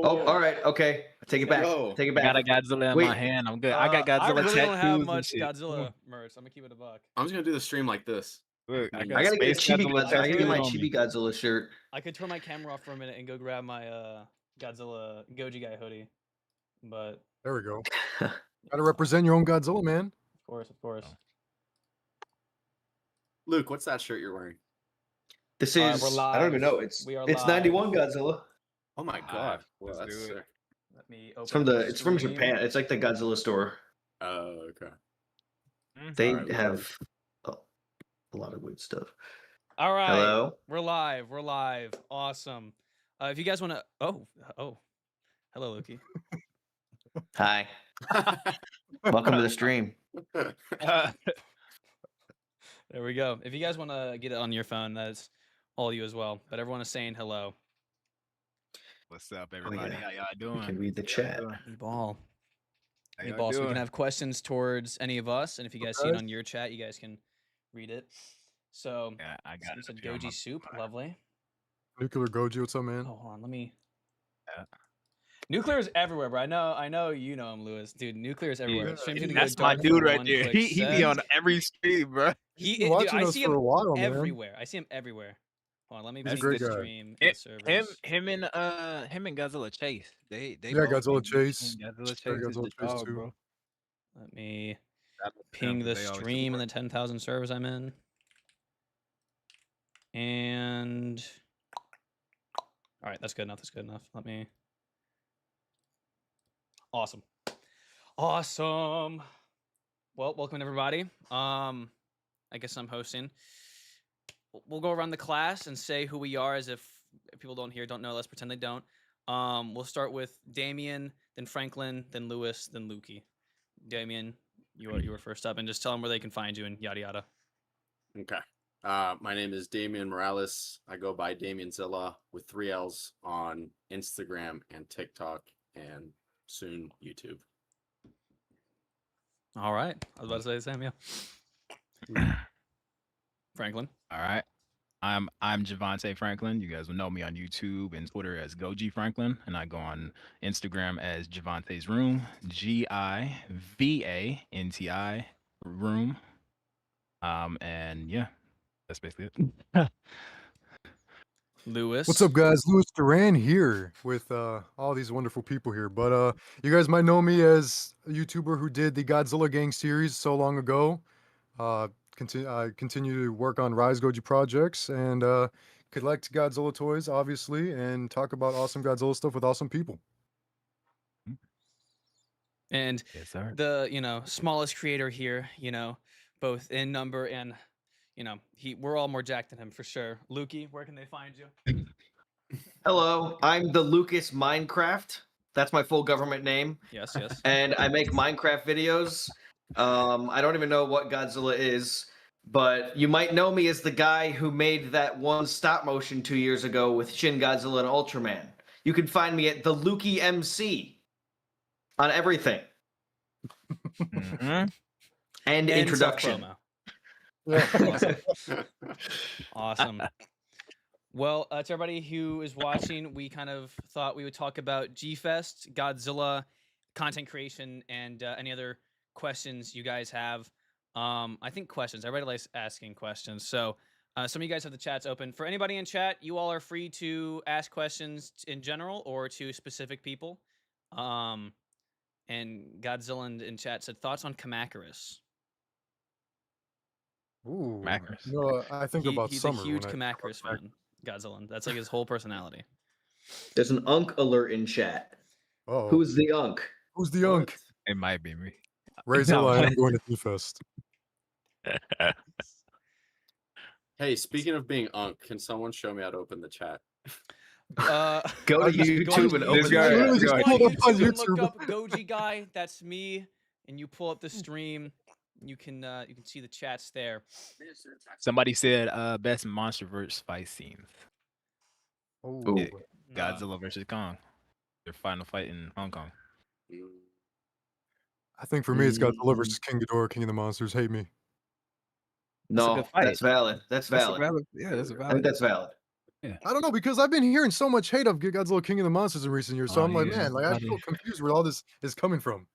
Oh, all right. Okay. I take it back. Yo. Take it I got a back. Godzilla in Wait. my hand. I'm good. I got I Godzilla really don't have tattoos and much shit. Godzilla merch. I'm gonna keep it a buck. I'm just gonna do the stream like this. Look, I I got gotta get a Space Chibi Godzilla Godzilla. I gotta get tattoos my on Chibi me. Godzilla shirt. I could turn my camera off for a minute and go grab my Godzilla Goji Guy hoodie, but There we go. Gotta represent your own Godzilla, man. of course. Luke, what's that shirt you're wearing? This We're is I don't even live. know. It's We are 91 live. Godzilla. Oh my god. Well, Let's that's do it. sick. Let me open. It's from stream. Japan. It's like the Godzilla store. Oh, okay. They Alright, have a lot of weird stuff. All right. Hello. We're live. We're live. Awesome. If you guys want to, oh, hello, Lukey. Hi. Welcome to the stream. There we go. If you guys want to get it on your phone, that's all you as well. But everyone is saying hello. What's up, everybody? yeah. How y'all You doing? can read the chat. E-ball. How Hey, y'all boss, we doing? can have questions towards any of us, and if you guys see it on your chat, you guys can read it. So, Yeah, I got someone it. said up here on my Goji soup, phone. lovely. Nuclear Goji, what's up, man? Oh, hold on, let me. Yeah. Nuclear is everywhere, bro. I know you know him, Lewis. Dude, Nuclear is everywhere. Yeah, Stream's gonna That's go my dark dude for right one there. quick He be sec. on every stream, bro. He's been Dude, watching I us see for him a while, man. everywhere. I see him everywhere. Hold on, let me He's a ping great the guy. stream in the servers. Him and Godzilla Chase. They Yeah, both Godzilla be Chase. Godzilla Yeah, Chase is Godzilla the Chase dog, too. bro. Let me Shout out to them ping 'cause the they always stream in support. the 10,000 servers I'm in. And all right, that's good enough. That's good enough. Let me. Awesome. Awesome. Well, welcome everybody. I guess I'm hosting. We'll go around the class and say who we are as if people don't know. Let's pretend they don't. We'll start with Damien, then Franklin, then Lewis, then Lukey. Damien, you were first up, and just tell them where they can find you and yada yada. Okay. My name is Damian Morales. I go by DamianZilla with 3 L's on Instagram and TikTok and soon YouTube. All right. I was about to say the same, yeah. Franklin. All right. I'm Javante Franklin. You guys will know me on YouTube and Twitter as Goji Franklin, and I go on Instagram as Javante's Room, GIVANTI Room. And yeah, that's basically it. Lewis. What's up, guys? Louis Duran here with all these wonderful people here. But you guys might know me as a YouTuber who did the Godzilla Gang series so long ago. I continue to work on Rise Goji projects and collect Godzilla toys, obviously, and talk about awesome Godzilla stuff with awesome people. And Yes, sir. the smallest creator here, both in number and we're all more jacked than him for sure. Lukey, where can they find you? Hello. I'm the Lucas Minecraft. That's my full government name. Yes. And I make Minecraft videos. I don't even know what Godzilla is, but you might know me as the guy who made that one stop motion 2 years ago with Shin Godzilla and Ultraman. You can find me at the Lukey MC on everything. Mhm. And introduction. self-promo. Awesome. Well, to everybody who is watching, we kind of thought we would talk about G-Fest, Godzilla, content creation, and any other questions you guys have. I think questions. Everybody likes asking questions. So some of you guys have the chats open. For anybody in chat, you all are free to ask questions in general or to specific people. And Godzilla in chat said, thoughts on Kamacuras? Ooh, Kamacuras. no, I think about He's summer. a huge when I- Kamacuras fan. Godzilla. That's like his whole personality. There's an Unk alert in chat. Uh-oh. Who's the Unk? Who's the Unk? It might be me. Rayzilla, I am going to G-Fest. Hey, speaking of being Unk, can someone show me how to open the chat? Go to Go YouTube and to open This the guy- chat. Literally just Go on pulled up on YouTube and look YouTube. up Goji Guy. That's me. And you pull up the stream. You can see the chats there. Somebody said best MonsterVerse fight scenes. Oh, Yeah, Godzilla versus Kong. Their final fight in Hong Kong. I think for me, it's Godzilla versus King Ghidorah, King of the Monsters. Hate me. That's a No, good fight. that's valid. That's valid. Yeah, that's a I valid. think that's valid. I don't know, because I've been hearing so much hate of Godzilla King of the Monsters in recent years. So Oh, I'm like, yeah, man, like I buddy. feel confused where all this is coming from.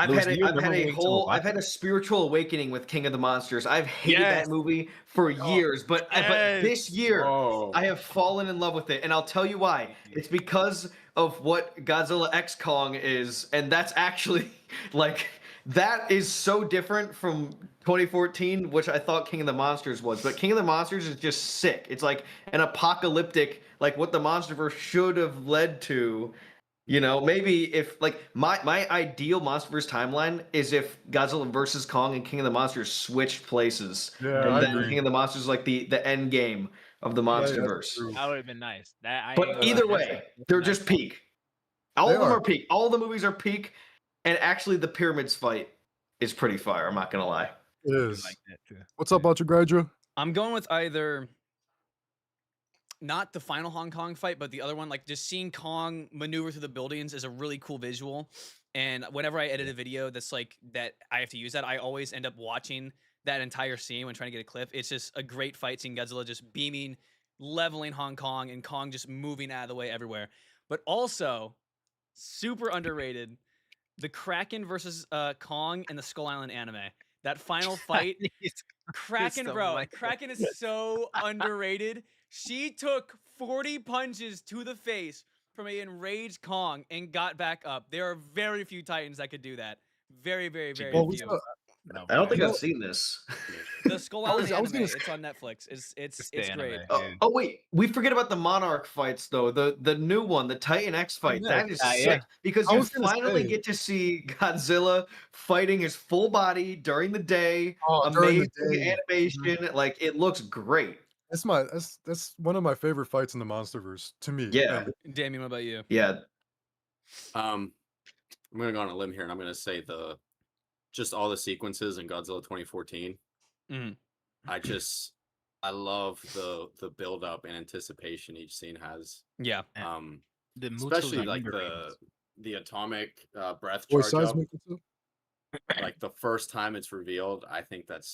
Louis, do you I've had remember a when we used to whole watch I've had it? a spiritual awakening with King of the Monsters. I've hated Yes. that movie for years, but this year Whoa. I have fallen in love with it, and I'll tell you why. It's because of what Godzilla X Kong is, and that's actually like that is so different from 2014, which I thought King of the Monsters was. But King of the Monsters is just sick. It's like an apocalyptic, like what the MonsterVerse should have led to. You know, maybe if like my ideal MonsterVerse timeline is if Godzilla versus Kong and King of the Monsters switched places, Yeah, and I then agree. King of the Monsters is like the end game of the Yeah, that's MonsterVerse. true. That would have been nice. That I ain't But gonna either lie, way, that's they're nice. just peak. All They of them are. are peak. All the movies are peak, and actually the pyramids fight is pretty fire. I'm not gonna lie. It I is. like that too. What's up, Ultra Grydra? I'm going with either not the final Hong Kong fight, but the other one. Like just seeing Kong maneuver through the buildings is a really cool visual. And whenever I edit a video that's like that, I have to use that. I always end up watching that entire scene when trying to get a clip. It's just a great fight seeing Godzilla just beaming, leveling Hong Kong, and Kong just moving out of the way everywhere. But also, super underrated, the Kraken versus Kong in the Skull Island anime. That final fight, Kraken, so bro. like- Kraken is so underrated. She took 40 punches to the face from an enraged Kong and got back up. There are very few Titans that could do that. Very, very, very Well, we few. saw, No, I don't think You know- I've seen this. The Skull I was Island gonna anime, say- it's on Netflix. It's the great. anime. Oh, Yeah. oh wait, we forget about the Monarch fights though. The new one, the Titan X fight. yeah. That is Yeah. sick because I you was gonna finally say- get to see Godzilla fighting his full body during the day. Oh, during the Amazing day. animation. Like it looks great. That's one of my favorite fights in the MonsterVerse to me. Yeah. And Damien, what about you? Yeah. I'm gonna go on a limb here, and I'm gonna say just all the sequences in Godzilla 2014. Mhm. I love the build up and anticipation each scene has. Yeah. The Mutsu's Especially are like underrated. the atomic breath boy charge up. seismic and stuff. Like the first time it's revealed, I think that's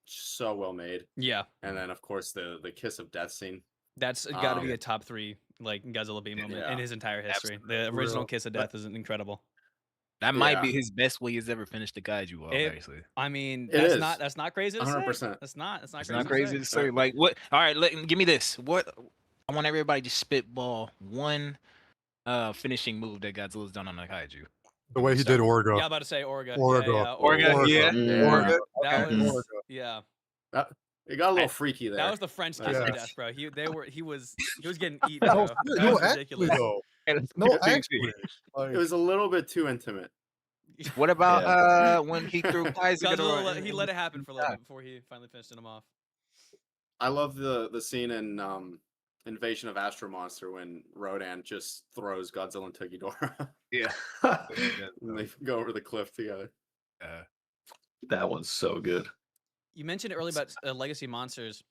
so well made. Yeah. And then of course the kiss of death scene. That's got to be Um, a top 3 like Godzilla beam moment in yeah. his entire history. The Absolutely. original Real. Kiss of Death is incredible. That might be Yeah. his best way he's ever finished the kaiju off, It- actually. I mean, It is. that's not crazy to 100%. say. That's not It's crazy. not to crazy say. to say. Like what? All right, give me this. What? I want everybody to spitball one finishing move that Godzilla's done on a kaiju. The way he did Orga. Yeah, I'm about to say Orga. Orga. Yeah, Orga, yeah. Mm. That Okay. was Orga. yeah. It got a little freaky there. That was the French kiss Yeah. of death, bro. He was getting eaten, No, bro. shit, That no, was actually ridiculous. though. No, actually. Like, It was a little bit too intimate. What about when he threw Kaiser? Godzilla, he let it happen for a little bit before he finally finished him off. I love the scene in Invasion of Astro Monster when Rodan just throws Godzilla into Ghidorah. Yeah. And they go over the cliff together. That one's so good. You mentioned earlier about legacy monsters.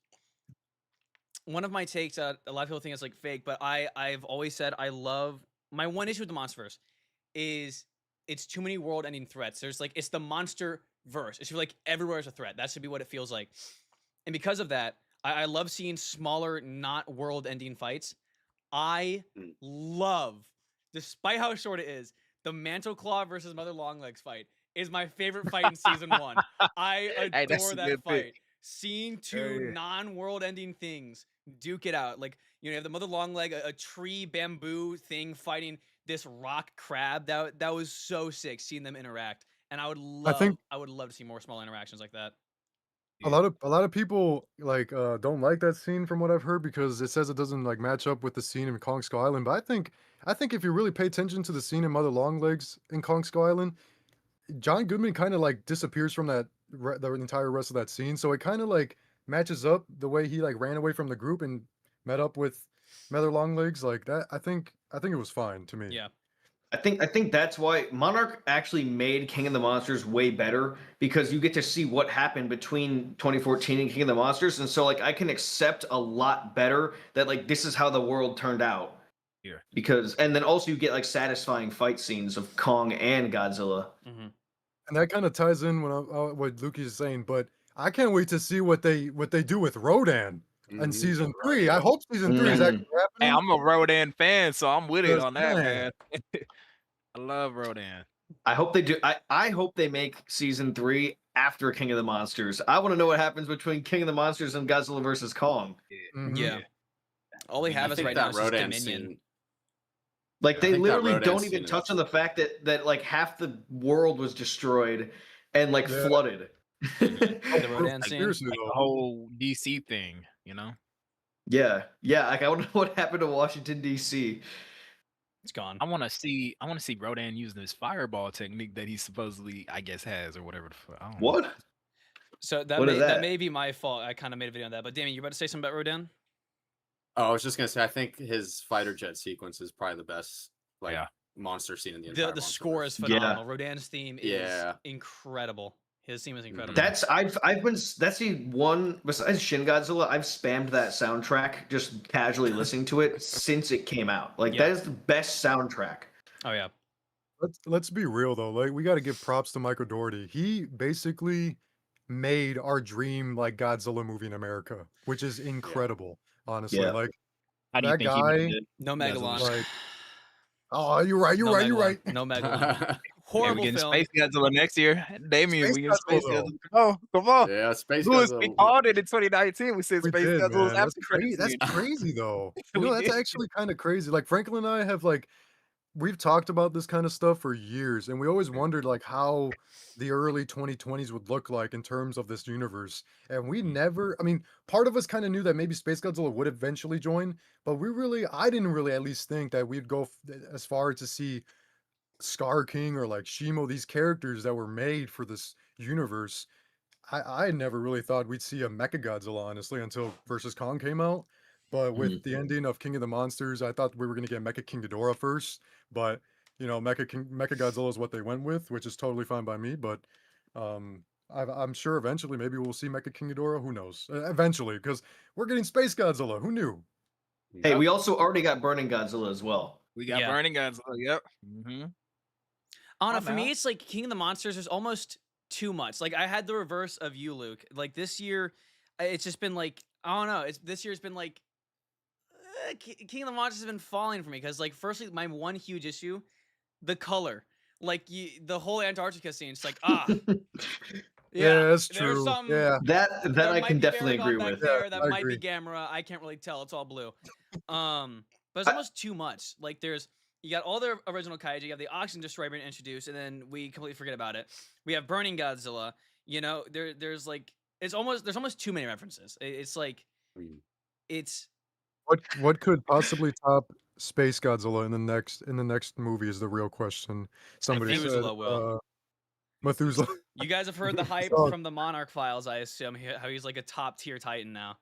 One of my takes, a lot of people think it's like fake, but I've always said I love my one issue with the MonsterVerse is it's too many world-ending threats. There's like it's the monster verse. It should be like everywhere is a threat. That should be what it feels like. And because of that, I love seeing smaller, not world-ending fights. I love, despite how short it is, the Mantle Claw versus Mother Longlegs fight is my favorite fight in season 1. I Hey, that's adore a that good fight. pick. Seeing two yeah. non-world ending things duke it out. Like, you have the Mother Longleg, a tree bamboo thing fighting this rock crab. That was so sick seeing them interact. And I would love to see more small interactions like that. a lot of people like don't like that scene from what I've heard because it says it doesn't like match up with the scene in Kong Skull Island. But I think if you really pay attention to the scene in Mother Longlegs in Kong Skull Island, John Goodman kind of like disappears from the entire rest of that scene. So it kind of like matches up the way he like ran away from the group and met up with Mother Longlegs like that. I think it was fine to me. Yeah. I think that's why Monarch actually made King of the Monsters way better because you get to see what happened between 2014 and King of the Monsters, and so like I can accept a lot better that like this is how the world turned out. Yeah. Because and then also you get like satisfying fight scenes of Kong and Godzilla. Mm-hmm. And that kind of ties in what Luke is saying. But I can't wait to see what they do with Rodan And Mhm. season 3, I hope season 3 is Mhm. actually Hey, happening. I'm a Rodan fan, so I'm with it Just on that, saying. man. I love Rodan. I hope they do. I hope they make season 3 after King of the Monsters. I want to know what happens between King of the Monsters and Godzilla versus Kong. Mhm. Yeah. All we I mean, have I is think right now that is just Rodan Dominion. scene. Like I they think that literally Rodan don't even scene touch is- on the fact that like half the world was destroyed and like Yeah. flooded. The Rodan Like, scene. Seriously Like the though. whole DC thing, you know? Yeah, like I want to know what happened to Washington D.C. It's gone. I want to see Rodan using this fireball technique that he supposedly, I guess, has or whatever the fuck. I don't know. What? So that What is that that? may be my fault. I kind of made a video on that. But Damien, you about to say something about Rodan? Oh, I was just gonna say, I think his fighter jet sequence is probably the best, like, Yeah. monster scene in the entire. The score is Monsterverse. Yeah. phenomenal. Rodan's theme is Yeah. incredible. His theme is incredible. That's that's the one besides Shin Godzilla. I've spammed that soundtrack just casually listening to it since it came out. Like Yeah. that is the best soundtrack. Oh yeah. Let's be real though. Like we got to give props to Michael Dougherty. He basically made our dream like Godzilla movie in America, which is incredible. Honestly, Yeah. like How do you that think he guy. made it? No Godzilla. Megalon. Like, oh, you're right. You're no right. You're Megalon. right. No Megalon. Yeah, Horrible we getting film. Space Godzilla next year. Damien, Space we getting Space Godzilla, Godzilla. Come on, come on. Yeah, Space We Godzilla. called it in 2019. We said We Space did, Godzilla's man. That's after crazy. credit That's scene. crazy though. You We know, that's did. actually kind of crazy. Like Franklin and I have like we've talked about this kind of stuff for years, and we always wondered like how the early 2020s would look like in terms of this universe. And we never, I mean, part of us kind of knew that maybe Space Godzilla would eventually join, but I didn't really at least think that we'd go as far as to see Scar King or like Shimo, these characters that were made for this universe. I never really thought we'd see a Mecha Godzilla, honestly, until versus Kong came out. But with the ending of King of the Monsters, I thought we were going to get Mecha King Ghidorah first. But you know, Mecha Godzilla is what they went with, which is totally fine by me. But I'm sure eventually maybe we'll see Mecha King Ghidorah. Who knows? Eventually, because we're getting Space Godzilla. Who knew? Hey, Yep. we also already got Burning Godzilla as well. We got Yeah. Burning Godzilla. Yep. Mm-hmm. I don't know. Oh, For me, no. it's like King of the Monsters. There's almost too much. Like I had the reverse of you, Luke. Like this year, it's just been like I don't know. This year's been like King of the Monsters has been falling for me because like firstly, my one huge issue, the color. Like the whole Antarctica scene. It's like Yeah, that's there's true. something. Yeah, That There I might can be definitely Baragon agree back with. there. Yeah, That I might be agree. Gamera. I can't really tell. It's all blue. But it's almost too much. Like you got all the original kaiju. You have the Oxygen Destroyer being introduced, and then we completely forget about it. We have Burning Godzilla. You know, there's like there's almost too many references. It's like it's What could possibly top Space Godzilla in the next movie is the real question. Somebody said Methuselah will. Methuselah. You guys have heard the hype So- from the Monarch Files, I assume, how he's like a top tier Titan now.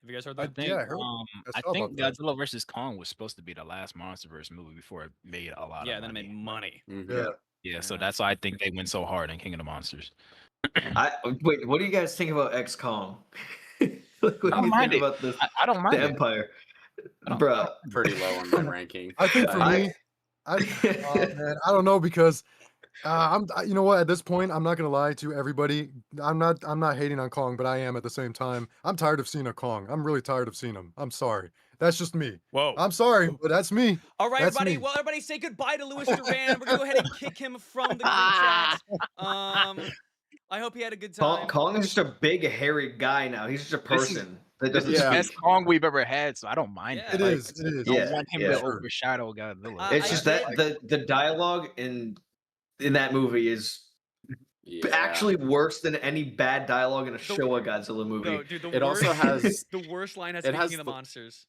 Have you guys heard I that? think, yeah, I heard- I saw think about that. Godzilla versus Kong was supposed to be the last MonsterVerse movie before it made a lot Yeah, of then it money. made money. Yeah. Yeah, so Yeah. that's why I think they went so hard in King of the Monsters. Wait, what do you guys think about X Kong? What do don't you mind think it. about I don't mind the it. Empire? I don't- Bruh. Pretty low on my ranking. I think for me, man, I don't know because you know what? At this point, I'm not gonna lie to everybody. I'm not hating on Kong, but I am at the same time. I'm tired of seeing a Kong. I'm really tired of seeing him. I'm sorry. That's just me. Whoa. I'm sorry, but that's me. All right, That's everybody. me. Well, everybody say goodbye to Louis Duran. We're gonna go ahead and kick him from the group chat. I hope he had a good time. Kong is just a big hairy guy now. He's just a This is- person that This doesn't is the Yeah. best speak. Kong we've ever had, so I don't mind Yeah. that. It Like, is. It is. I Yeah, don't want him yeah. to Sure. overshadow Godzilla. It's I just get- that the dialogue in that movie is Yeah. actually worse than any bad dialogue in a Showa Godzilla movie. No, dude, It also has- the worst line has it to be has King of the the- Monsters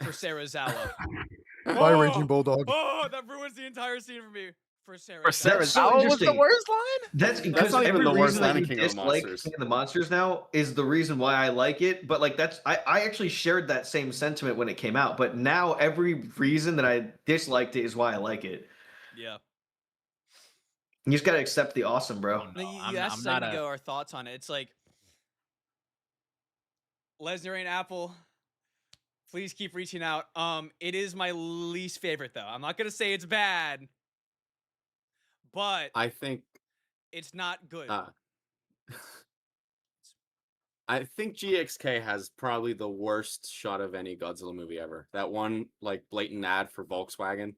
for Sarazawa. Bye, Oh! Raging Bulldog. Oh, that ruins the entire scene for me. For Sarazawa. For That's so Sarazawa was the interesting. worst line? That's because not even every the worst reason that line in you King of the dislike Monsters. King of the Monsters now is the reason why I like it. But like I actually shared that same sentiment when it came out. But now every reason that I disliked it is why I like it. Yeah. You just gotta accept the awesome, bro. Oh, No, no, you I'm asked a not second a. ago our thoughts on it. It's like Lesnar and Apple. Please keep reaching out. It is my least favorite though. I'm not gonna say it's bad, but I think it's not good. I think GXK has probably the worst shot of any Godzilla movie ever. That one like blatant ad for Volkswagen.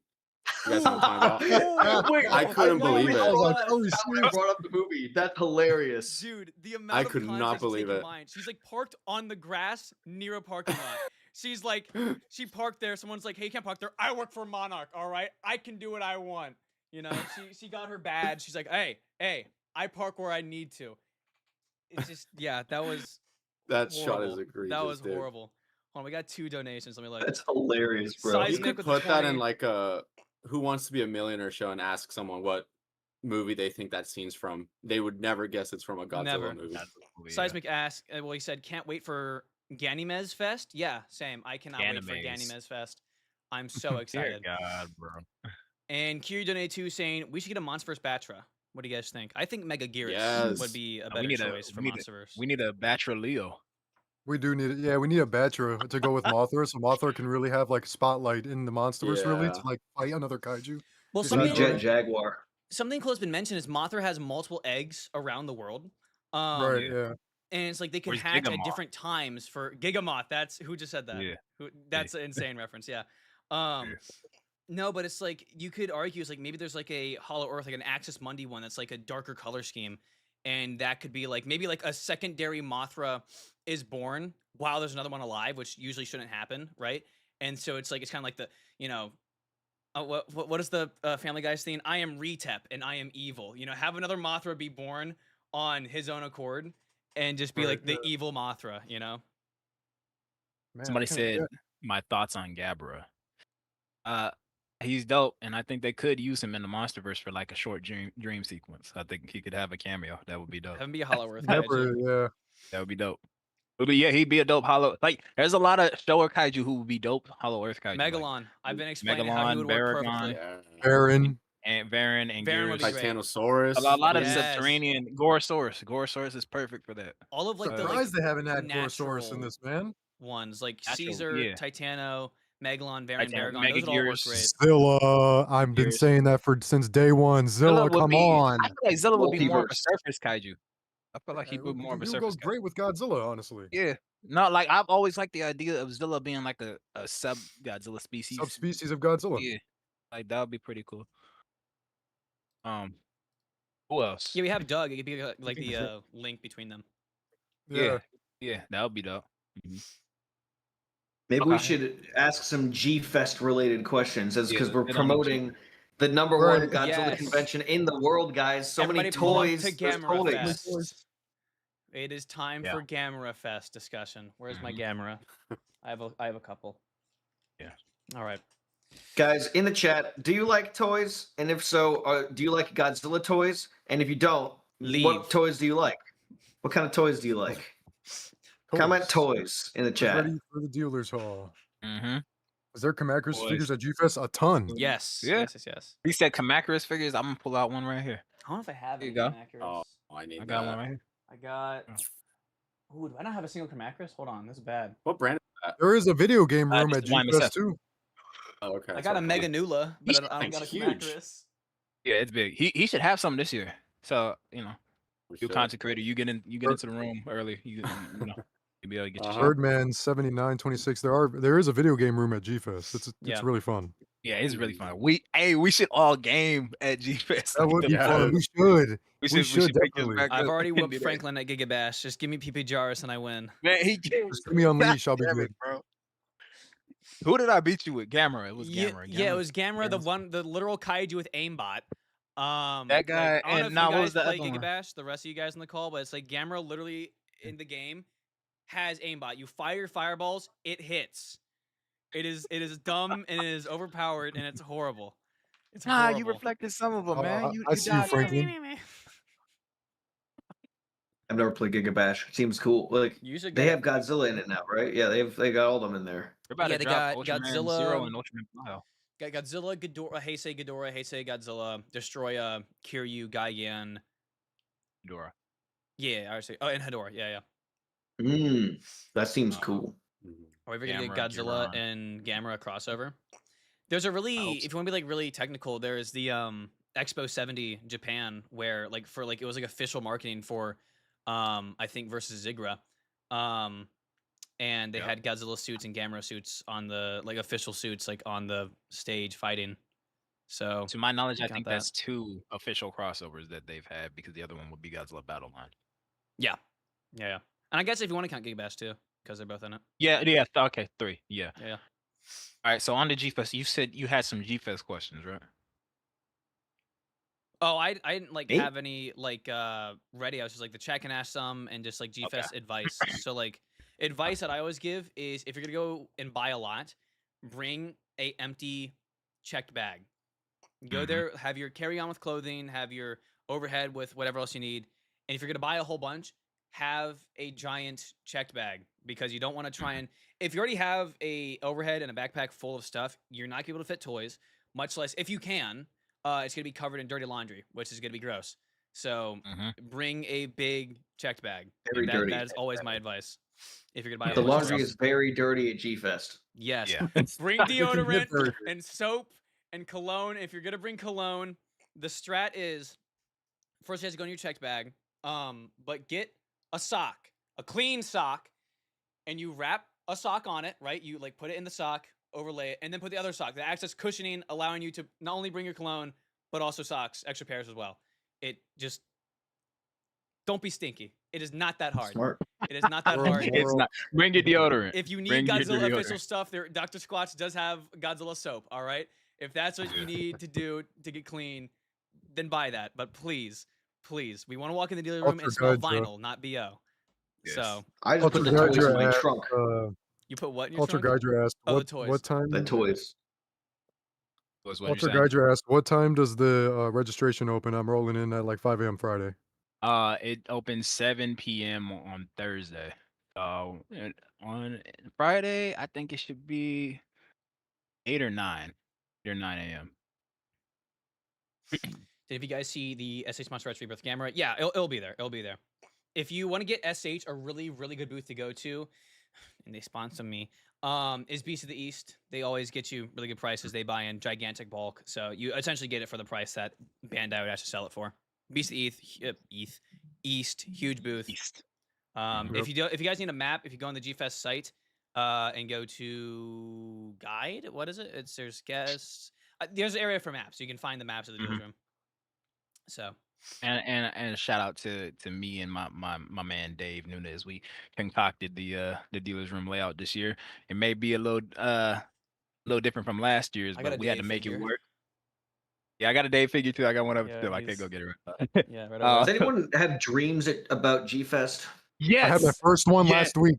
You guys know what I'm talking about? Wait, I couldn't believe I it. was like, Yes. holy Now I shit. brought up the movie. That's hilarious. Dude, the I amount of could not context to take believe in it. mind. She's like parked on the grass near a parking lot. She's like, she parked there. Someone's like, hey, you can't park there. I work for Monarch, all right? I can do what I want. You know, she got her badge. She's like, hey, I park where I need to. It's just, yeah, that was That shot is horrible. egregious. That was dude. horrible. Hold on, we got 2 donations. Let me look. That's hilarious, bro. Size- You Seismic could with the put that in 20. like a Who Wants to Be a Millionaire show and ask someone what movie they think that scene's from. They would never guess it's from a Godzilla Never. movie. Seismic asked, well, he said, can't wait for Ganymede Fest. Yeah, same. I cannot wait for Ganymede. Ganymede Fest. I'm so Dear excited. God, bro. And Kiri donated 2 saying, we should get a Monsterverse Batra. What do you guys think? I think Mega Gearus Yes. would be a We better need a choice for we need Monsterverse. we need a Batra Leo. We do need it. Yeah, we need a Batra to go with Mothra, so Mothra can really have like spotlight in the Monsterverse really to Yeah. like fight another kaiju. Well, Is We need that Jet right? Jaguar. something cool has been mentioned is Mothra has multiple eggs around the world. Right, Yeah. yeah. And it's like they can Where's hatch at Gigamoth? different times for Gigamoth. That's who just said that. Yeah. That's an insane reference. Yeah. No, but it's like you could argue it's like maybe there's like a Hollow Earth, like an Axis Mundi one that's like a darker color scheme, and that could be like maybe like a secondary Mothra is born while there's another one alive, which usually shouldn't happen, right? And so it's like it's kind of like the what is the Family Guy's theme? I am Retep and I am evil. You know, have another Mothra be born on his own accord and just be Right, like the yeah. evil Mothra. You know. Man, Somebody I can't- said yeah. my thoughts on Gabra. He's dope, and I think they could use him in the MonsterVerse for like a short dream sequence. I think he could have a cameo. That would be dope. Have him be a Hollow Earth Never, kaiju. yeah. That would be dope. But yeah, he'd be a dope Hollow. Like, there's a lot of shower kaiju who would be dope Hollow Earth kaiju. like Megalon. I've been explaining how he Megalon, would work Baragon, perfectly. Yeah. Aaron. and Varen and Varen would Gears. be great. Titanosaurus. A lot of please. Yes. subterranean Gorosaurus. Gorosaurus is perfect for that. All of like the Surprised they haven't had natural Gorosaurus in this, man. ones like Natural, Caesar, yeah. Titano, Megalon, Varen, Titano, Baragon. Mega Those would all work Gears. great. Zilla. I've been Gears. saying that since day one. Zilla, would come be, on. I feel like Zilla would be more of a Multiverse. surface kaiju. I feel like he would be more of a He surface goes kaiju. great with Godzilla, honestly. Yeah. No, like I've always liked the idea of Zilla being like a sub Godzilla species. Subspecies of Godzilla. Yeah. Like that would be pretty cool. Who else? Yeah, we have Doug. It could be like the link between them. Yeah. Yeah, that would be dope. Maybe we Okay. should ask some G Fest related questions, as Yeah, because we're hit on the G promoting the number one Right. Godzilla Yes. convention in the world, guys. So Everybody many pull up toys. to There's Gamera toys. Fest. It is time Yeah. for Gamera Fest discussion. Where's my Gamera? I have a couple. Yeah. All right. Guys, in the chat, do you like toys? And if so, do you like Godzilla toys? And if you don't, Leave. what toys do you like? What kind of toys do you like? Comment toys in the Get chat. ready for the dealer's hall. Mm-hmm. Is there Kamaku's Toys. figures at G-Fest? A ton. Yes. Yeah. Yes. He said Kamaku's figures. I'm gonna pull out one right here. I don't know if I have There any you go. Kamacuras. Oh, I need I got that. one right here. I got. Ooh, do I not have a single Kamacris? Hold on, this is bad. What brand? There is a video game room this at is YMSF. G-Fest too. Oh, okay. I got a sorry. Mega Nula, but These I don't got a thing's huge. Kamacris. Yeah, it's big. He should have some this year. So We you should. content creator, you get into the room early. You know, you'll be able to get your shit. Birdman 7926. There is a video game room at G-Fest. It's Yeah. really fun. Yeah, it's really fun. We should all game at G Fest. That would be Yeah. fun. We should. We we should pick this definitely. back I've up already and whooped do that. Franklin at Gigabash. Just give me PP Jarvis and I win. Man, he Just give me Unleash. I'll be Damn good. it, bro. Who did I beat you with? Gamera. It was Yeah, Gamera. yeah, it was Gamera, Gamera's- the literal kaiju with aimbot. That guy- Like, I don't know and if now you what guys was the play other one? Gigabash, the rest of you guys in the call, but it's like Gamera literally in the game has aimbot. You fire your fireballs, it hits. It is dumb and it is overpowered and it's horrible. It's Nah, horrible. you reflected some of them, man. I see you, died. Franklin. I've never played Giga Bash. It seems cool. Like You should they get have Godzilla in it now, right? Yeah, they got all of them in there. We're about Yeah, to they drop got Ultraman Godzilla- Zero and Ultraman Blue. got Godzilla, Ghidorah, Heisei, Godzilla, Destroya, Kiryu, Gaigan. Dora. Yeah, I would say. Oh, and Hedorah. Yeah. That seems cool. Mhm. Are we ever gonna get Gamera, Godzilla Jiran. and Gamera crossover? There's a really, hope if you want to be like really technical, there's the Expo 70 Japan where like for like it was like official marketing for I think versus Zigra. And they Yep. had Godzilla suits and Gamera suits on the like official suits like on the stage fighting. So To my knowledge, we I got think that. that's 2 official crossovers that they've had because the other one would be Godzilla Battle Line. Yeah. And I guess if you want to count Gigabash too, because they're both in it. Yeah, okay, 3, yeah. Yeah. All right, so on the G-Fest, you said you had some G-Fest questions, right? Oh, I didn't like Me? have any like ready. I was just like the chat can ask some and just like GFest advice. So like advice that I always give is if you're gonna go and buy a lot, bring a empty checked bag. Go Mhm. there, have your carry on with clothing, have your overhead with whatever else you need. And if you're gonna buy a whole bunch, have a giant checked bag because you don't want to try and if you already have a overhead and a backpack full of stuff, you're not gonna be able to fit toys, much less if you can, it's gonna be covered in dirty laundry, which is gonna be gross. So Mhm. bring a big checked bag. Very And dirty. that is always my advice. If you're gonna buy a The whole bunch of laundry stuff. is very dirty at G-Fest. Yes. Yeah. Bring deodorant very and soap and cologne. If you're gonna bring cologne, the strat is first you have to go in your checked bag. But get a sock, a clean sock, and you wrap a sock on it, right? You like put it in the sock, overlay it, and then put the other sock that acts as cushioning, allowing you to not only bring your cologne, but also socks, extra pairs as well. It just don't be stinky. It is not that hard. Smart. It is not that Moral- hard. It's moral- not. Bring your deodorant. If you need Bring your Godzilla official deodorant. stuff, there Dr. Squatch does have Godzilla soap. All right, if that's what you need to do to get clean, then buy that. But please, we want to walk in the dealer room Ultra and smell Godzilla. vinyl, not bo. Yes. So I just Ultra put the toys in my Gydra asked, trunk. you put what in your Ultra trunk? Gydra asked, Oh, the what toys. time? The toys. Was what Ultra you're saying? Gydra asked, what time does the registration open? I'm rolling in at like 5 a.m. Friday. It opens 7 p.m. on Thursday. And on Friday, I think it should be 8 or 9. 8 or 9 a.m. If you guys see the SH Monster Arts Rebirth camera, yeah, it'll be there. It'll be there. If you want to get SH, a really, really good booth to go to, and they sponsor me, is Beast of the East. They always get you really good prices. They buy in gigantic bulk, so you essentially get it for the price that Bandai would actually sell it for. Beast of the East, huge booth. East. If you guys need a map, if you go on the GFest site, and go to guide, what is it? There's guests. There's an area for maps. You can find the maps of the dealer's room. So And a shout out to me and my man Dave Nunez. We concocted the dealer's room layout this year. It may be a little different from last year's, I got but a we had to Dave make figure. it work. Yeah, I got a Dave figure too. I got one of Yeah, still. I can't he's- go get it right. yeah, right Uh, over Does anyone have dreams about G-Fest? I had my yes, first one Yes. last week.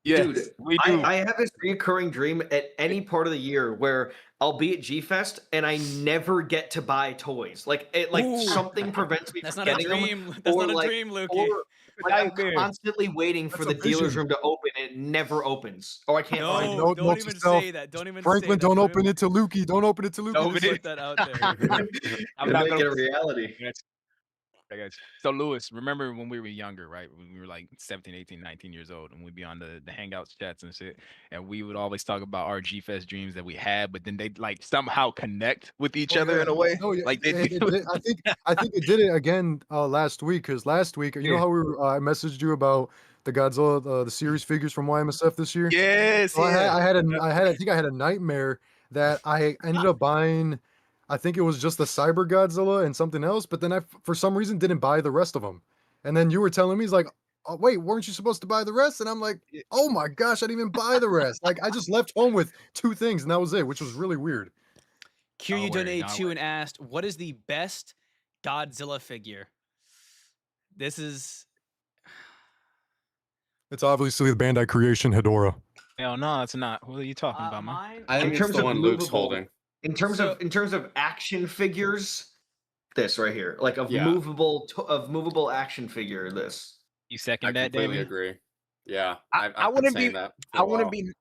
yes, Dude, we do. I have this recurring dream at any part of the year where I'll be at G-Fest and I never get to buy toys. Like Ooh. something prevents me That's from not a getting them. dream. That's or not a like- dream, Lukey. Or like I'm Nightmare. constantly waiting for That's the a dealer's vision. room to open and it never opens. Or I can't No, find it. Note don't to even self, say that. Don't even Franklin, say that. don't open it to Lukey. Don't open it to Lukey. Don't This open is- it. Put that out there. I'm Gonna not make gonna it a reality. I got you. So Lewis, remember when we were younger, right? When we were like 17, 18, 19 years old, and we'd be on the hangouts chats and shit, and we would always talk about our G Fest dreams that we had, but then they'd like somehow connect with each Oh, other yeah. in a way. No, yeah, Like they it do. did- I think it did it again last week because last week, you know Yeah. how I messaged you about the Godzilla the series figures from YMSF this year. Yes, So yeah. I think I had a nightmare that I ended up buying. I think it was just the Cyber Godzilla and something else, but then I for some reason didn't buy the rest of them. And then you were telling me, he's like, oh, wait, weren't you supposed to buy the rest? And I'm like, oh my gosh, I didn't even buy the rest. Like I just left home with 2 things and that was it, which was really weird. Q, you Don't worry, donated don't to worry. and asked, what is the best Godzilla figure? This is It's obviously the Bandai creation Hedorah. Hell no, it's not. What are you talking about, man? mine. I In think it's terms the of one Luke's movable- holding. In terms So- of action figures, this right here, like of Yeah. movable action figure. This. You I second that, completely Damien? agree. Yeah, I I've been wouldn't be- saying that. for I a wouldn't while. be.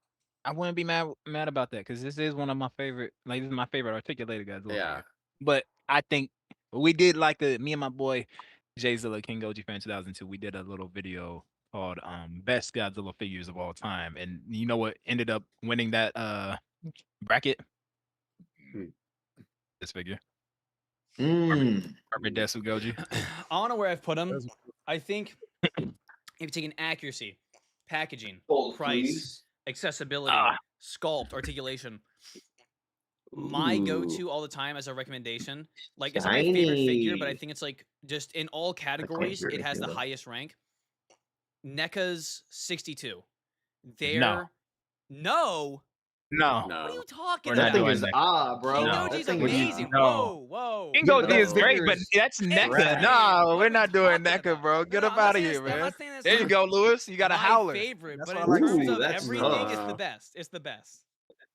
I wouldn't be mad about that because this is one of my favorite. Like this is my favorite articulated Godzilla. Yeah. figure. But I think we did like me and my boy Jay Zilla King Goji fan 2002. We did a little video called Best Godzilla Figures of All Time, and you know what ended up winning that bracket? Hmm. This figure, Mm. Carpet Desu Goji. I don't know where I've put them. That's- I think if you take an accuracy, packaging, Hold, price, please. accessibility, sculpt, articulation. My Ooh, go-to all the time as a recommendation, like it's not my favorite figure, but I shiny. think it's like just in all I can't categories, hear it has the anything, though. highest rank. NECA's 62. No. They're no. No. What are No. you talking We're That not about? thing doing is that. bro. No. Kingoji's That thing is amazing. No. Whoa. Yeah, but Kingoji that is great, but figure's that's NECA. trash. No, What we're are we not doing talking NECA, about? bro. Get No, up I'm not out of saying here, I'm man. not saying that's There you not go, Lewis. You got a my howler. favorite, That's but what in I like to terms see. Ooh, of that's everything, tough. it's the best. It's the best.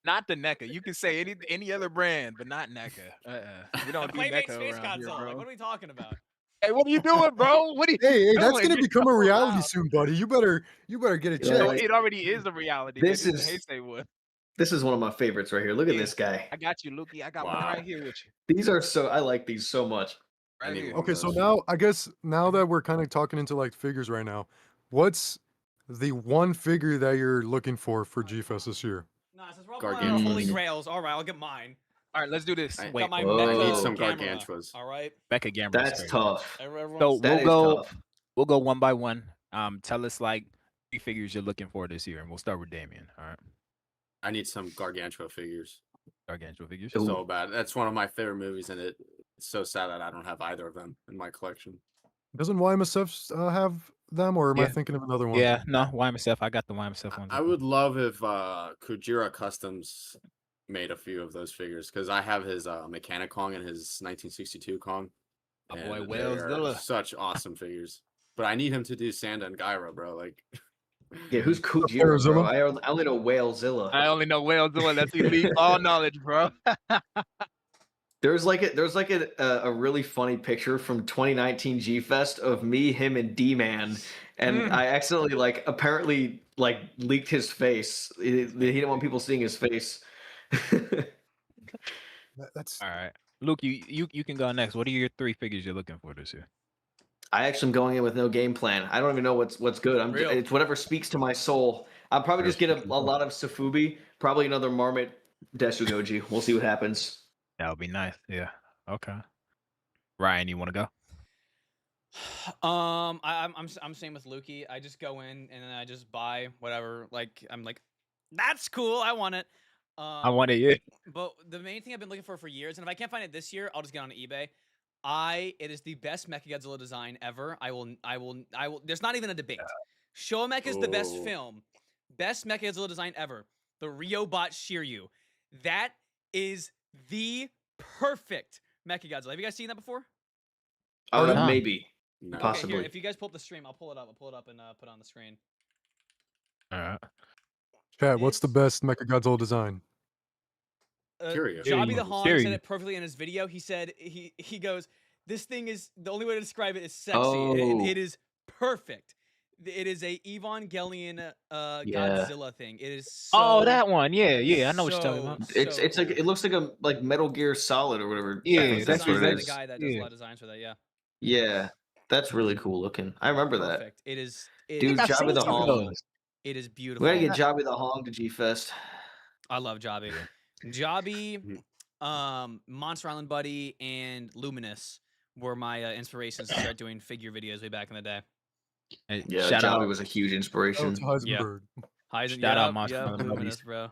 Not the NECA. You can say any other brand, but not NECA. We don't do Playmate NECA Space around here, Godzilla. Like, bro. what are we talking about? Hey, what are you doing, bro? What are you Hey, that's doing? gonna You're become a so reality loud. soon, buddy. You better get it Yeah, No, checked. it already is a reality, man. This Just is Heisei one. this is one of my favorites right here. Look at Yeah. this guy. I got you, Lukey. I got one Wow. right here with you. These are so. I like these so much. I Right need here. one of Okay, so those. now I guess now that we're kind of talking into like figures right now, what's the one figure that you're looking for G-Fest this year? Nah, since we're all pulling out holy Gargantuas. grails, all right, I'll get mine. All right, let's do this. I- Wait, Got my Whoa. I need Mecha some Gamera, gargantuas. all right? Becca Gamera. That's tough. Everyone So That we'll is go. tough. We'll go one by one. Tell us like 3 figures you're looking for this year, and we'll start with Damien. All right, I need some gargantua figures Gargantua figures. Ooh. so bad. That's one of my favorite movies, and it's so sad that I don't have either of them in my collection. Doesn't YMSF have them, or am I Yeah. thinking of another one? Yeah, no, YMSF. I got the YMSF ones. I would love if Kujira Customs made a few of those figures because I have his Mechanic Kong and his 1962 Kong. My boy and Whalezilla. they're such awesome figures. But I need him to do Sanda and Gyra, bro. Like, Yeah, who's Kujira, bro? Arizona? I only know Whalezilla. I only know Whalezilla. That's elite all knowledge, bro. There's like a really funny picture from 2019 G Fest of me, him, and D-Man, and I accidentally apparently leaked his face. He didn't want people seeing his face. That's All right, Luke, you can go next. What are your 3 figures you're looking for this year? I actually am going in with no game plan. I don't even know what's good. Real. It's whatever speaks to my soul. I'll probably just get a lot of Safubi, probably another Marmot Desugoji. We'll see what happens. That would be nice. Yeah. Okay. Ryan, you want to go? I'm same with Lukey. I just go in and then I just buy whatever. Like I'm like, that's cool. I want it. I want it. Yeah. But the main thing I've been looking for years, and if I can't find it this year, I'll just get on eBay. It is the best Mechagodzilla design ever. I will. There's not even a debate. Showa is the best Ooh. film, best Mechagodzilla design ever. The Ryobot Shiryu, that is the perfect Mechagodzilla. Have you guys seen that before? Huh. Maybe. no. Possibly. Okay, here, if you guys pull up the stream, I'll pull it up. And put it on the screen. All right. Chat, what's the This- best Mechagodzilla design? Curious. Jobby the Shiryu. Hong said Shiryu. it perfectly in his video. He said he goes, this thing is the only way to describe it is sexy. Oh. It is perfect. It is a Evangelion Godzilla thing. It is so Oh, that one. Yeah. I know what you're talking so, about. It's so like cool. it looks like Metal Gear Solid or whatever. Yeah, I think that's that's what what it it Designed by is. the guy that does a Yeah. lot of designs for that. Yeah, Yeah, that's really cool looking. I remember that. perfect. It is. Dude, I've Jabba seen the some of Hong. those. It is We beautiful. gotta get Jabba the Hong to G Fest. I love Jobby. Jobby, Monster Island Buddy, and Luminous were my inspirations to start doing figure videos way back in the day. Hey, Yeah, shout Jabba out, was a huge Oh, inspiration. it's Heisenberg. Shout out Monster Island Luminous, Buddies. bro.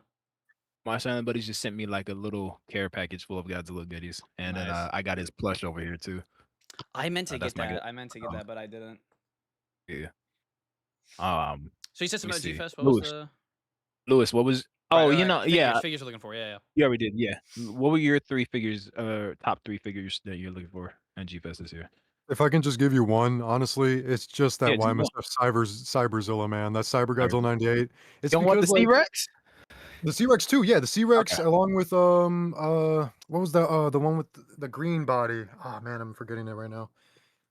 my Silent Buddies just sent me like a little care package full of Godzilla goodies, and then Nice. I got his plush over here too. I meant to that's get my that. good- I meant to get that, but I didn't. Yeah. So you said something Let about me G see. Fest. What was Lewis. the? Lewis, what was? Oh, Right, you know, figures, yeah, Figures you're looking for. Yeah. you already did. Yeah. What were your 3 figures, top 3 figures that you're looking for at G Fest this year? If I can just give you one, honestly, it's just that Yeah, just one. YMSF Cyberzilla, man. That Cyber Godzilla 98. It's You don't want the because like C-Rex? the C-Rex too. Yeah, the C-Rex Okay. along with what was the one with the green body? Oh man, I'm forgetting it right now.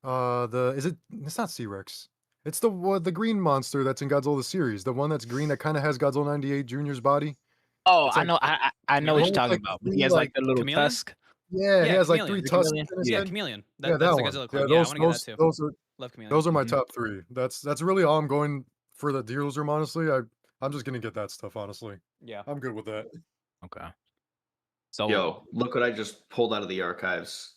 It's not C-Rex. It's the green monster that's in Godzilla the series. The one that's green that kind of has Godzilla 98 Junior's body. Oh, It's I like- know. I know what Chameleon? you're talking Like about. three, He has like the little Chameleon? tusk. Yeah, he Yeah, has like Chameleon. 3 tusks Chameleon? in his Yeah, head. Chameleon. Yeah, That's that the one. Godzilla Yeah, clone. Yeah, I those want to get that too. those Love Chameleon. those are my Mhm. top 3. That's really all I'm going for the deals room. Honestly, I'm just gonna get that stuff. Honestly, Yeah. I'm good with that. Okay. So Yo, look what I just pulled out of the archives.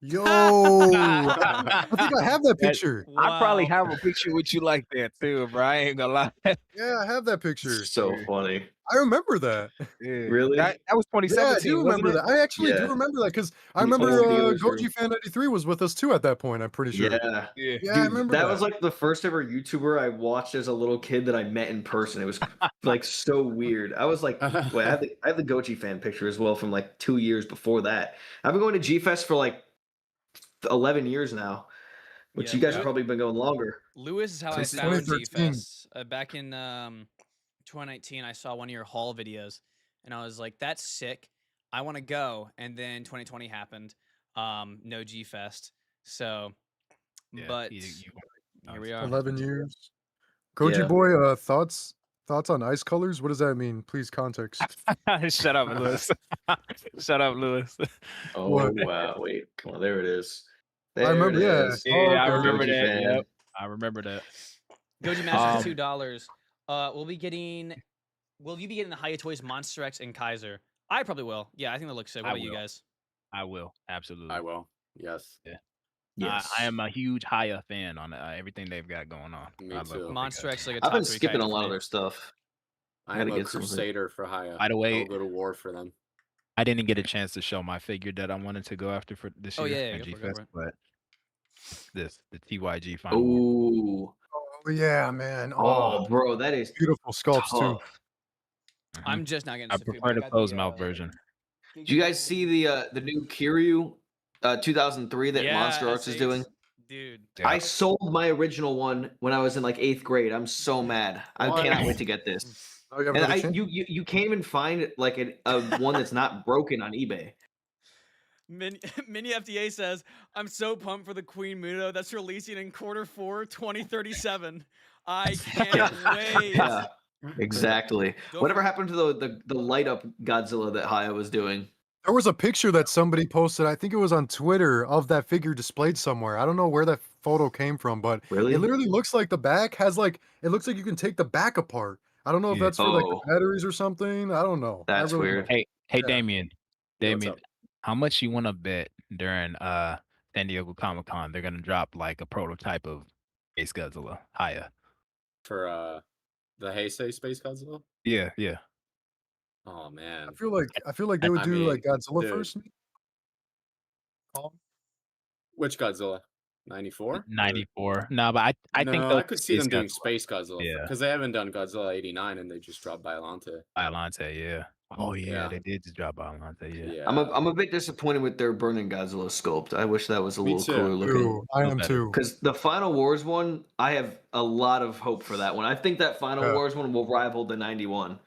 Yo, I think I have that picture. I probably Wow. have a picture with you like that too, bro. I ain't gonna lie. Yeah, I have that picture. So Yeah. funny. I remember that. Yeah. Really? That was Yeah, I 2017. do wasn't remember it? that. I actually do Yeah. remember that because I The remember old Steelers Goji room. Fan 93 was with us too at that point. I'm pretty sure. Yeah. Yeah. Yeah, I Dude, remember that that. was like the first ever YouTuber I watched as a little kid that I met in person. It was like so weird. I was like, wait, I have the Goji fan picture as well from like 2 years before that. I've been going to G Fest for like 11 years now, which Yeah, you guys Lew- have probably been going longer. Lewis is how I Since found 2013. G-Fest. Back in 2019, I saw one of your haul videos, and I was like, "That's sick. I want to go." And then 2020 happened. No G-Fest. So, Yeah, but you- here we are. 11 years. Goji Yeah. boy, thoughts on ice colors? What does that mean? Please context. Shut up, Lewis. Shut up, Lewis. Oh What? wow, wait, come on, there it is. I There remember, it yeah. is. Yeah, Oh, I okay. remember Goji that. fan. Yep, I remember that. Goji Masters Um, $2. We'll be getting. Will you be getting the Hiya Toys Monster X and Kaiser? I probably will. Yeah, I think that looks sick. What I about you will. guys? I will absolutely. I will. Yes. Yes. I am a huge Haya fan on everything they've got going on. Me I love too. what they Monster got. X like a I've top been 3 skipping a kaiju for lot of me. their stuff. I Gotta am a get something. crusader for Haya. By the I way, will go to war for them. I didn't get a chance to show my figure that I wanted to go after for this Oh, year yeah, at go G for it, go Fest, for it. but the TYG Final War. Oh, Oh, yeah, man. oh, Oh, bro, that is beautiful sculpts too. tough. Mhm. I'm just not getting. I prefer the closed mouth version. Did you guys see the new Kiryu 2003 that Monster Arts is doing? Dude. Yeah. I sold my original one when I was in like 8th grade. I'm so mad. I What? cannot wait to get this. Oh, you have And another chance? you can't even find like a one that's not broken on eBay. Mini FDA says, "I'm so pumped for the Queen Muto that's releasing in Q4 2037. I can't wait." Yeah, exactly. Don't Whatever for- happened to the light up Godzilla that Haya was doing? There was a picture that somebody posted, I think it was on Twitter, of that figure displayed somewhere. I don't know where that photo came from, but Really? it literally looks like the back has like, it looks like you can take the back apart. I don't know if Yeah. that's for like the Oh. batteries or something. I don't know. That's I really weird. don't. Hey, Yeah. Damien. Yeah, what's Damien, up? how much you want to bet during San Diego Comic Con they're gonna drop like a prototype of Space Godzilla Haya? For the Heisei Space Godzilla? Yeah, yeah. Oh man. I feel like they would I do like mean, Godzilla dude. first. Colin? Which Godzilla? 94? 94. No, but I think No, they'll I could see them Space doing Godzilla. Space Godzilla Yeah. because they haven't done Godzilla 89 and they just dropped Biollante. Biollante, yeah. Oh yeah, Yeah. they did just drop Biollante, yeah. Yeah. I'm a bit disappointed with their burning Godzilla sculpt. I wish that was a Me little too. cooler looking. Ooh, I Feel am better. too. Because the Final Wars one, I have a lot of hope for that one. I think that Final Yeah. Wars one will rival the 91.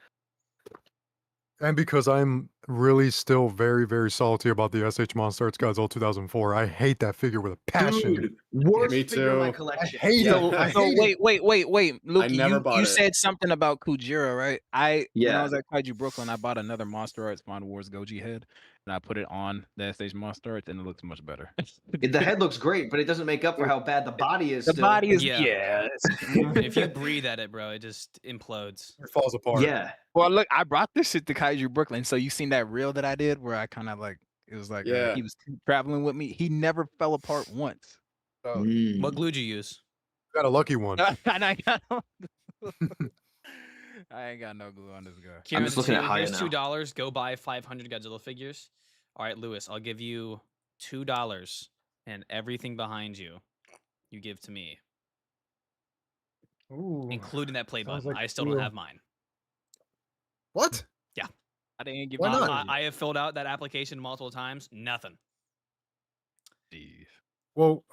And because I'm really still very, very salty about the SH Monster Arts Godzilla 2004. I hate that figure with a passion. Dude, worst Me figure in my too. collection. I hate Yeah. it. I So hate it. wait, Luke, never bought you it. said something about Kujira, right? When Yeah. I was at Kaiju Brooklyn, I bought another Monster Arts Final Wars Goji head, and I put it on the SH Monster Arts, and it looks much better. The head looks great, but it doesn't make up for how bad the body is. The still. body is Yeah. yeah. If you breathe at it, bro, it just implodes. It falls apart. Yeah. Well, look, I brought this shit to Kaiju Brooklyn, so you seen that reel that I did where I kind of like it was like Yeah. he was traveling with me. He never fell apart once. So, Mm. What glue did you use? Got a lucky one. and I got I ain't got no glue on this guy. Kieran, just looking at Haya here's now. $2. Go buy 500 Godzilla figures. All right, Lewis, I'll give you $2 and everything behind you give to me, Ooh. including that play Sounds button. like I a still don't deal. have mine. What? I didn't give Why my not? money. I have filled out that application multiple times. Nothing. Jeez. Well,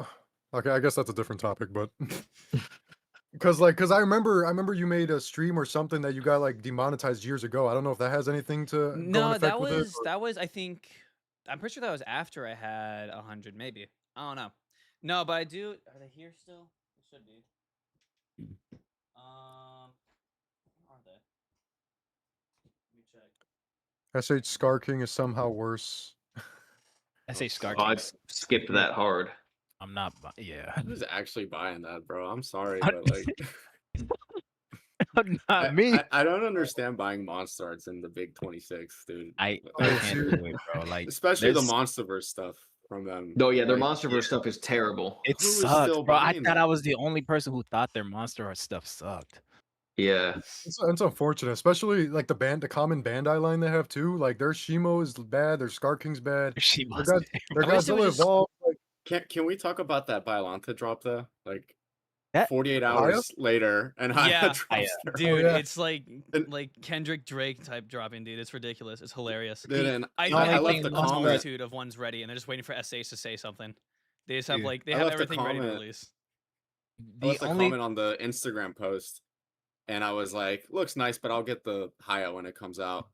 okay, I guess that's a different topic, but because I remember you made a stream or something that you got like demonetized years ago. I don't know if that has anything to go in No, effect that with it, was or- that was I think I'm pretty sure that was after I had 100, maybe. I don't know. No, but I do. Are they here still? They should be. Where are they? Let me check. SH Scar King is somehow worse. I say Scar Oh, I King. skipped that hard. I'm not. Yeah. Who's actually buying that, bro? I'm sorry, but like not me. I don't understand buying Monster Arts in the big 26, dude. I Oh, can't do it, bro. Like Especially the there's- Monsterverse stuff. from them. No, yeah, their Like, MonsterVerse stuff is terrible. It Who is sucks, still bro. I buying thought that? I was the only person who thought their Monster Art stuff sucked. Yeah. It's unfortunate, especially like the common Bandai line they have too. Like their Shimo is bad, their Scar King's bad. She Their, was. God, their I wish they would Godzilla just- Evolved, like Can we talk about that Biolanta drop though? Like That- 48 Haya? hours later, and Haya Yeah. drops their Dude, yeah. it's like And- Kendrick Drake type dropping, dude. It's ridiculous. It's hilarious. Dude, and I The only think left thing the a lost comment. multitude of ones ready, and they're just waiting for SAs to say something. They just have Dude, like they I have left a everything ready to comment. release. I left a comment on the Instagram post, and I was like, "Looks nice, but I'll get the Haya when it comes out."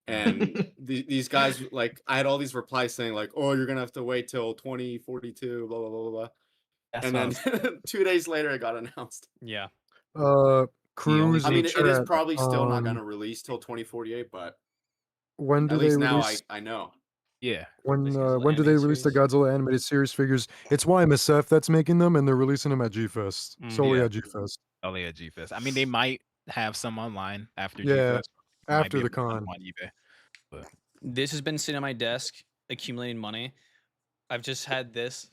And these guys, like, I had all these replies saying like, "Oh, you're gonna have to wait till 2042, blah blah blah blah." That's And then 2 days later, it got announced. Yeah. Cruz. I in mean, the it is chat, probably still not gonna release till 2048, but When do at they least now release? I know. yeah. When This Godzilla when do they animated release the series? Godzilla animated series figures? It's YMSF that's making them, and they're releasing them at G-Fest. Solely Yeah. at G-Fest. Only at G-Fest. I mean, they might have some online after Yeah, G-Fest. Might after be the able to find con. them on eBay. But This has been sitting on my desk accumulating money. I've just had this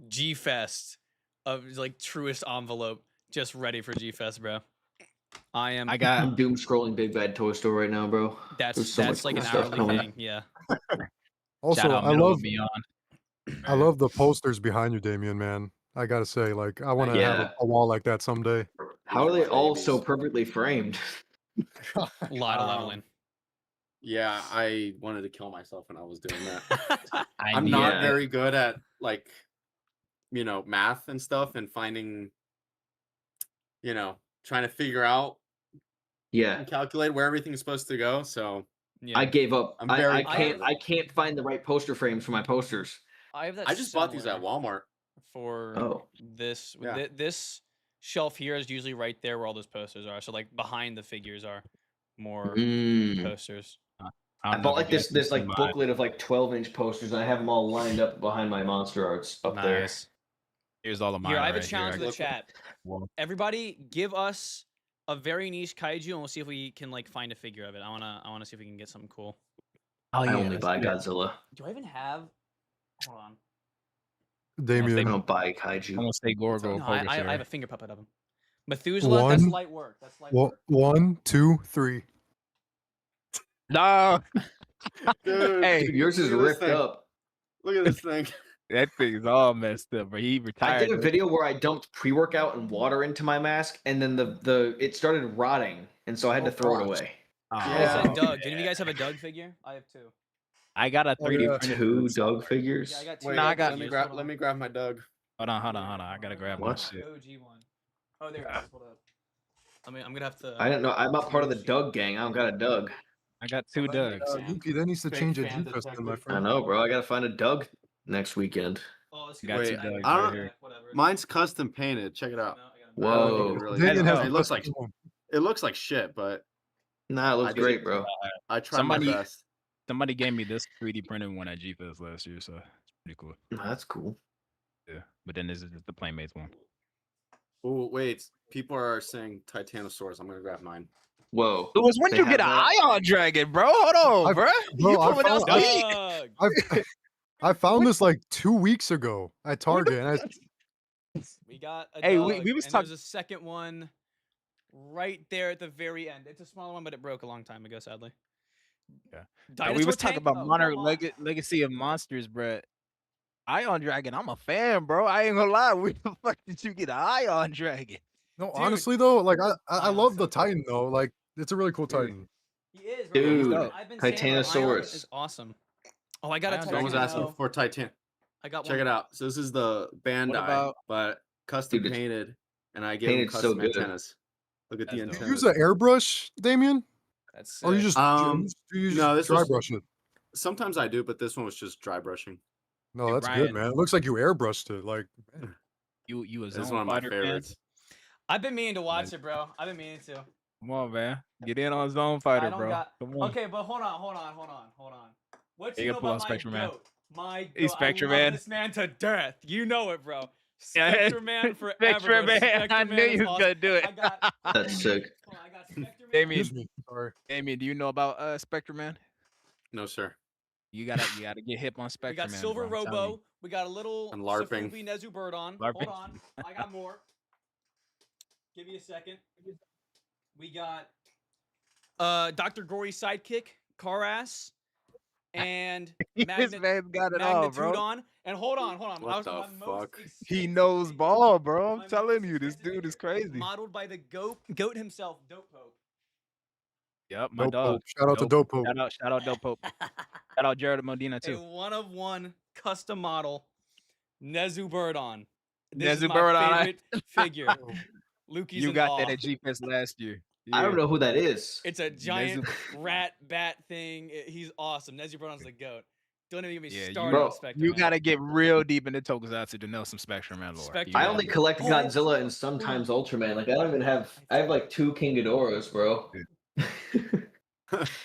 G Fest of like truest envelope just ready for G Fest, bro. I am. I got I'm doom scrolling Big Bad Toy Store right now, bro. There's That's so that's much like cool an stuff hourly coming. thing. Yeah. Also, shout out I Middle love and Beyond. I love the posters behind you, Damien. Man, I gotta say, like, I want to have Yeah. a wall like that someday. How are they all so Babies. perfectly framed? A lot of Um, leveling. Yeah, I wanted to kill myself when I was doing that. I I'm need not Yeah. very good at like, math and stuff and finding, trying to figure out Yeah. and calculate where everything's supposed to go. So Yeah. I gave up. I'm I very can't. proud. I can't find the right poster frames for my posters. I have that. I just bought these at similar Walmart. for Oh. this. Yeah. This shelf here is usually right there where all those posters are. So like behind the figures are more Mm. posters. I don't know bought if like you guys this can this see like mine. booklet of like 12-inch posters, and I have them all lined up behind my monster arts up there. Nice. Here's all of mine. Here, I have a right challenge here. for the Look- chat. Well, Everybody, give us a very niche kaiju, and we'll see if we can like find a figure of it. I wanna see if we can get something cool. oh, I yeah, only let's buy do that. Godzilla. Do I even have? Hold on. I Damien, don't buy kaiju. I'm gonna say Gorgo. No, I have a finger puppet of him. Methuselah. One- That's light work. That's light work. 1, 2, 3. No, Dude, Hey, Dude, yours is look at this ripped thing. up. Look at this thing. that thing's all messed up, bro. He I retired. did a though. video where I dumped pre-workout and water into my mask, and then the it started rotting, and so I had to Oh, throw it gosh. away. Oh, It's Yeah. a Doug. Do any of you guys have a Doug figure? I have two. I got a Oh, 3D yeah. printed. Two Doug figures. Yeah, I got two. Wait, No, I Doug got- let me figures. grab. Hold Let on. me grab my Doug. Hold on. I gotta grab my What? shit. OG one. Oh, there it is. Hold up. I mean, I'm gonna have to. I didn't know. I'm not part of the Doug gang. I don't got a Doug. I got two Big Dougs. fan. Yuki, that needs to Big change at fan G-Fest, then, my detective. I friend. know, bro. I gotta find a Doug next weekend. Oh, it's Got two I- Dougs I right don't- here. Whatever. Mine's custom painted. Check it out. No, I got 'em. Whoa. It really Damien is. has It the looks like custom one. it looks like shit, but Nah, it looks I did- great, bro. I tried Somebody- my best. Somebody gave me this 3D printed one at G-Fest last year, so it's pretty cool. That's cool. Yeah, but then this is just the Playmates one. Oh wait, people are saying Titanosaurus. I'm gonna grab mine. Whoa. Louis, when They you have get an that? Ion Dragon, bro? Hold on, I've- bro. bro, You I coming out found- sweet? Doug! I found this like 2 weeks ago at Target. And We got a Hey, Doug, we was and talk- there's a second one right there at the very end. It's a smaller one, but it broke a long time ago, sadly. Yeah. Dinosaur we was talking tank? about Oh, Monarch come on. Legacy of Monsters, bro. Ion Dragon, I'm a fan, bro. I ain't gonna lie. Where the fuck did you get an Ion Dragon? no, Dude, honestly though, like I Ion love so the cool. Titan though. Like it's a really cool Dude. Titan. He is, Dude, I've been saying that Ion Titanosaurus. is awesome. Oh, I got a Ion Someone was asking Titano. for Titan. I got Check one. it out. So this is the Bandai, about- but custom Dude, it's painted, and I gave them painted so custom good. antennas. Look at the That's dope. Do antennas. you use an airbrush, Damien? That's Or you sick. just do you no, just this dry was- brush it? Sometimes I do, but this one was just dry brushing. No, Hey, that's Ryan. good, man. It looks like you airbrushed it. Like man. You a This is Zone one of my Fighter fan? favorites. I've been meaning to watch it, bro. I've been meaning to. Come on, man. Get in on Zone Fighter, don't bro. got- Come on. Okay, but hold on. What You you gotta know pull out about my Spectrum Man. goat? My He's goat. Spectrum I love Man. this man to death. You know it, bro. Yeah, Spectrum Man forever. Spectrum bro. Man. I Spectrum knew Man is you was awesome. gonna do it. I got. That's sick. Hold on, I got Spectrum Man. Damien. Excuse me. Sorry. Damien, do you know about Spectrum Man? No, sir. You gotta get hip on We Spectrum, got man. Silver bro, I'm telling you. Robo. We got a little And LARPing. Safubi Nezu bird on. LARPing. Hold on, I got more. Give me a second. We got Dr. Gory's sidekick, Carass, and This man's got it all, bro. Magnitudon. And hold on. What the my most fuck? He expensive knows figure- ball, bro. my I'm telling most you, this expensive dude is figure, crazy. Modeled by the goat himself, Dope Pope. Yep, my Dope dog. Pope. Shout out to Dope Pope. Shout out Dope Pope. Shout out Jared Modena A too. 1-of-1 custom model Nezu bird on. This is Nezu my bird on. favorite figure. Lukey's You in got awe. that at G Fest last year. I don't know who that is. It's a giant Nezu- rat bat thing. He's awesome. Nezu Burnon's the goat. Don't even get me Yeah, started Bro, on Spectrum. You man. gotta get real deep into Tokusatsu to know some Spectrum Man lore. Spectrum I Yeah. only collect Oh. Godzilla and sometimes Ultraman. Like I don't even have. I have like 2 King Ghidorahs, bro.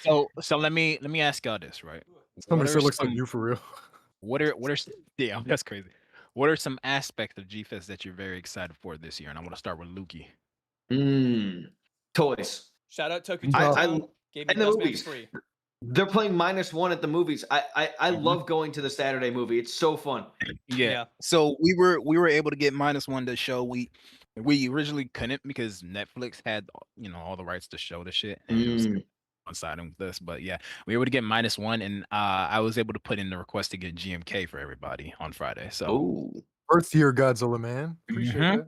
So let me ask y'all this, right? Somebody What still are looks like some- you for real. What are yeah, that's crazy. What are some aspects of G Fest that you're very excited for this year? And I want to start with Lukey. Toys. Shout out Toku I- Town. Gave me and the Best Max movies. free. They're playing -1 at the movies. I Mhm. love going to the Saturday movie. It's so fun. Yeah. So we were able to get -1 to show. We originally couldn't because Netflix had all the rights to show the shit, and it was coinciding with this. But yeah, we were able to get -1, and I was able to put in the request to get GMK for everybody on Friday. So Oh, Earth year Godzilla, man. Appreciate Mhm. that.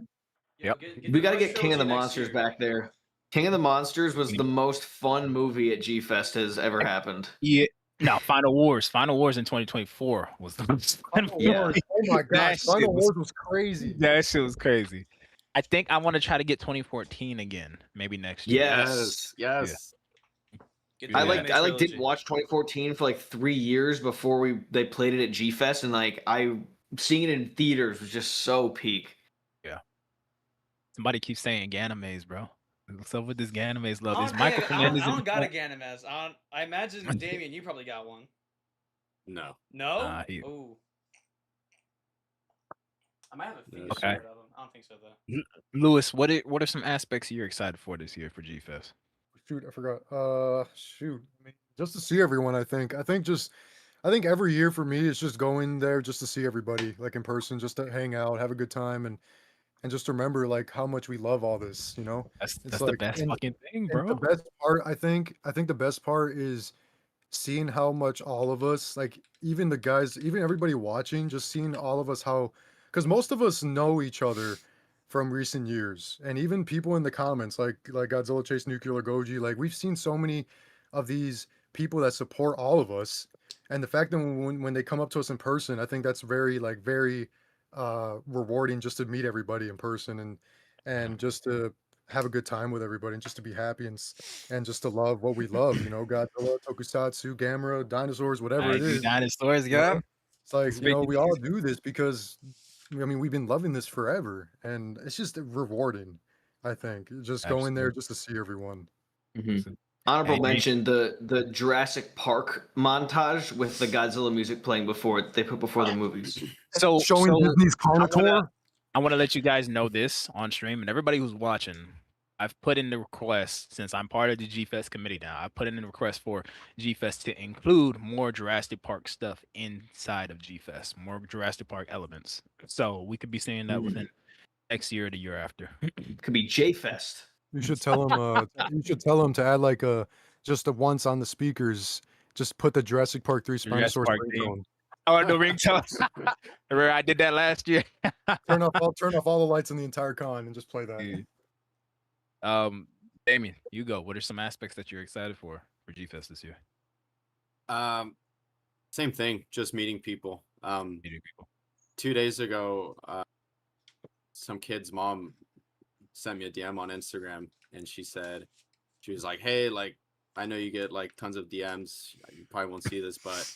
Yep. we got to get King of the Monsters back there. King of the Monsters was the most fun movie at G Fest has ever happened. Yeah. No, Final Wars in 2024 was the most fun. Yeah. Wars. Oh my That gosh. shit Final was- Wars was crazy. That shit was crazy. I think I want to try to get 2014 again, maybe next year. Yes. Yes. Get Yeah. the I anime didn't trilogy. watch 2014 for like 3 years before they played it at G Fest, and like seeing it in theaters was just so peak. Somebody keeps saying Ganymedes, bro. What's up with this Ganymedes love? I These don't, Michael I don't, Fernandez. I in don't the got a chat. Ganymede. I imagine, Damien, you probably got one. No. No? Nah, he- Ooh. I might have a figure Okay. of them. I don't think so, though. Lewis, what are some aspects you're excited for this year for G Fest? Shoot, I forgot. Shoot. I mean, just to see everyone, I think every year for me it's just going there just to see everybody, like in person, just to hang out, have a good time, and just remember like how much we love all this, you know? That's It's the like- best and- fucking thing, And bro. the best part, I think the best part is seeing how much all of us, like even the guys, even everybody watching, just seeing all of us because most of us know each other from recent years, and even people in the comments, like Godzilla Chase Nuclear Goji, like we've seen so many of these people that support all of us, and the fact that when they come up to us in person, I think that's very rewarding just to meet everybody in person and just to have a good time with everybody and just to be happy and just to love what we love, Godzilla, Tokusatsu, Gamera, dinosaurs, whatever it is. Dinosaurs, you know? yeah. It's like, It's making we all do this because we've been loving this forever, and it's just rewarding, I think. Just going there just to see everyone. Honorable Hey, mention the Jurassic Park montage with the Godzilla music playing before the movies. So Showing Disney's Carnotaur. I want to let you guys know this on stream, and everybody who's watching, I've put in the request, since I'm part of the G Fest committee now, I put in the request for G Fest to include more Jurassic Park stuff inside of G Fest, more Jurassic Park elements. So we could be seeing that within next year or the year after. Could be J Fest. You should tell them. You should tell them to add like just a once on the speakers. Just put the Jurassic Park 3 Jurassic Spinosaurus Park theme. ringtone. Oh, the ringtone. Remember I did that last year. Turn off all the lights in the entire con and just play that. Damien, you go. What are some aspects that you're excited for G Fest this year? Same thing, just meeting people. Meeting people. 2 days ago, some kid's mom sent me a DM on Instagram, and she was like, "Hey, like, I know you get like tons of DMs. You probably won't see this, but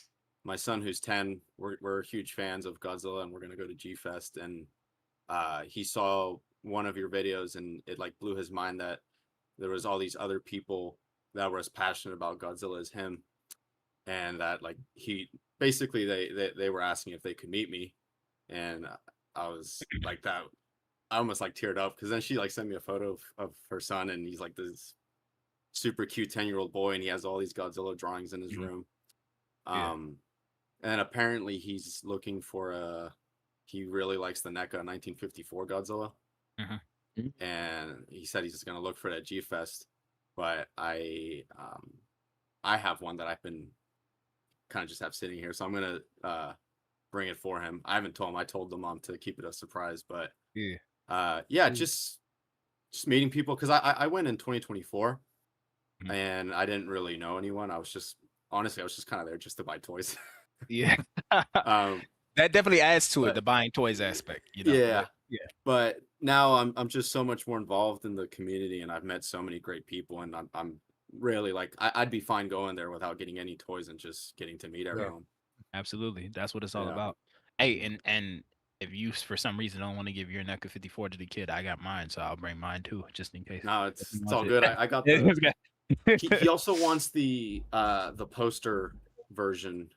my son, who's 10, we're huge fans of Godzilla, and we're gonna go to G Fest. And he saw one of your videos, and it like blew his mind that there was all these other people that were as passionate about Godzilla as him, and that like they were asking if they could meet me, and I was like that. I almost like teared up because then she like sent me a photo of her son, and he's like this super cute 10-year-old boy, and he has all these Godzilla drawings in his room. Yeah. And apparently he's looking for he really likes the NECA 1954 Godzilla. And he said he's going to look for that G Fest. But I have one that I've been kind of just have sitting here, so I'm going to bring it for him. I haven't told him. I told the mom to keep it a surprise, but just meeting people, because I went in 2024 and I didn't really know anyone. I was just kind of there just to buy toys. Yeah. That definitely adds to it, the buying toys aspect, you know. Yeah. But now I'm just so much more involved in the community, and I've met so many great people, and I'm really like I'd be fine going there without getting any toys and just getting to meet everyone. Absolutely. That's what it's all about. Hey, and if you for some reason don't want to give your NECA 54 to the kid, I got mine, so I'll bring mine too, just in case. No, it's all good. I got the he also wants the poster version,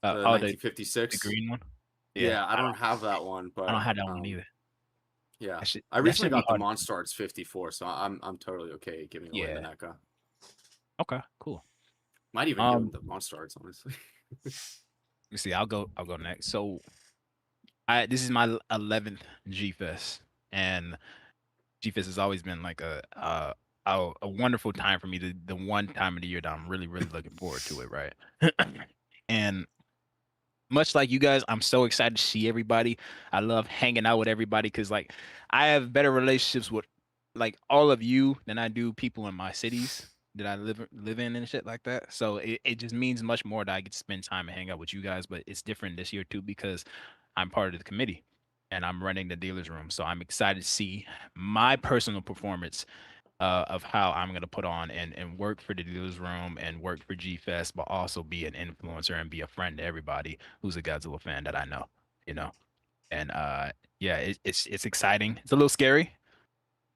the 1956, the green one. Yeah, I don't have that one, but I don't have that one either. Yeah, I recently got the Monstars 54, so I'm totally okay giving away the NECA. Okay, cool. Might even give him the Monstars, honestly. You see, I'll go next. So, this is my 11th G Fest, and G Fest has always been like a wonderful time for me. The one time of the year that I'm really looking forward to it, right? And much like you guys, I'm so excited to see everybody. I love hanging out with everybody because, like, I have better relationships with, like, all of you than I do people in my cities that I live in and shit like that. So it just means much more that I get to spend time and hang out with you guys. But it's different this year too because I'm part of the committee and I'm running the dealer's room. So I'm excited to see my personal performance of how I'm going to put on and work for the dealer's room and work for G Fest, but also be an influencer and be a friend to everybody who's a Godzilla fan that I know, you know. And it's exciting. It's a little scary,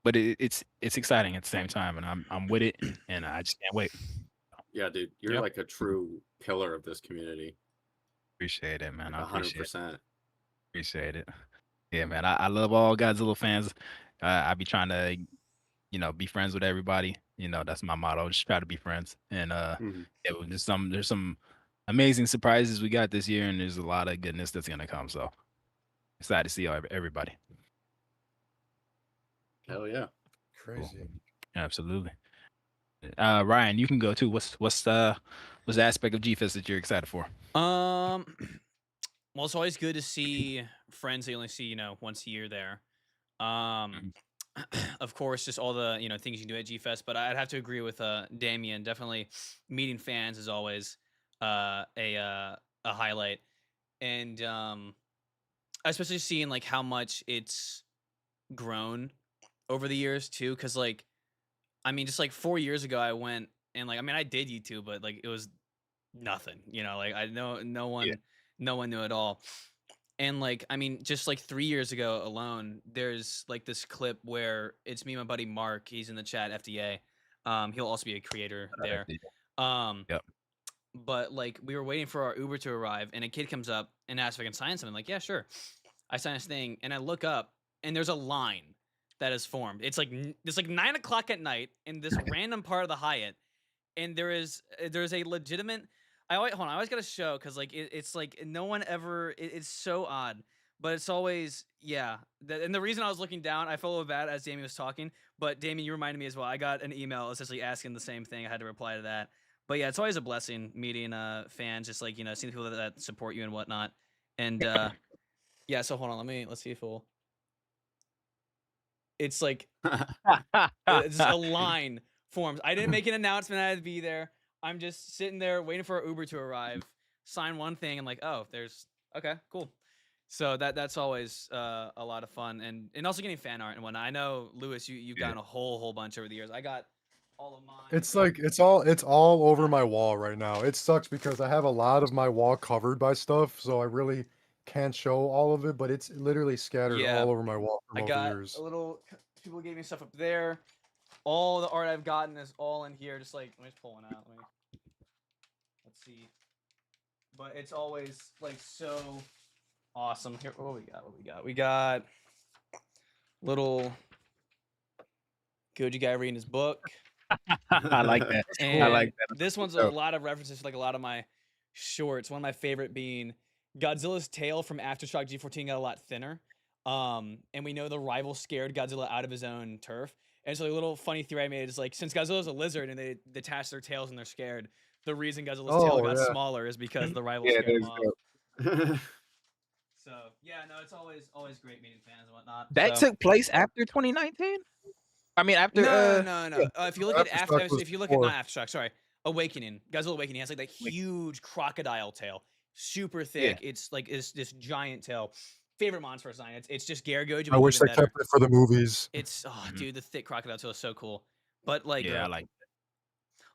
but it's exciting at the same time, and I'm with it, and I just can't wait. Yeah, dude, you're like a true pillar of this community. Appreciate it, man. Like 100%. Appreciate it. Yeah, man. I love all Godzilla fans. I be trying to, be friends with everybody. That's my motto. Just try to be friends. And there's some amazing surprises we got this year, and there's a lot of goodness that's gonna come. So excited to see everybody. Hell yeah. Crazy. Cool. Absolutely. Ryan, you can go too. What's the aspect of G-Fest that you're excited for? Well, it's always good to see friends that you only see, once a year there. Of course, just all the things you can do at G-Fest, but I'd have to agree with Damien. Definitely, meeting fans is always a highlight, and especially seeing like how much it's grown over the years too. Because just like 4 years ago, I went and I did YouTube, but like it was nothing. I know no one knew at all. And just like 3 years ago alone, there's like this clip where it's me and my buddy Mark. He's in the chat, FDA. He'll also be a creator there. But like we were waiting for our Uber to arrive, and a kid comes up and asks if I can sign something. I'm like, yeah, sure. I sign this thing, and I look up, and there's a line that is formed. It's like 9 o'clock at night in this random part of the Hyatt, and there's a legitimate. I always gotta show because it's like no one ever. It's so odd, but it's always and the reason I was looking down, I felt a little bad as Damien was talking, but Damien, you reminded me as well. I got an email essentially asking the same thing. I had to reply to that. But yeah, it's always a blessing meeting fans, just seeing the people that support you and whatnot. And so hold on, let's see if it'll. It's like it's a line forms. I didn't make an announcement I had to be there. I'm just sitting there waiting for our Uber to arrive, sign one thing, and okay, cool. So that's always a lot of fun, and also getting fan art and whatnot. I know, Lewis, you've gotten a whole bunch over the years. I got all of mine. It's like it's all over my wall right now. It sucks because I have a lot of my wall covered by stuff, so I really can't show all of it, but it's literally scattered all over my wall from over the years. A little people gave me stuff up there. All the art I've gotten is all in here. Just let me just pull one out. Let's see. But it's always so awesome. Here, what we got? We got little Goji guy reading his book. I like that. And I like that. This one's a lot of references to a lot of my shorts. One of my favorite being Godzilla's tail from Aftershock G14 got a lot thinner. And we know the rival scared Godzilla out of his own turf. And so a little funny theory I made is like, since Godzilla's a lizard and they detach their tails and they're scared, the reason Godzilla's tail got smaller is because the rival scared him off. So yeah, no, it's always great meeting fans and whatnot. That So. took place after 2019. I mean, after No. If you look at not Aftershock, sorry, Awakening, Godzilla Awakening has like that huge crocodile tail, super thick. It's like this giant tail. Favorite monster design. It's just Garagoji. I wish they kept it for the movies. It's dude, the thick crocodile tail is so cool. But like, I like it.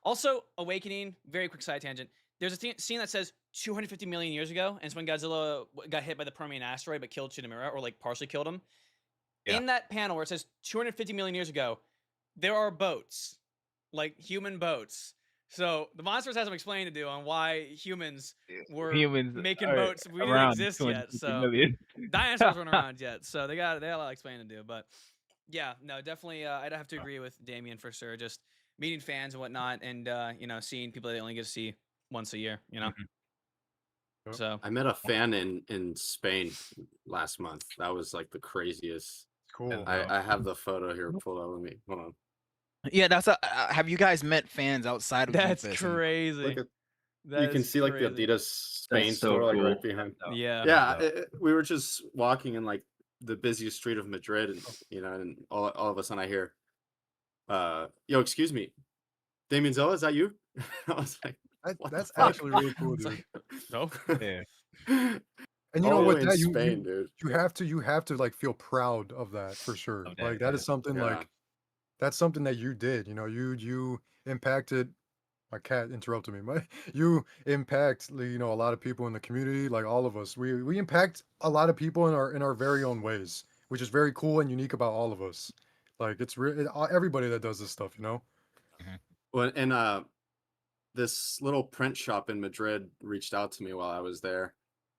Also, Awakening. Very quick side tangent. There's a scene that says 250 million years ago, and it's when Godzilla got hit by the Permian asteroid but killed Shinamura, or like partially killed him. Yeah. In that panel where it says 250 million years ago, there are boats, like human boats. So the monsters has some explaining to do on why humans were making boats. We didn't exist yet, so dinosaurs weren't around yet. So they got a lot of explaining to do. But yeah, no, definitely, I'd have to agree with Damien for sure. Just meeting fans and whatnot, and seeing people that they only get to see once a year. So I met a fan in Spain last month. That was like the craziest. Cool. I have the photo here pulled up with me. Hold on. Yeah, that's have you guys met fans outside of That's G-Fest? crazy. You can see like the Adidas Spain store like right behind. Yeah. We were just walking in like the busiest street of Madrid, and and all of a sudden I hear, "Yo, excuse me, Damien Zella, is that you?" I was like, that's actually really cool, dude. No. Yeah. And you know what? That Spain, dude. You have to like feel proud of that for sure. Like that is something like that's something that you did. You impacted. My cat interrupted me. You impact a lot of people in the community, like all of us. We impact a lot of people in our very own ways, which is very cool and unique about all of us. Like it's everybody that does this stuff, Well, and this little print shop in Madrid reached out to me while I was there,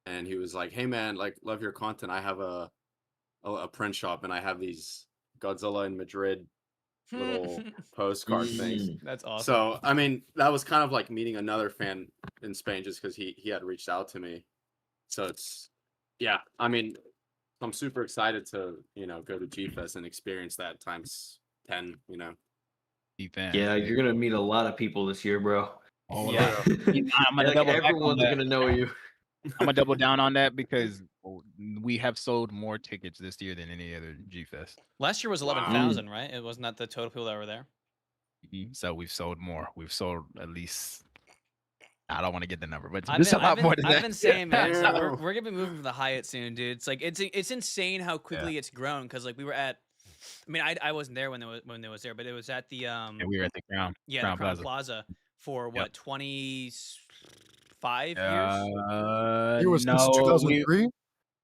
and he was like, "Hey man, like love your content. I have a print shop, and I have these Godzilla in Madrid little postcard things." That's awesome. So I mean, that was kind of like meeting another fan in Spain, just because he had reached out to me. So it's I mean, I'm super excited to go to G-Fest and experience that times 10. Yeah, you're gonna meet a lot of people this year, bro. Oh yeah, I'm gonna everyone's gonna know you. I'm gonna double down on that because we have sold more tickets this year than any other G-Fest. Last year was 11,000, right? It wasn't that the total people that were there. So we've sold more. We've sold at least. I don't want to get the number, but it's a lot more than that. I've been saying, man, we're gonna be moving from the Hyatt soon, dude. It's like it's insane how quickly it's grown. Because like we were at, I mean, I wasn't there when it was there, but it was at the we were at the Crown. Yeah, Crown the Crown Plaza for what 25 years? It was since 2003.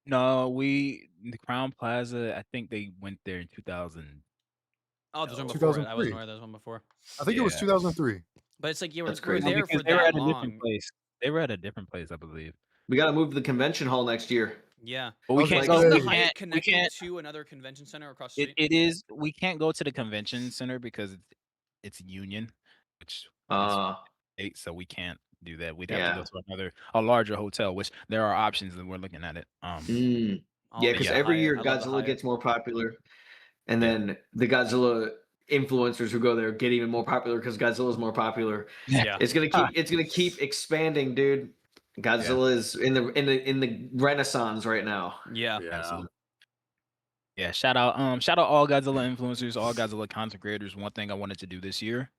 The Crown Plaza. I think they went there in 2000. Oh, there's one before it. I wasn't aware there was one before. I think it was 2003. But it's like you were there because for they were that at a long. different place. They were at a different place, I believe. We got to move to the convention hall next year. Yeah, but we can't go. We can't connect to another convention center across the street. It is. We can't go to the convention center because it's Union, which so we can't do that. We'd have to go to a larger hotel, which there are options, and we're looking at it. Yeah, because every year Godzilla gets more popular, and then the Godzilla influencers who go there get even more popular because Godzilla's more popular. Yeah, it's gonna keep expanding, dude. Godzilla is in the renaissance right now. Yeah. Absolutely. Yeah, shout out all Godzilla influencers, all Godzilla content creators. One thing I wanted to do this year,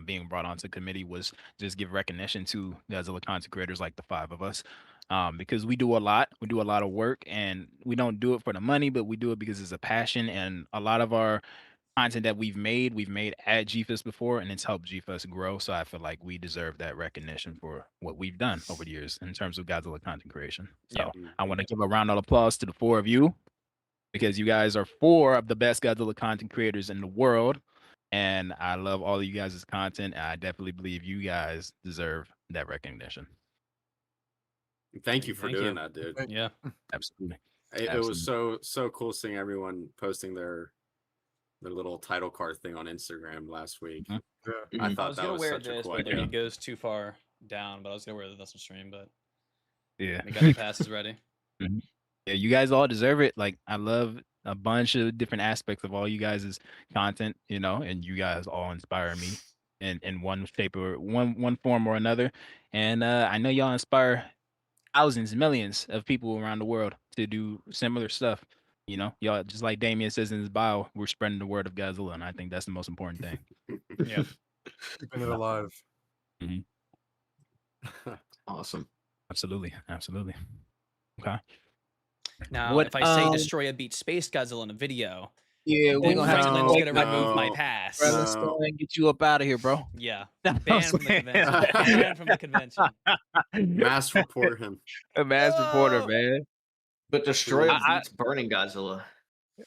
being brought onto committee, was just give recognition to Godzilla content creators like the 5 of us. Because we do a lot of work, and we don't do it for the money, but we do it because it's a passion, and a lot of our content that we've made at G-Fest before, and it's helped G-Fest grow. So I feel like we deserve that recognition for what we've done over the years in terms of Godzilla content creation. So I want to give a round of applause to the 4 of you, because you guys are 4 of the best Godzilla content creators in the world. And I love all of you guys' content. And I definitely believe you guys deserve that recognition. Thank you for doing that, dude. Yeah, absolutely. It was so cool seeing everyone posting their little title card thing on Instagram last week. Yeah. I thought that was wear such a this, cool but idea. it goes too far down, but I was gonna wear this on stream, but Yeah. we got the passes ready. Yeah, you guys all deserve it. Like, I love a bunch of different aspects of all you guys' content, you know, and you guys all inspire me in one shape or one form or another. And I know y'all inspire thousands, millions of people around the world to do similar stuff. You know, y'all, just like Damien says in his bio, we're spreading the word of Godzilla, and I think that's the most important thing. Yeah. Keeping it alive. Awesome. Absolutely. Okay. Now, What, if I say Destroya beat Space Godzilla in a video, Yeah, we're then gonna have to Franklin's take gonna remove my no. pass. Bro, let's go and get you up out of here, bro. Yeah. I'm Banned from the saying. convention. Banned from the convention. Mass report him. A mass reporter, No! man. But Destroya I- beats Burning Godzilla.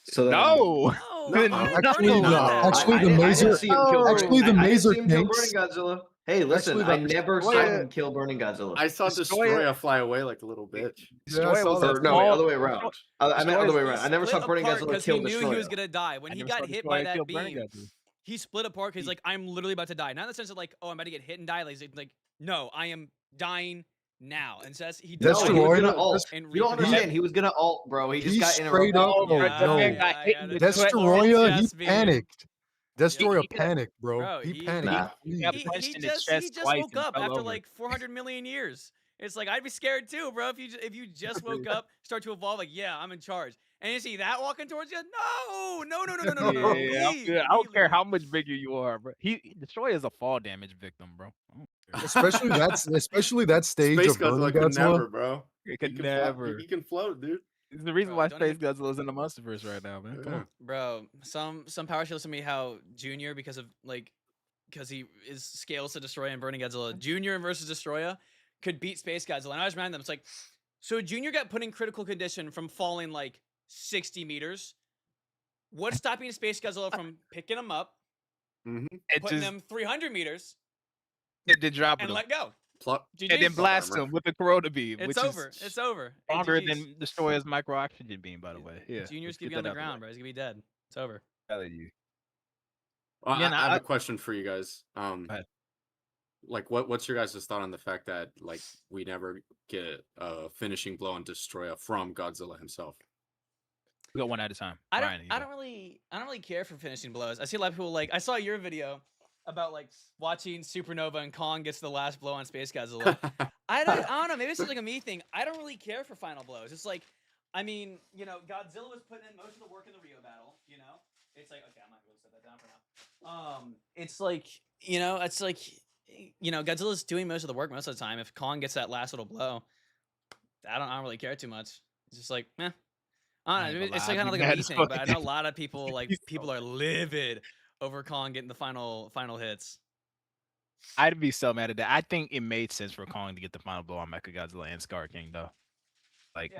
So then, No. No, No, why actually, Bernie no. won that? Actually, I the didn't Mazer- see him kill Burning- actually, the I didn't Mazer see him kill Kinks- Burning Godzilla. Hey, listen, Actually, I never saw Destroya- him kill Burning Godzilla. I saw Destroya- Destroya fly away like a little bitch. Yeah, I saw that. Or no, wait, other way around. I meant other way He around. I never saw split Burning apart Godzilla 'cause he kill knew he was Destroya. gonna die. When I he never got saw hit Destroya by that kill Burning beam, Godzilla. he split apart because he's like, I'm literally about to die. Not in the sense of like, oh, I'm about to get hit and die. Like, he's like, no, I am dying now. And says he That's died No, he was Destroya- gonna ult. and You don't reconvert. understand. He was gonna ult, bro. He just He got straight interrupted. up- Oh, bro, Yeah, that no. man got hit in the Destroya, he chest beam. panicked. Destroya He- panicked, bro. Bro, He he- panicked. Nah. He- got He punched in the just chest twice woke and up fell after over. like 400 million years. It's like I'd be scared too, bro. If you just woke up, start to evolve, like yeah, I'm in charge, and you see that walking towards you, no. Yeah, Leave, I don't care leave. how much bigger you are, bro. Destroy is a fall damage victim, bro. I don't care. especially that stage Space of Burning Godzilla could Godzilla. never, bro. It could He can fly- never. He can float, dude. It's the reason Bro, why don't Space even- Godzilla is in the monsterverse right now, man. Come Yeah. on. Bro, some power shields to me how Junior because he is scales to Destroya and Burning Godzilla. Junior versus Destroya could beat Space Godzilla. And I was reminding them, it's like, so Junior got put in critical condition from falling like 60 meters. What's stopping Space Godzilla from picking him up, It putting just them 300 meters, it dropped and him. let go? Plot. And then GG. blast armor. him with the Corona beam, It's which over. is It's over. stronger GG's. than Destroyer's micro oxygen beam, by the way. Yeah. Junior's let's gonna get be on that the out ground, way. bro. He's gonna be dead. It's over. Telling you. Well, Yeah, I no, have I- a question for you guys. ahead. Like, what's your guys' thought on the fact that like we never get a finishing blow on Destroya from Godzilla himself? We go one at a time. I Ryan, you don't go. really care for finishing blows. I see a lot of people like I saw your video about like watching Supernova and Kong gets the last blow on Space Godzilla. I don't know, maybe it's just like a me thing. I don't really care for final blows. It's like, I mean, you know, Godzilla was putting in most of the work in the Rio battle, you know? It's like, okay, I'm not gonna set that down for now. It's like, Godzilla's doing most of the work most of the time. If Kong gets that last little blow, I don't really care too much. It's just like, meh. I don't know, it's like kind of like a me thing, but I know a lot of people people are livid over Kong getting the final hits. I'd be so mad at that. I think it made sense for Kong to get the final blow on Mechagodzilla and Scar King, though. Like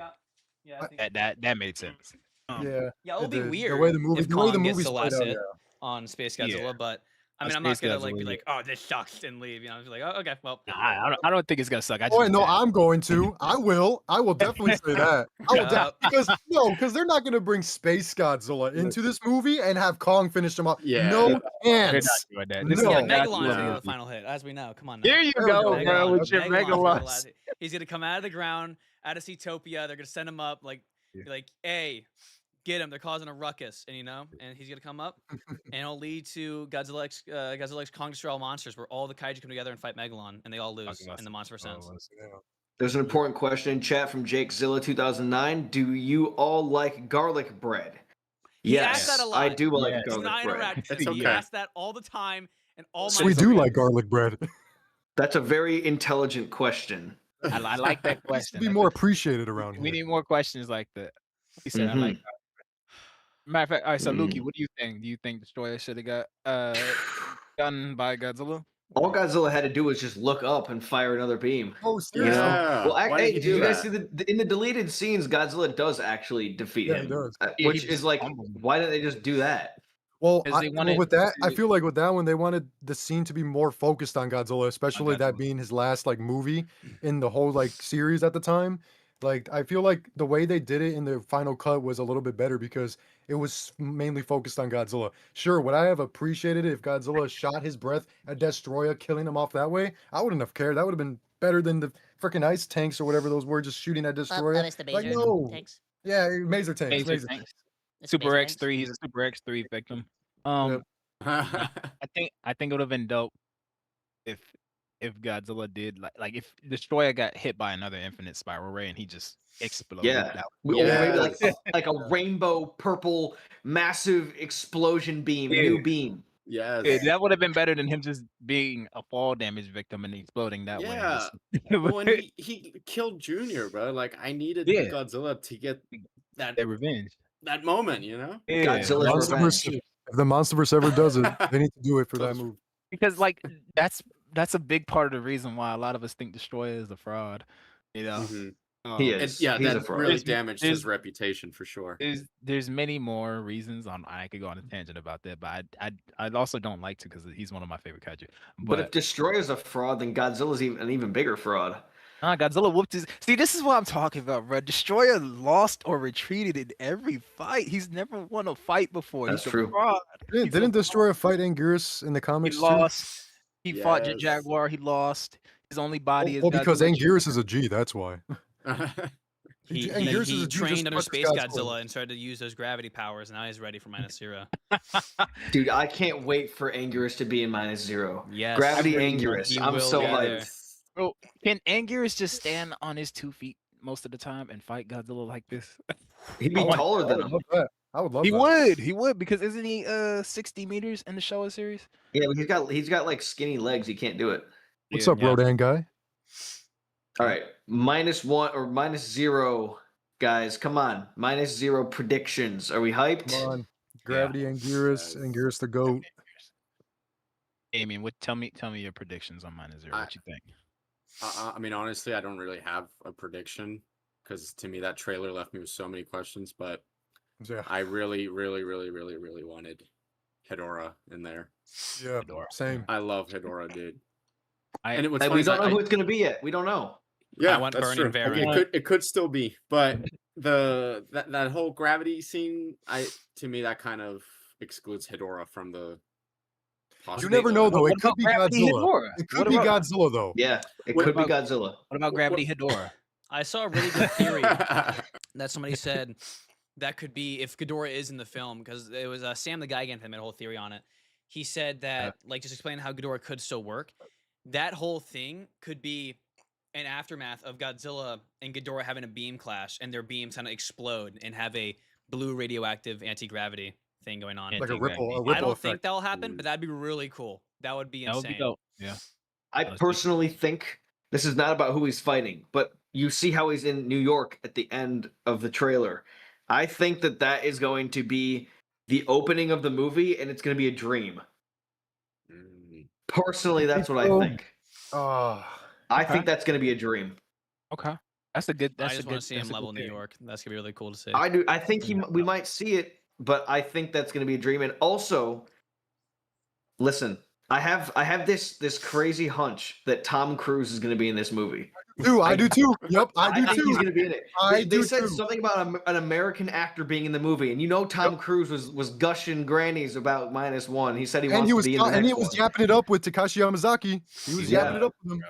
Yeah. I think that made sense. Yeah. Yeah, it would be The weird way the movie, if the way Kong the gets movie's the played last out, hit yeah. on Space Godzilla, Yeah. but I On mean, I'm not Space gonna like Godzilla, be yeah. like, oh, this sucks and leave. You know, I'll be like, oh, okay, well, I don't think it's gonna suck. I just Oh, be no, mad. I'm going to. I will definitely say that. Because they're not going to bring Space Godzilla into this movie and have Kong finish him off. Yeah. No They're chance. not doing that. This No. is yeah, a Megalon's Godzilla gonna no. be movie. the final hit, as we know. Come on now. There you There we go, go. bro, with your Megalon's gonna be the Megalons. last hit. He's gonna come out of the ground, out of Seatopia. They're gonna send him up, like, Yeah. be like, hey, get him. They're causing a ruckus, and and he's gonna come up, and it'll lead to Godzilla X Kong Destroy All Monsters, where all the kaiju come together and fight Megalon, and they all lose Talking about in the Monsterverse Oh, ends. There's an important question in chat from Jake Zilla 2009. Do you all like garlic bread? He Yes, asked that a lot. I do like Yes. It's garlic not bread. interactive. It's He okay. asks that all the time, and all So my we do Instagrams. like garlic bread. That's a very intelligent question. I like that Needs to question. be more appreciated around here. We need more questions like that. He said, Mhm. I like. Matter of fact, all right. So, Mm. Lukey, what do you think? Do you think Destroyer should have got done by Godzilla? All Godzilla had to do was just look up and fire another beam. Oh, You seriously? know? Yeah. Well, Why hey, did he did you do guys that? see in the deleted scenes? Godzilla does actually defeat Yeah, he him, does. Yeah, he which just is like, fumbled him. why didn't they just do that? Well, 'Cause they wanted with that, I to- feel like with that one, they wanted the scene to be more focused on Godzilla, especially that Godzilla. being his last like movie in the whole like series at the time. Like, I feel like the way they did it in the final cut was a little bit better because it was mainly focused on Godzilla. Sure, would I have appreciated it if Godzilla shot his breath at Destroyer, killing him off that way? I wouldn't have cared. That would have been better than the freaking ice tanks or whatever those were just shooting at Destroyer. It's the Like, Maser no. tanks. Yeah, Maser tanks. Phaser Maser. tanks. It's Super Maser tanks. X3. He's a Super X3 victim. Yep. I think it would have been dope if Godzilla did like if Destroyer got hit by another Infinite Spiral Ray and he just exploded. Yeah. That Or maybe like a rainbow purple massive explosion beam, Yeah. new beam. Yes. that would have been better than him just being a fall damage victim and exploding that way. Yeah. and Well, and he killed Junior, bro. Like I needed Yeah. Godzilla to get that Their revenge. that moment, you know? Yeah. Godzilla's revenge. If the Monsterverse ever does it, they need to do it for that move. Because like that's a big part of the reason why a lot of us think Destroyer is a fraud. You know. Mhm. He And is. yeah, He's a that fraud. really There's- damaged there's- his reputation for sure. There's many more reasons. I could go on a tangent about that, but I also don't like to because he's one of my favorite kaiju. But if Destroyer's a fraud, then Godzilla's an even bigger fraud. Godzilla whooped his. See, this is what I'm talking about, bro. Destroyer lost or retreated in every fight. He's never won a fight before. That's He's true. a fraud. Didn't Destroyer fight Anguirus in the He comics too? lost. He fought Yes. Jaguar. He lost. His only body is. Well, because Godzilla. Anguirus is a G, that's why. He, And Gears is he a G just trained under fucks Space Godzilla. Godzilla and started to use those gravity powers, and now he's ready for -0. Dude, I can't wait for Anguirus to be in -0. Yes, Gravity I'm Anguirus. he I'm will so be hyped. there. Bro, can Anguirus just stand on his 2 feet most of the time and fight Godzilla like this? He'd be Oh, taller I than would him. love that. I would love He that. would. He would because isn't he 60 meters in the Showa series? Yeah, but he's got like skinny legs. He can't do it. What's Yeah. up, Rodan guy? All right, -1 or -0, guys. Come on, -0 predictions. Are we hyped? Come on. Gravity Anguirus, Yes. Anguirus the GOAT. Damien, tell me your predictions on -0. What you think? I mean, honestly, I don't really have a prediction because to me that trailer left me with so many questions. But Yeah. I really, really, really, really, really wanted Hedorah in there. Yeah. Ghidorah. Same. I love Hedorah, dude. I- And it was And funny we don't is know who it's gonna be yet. We don't know. yeah, want that's Burning true. Varan. It could still be, but that whole gravity scene, to me that kind of excludes Hedorah from the. You never know, though. What It could about be Gravity Godzilla. Hedorah? It could What be about- Godzilla, though. Yeah, it What could be about- Godzilla. What about Gravity Hedorah? I saw a really good theory that somebody said that could be if Ghidorah is in the film, because it was Sam the Gigant that made a whole theory on it. He said that, like, just explaining how Ghidorah could still work. That whole thing could be an aftermath of Godzilla and Ghidorah having a beam clash, and their beams kind of explode and have a blue radioactive anti-gravity thing going on. Like a ripple I don't effect. think that'll happen, but that'd be really cool. That would be That insane. would be dope. Yeah. I Let's see. personally think this is not about who he's fighting, but you see how he's in New York at the end of the trailer. I think that is going to be the opening of the movie, and it's going to be a dream. Mm. Personally, that's what I Oh. think. Ah. I Okay. think that's going to be a dream. Okay. That's a good. I That's just a want good. to see him that's a level good New theory. York. That's gonna be really cool to see. I do. I think we might see it, but I think that's going to be a dream. And also, listen, I have this crazy hunch that Tom Cruise is going to be in this movie. I do too. Yep, I do think he's too. going to be in it. I They do said too. something about an American actor being in the movie, and Tom Cruise was gushing grannies about -1. He said he And wants he was to be in the next he was one. yapping it up with Takashi Yamazaki. He was Yeah. yapping it up with him.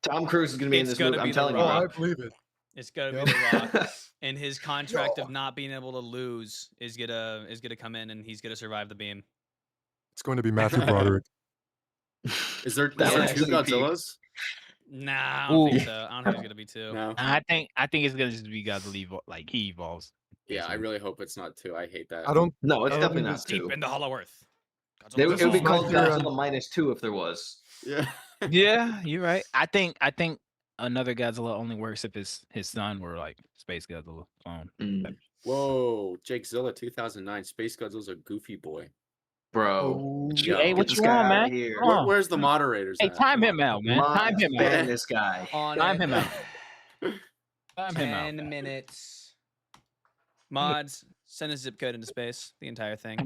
Tom Cruise is going to be in It's this gonna movie. be I'm The telling you. Oh, Rock. I believe it. It's gonna be Yep. The Rock, and his contract of not being able to lose is gonna come in, and he's gonna survive the beam. It's going to be Matthew Broderick. Is there That would two actually be peak. Godzillas? Nah, I don't think Ooh. so. I don't think it's gonna be two. No. I think it's gonna just be Godzilla like he evolves. Yeah, I really hope it's not two. I hate that. I don't. No, it's I don't definitely think not it's Deep two. into Hollow Earth. It would be This is called my theory Godzilla -2 if there was. Yeah. Yeah, you're right. I think another Godzilla only works if his son were like Space Godzilla clone. Mm, Whoa, Jake Zilla 2009. Space Godzilla's a goofy boy. bro. Oh, Yo, Hey, Get what this you guy want, outta man? here. Come on. Where's the moderators? Hey, at? time Come him on. out, man. Time him Ban out. this guy. On Time him out. 10 Time him out. minutes. Mods, send a zip code into space. The entire thing.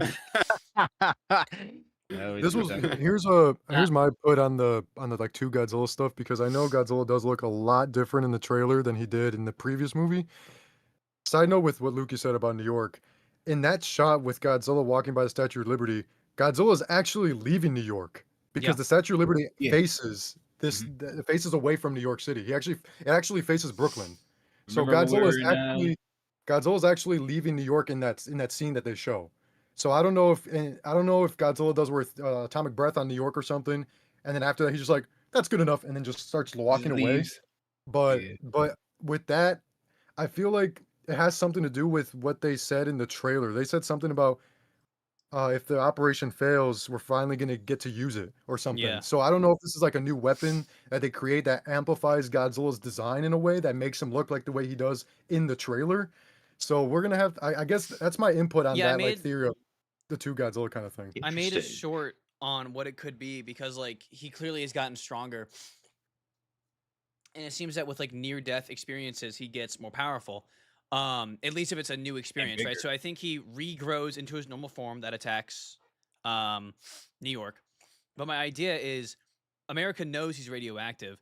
This was here's my put on the like two Godzilla stuff, because I know Godzilla does look a lot different in the trailer than he did in the previous movie. Side note with what Luke said about New York, in that shot with Godzilla walking by the Statue of Liberty, Godzilla is actually leaving New York because Yeah. the Statue of Liberty Yeah. faces faces away from New York City. It actually faces Brooklyn. So Remember when we were in, Godzilla's actually leaving New York in that scene that they show. So I don't know if Godzilla does with atomic breath on New York or something, and then after that he's just like, that's good enough, and then just starts walking away. leaves. But Yeah. with that, I feel like it has something to do with what they said in the trailer. They said something about if the operation fails, we're finally gonna get to use it or something. Yeah. So I don't know if this is like a new weapon that they create that amplifies Godzilla's design in a way that makes him look like the way he does in the trailer. So we're gonna have, I guess that's my input on Yeah, I that like made- theory of the two Godzilla kind of thing. I made a Interesting. short on what it could be because like he clearly has gotten stronger. And it seems that with like near death experiences, he gets more powerful. At least if it's a new experience, right? bigger. So I think he regrows into his normal form that attacks New York. But my idea is America knows he's radioactive.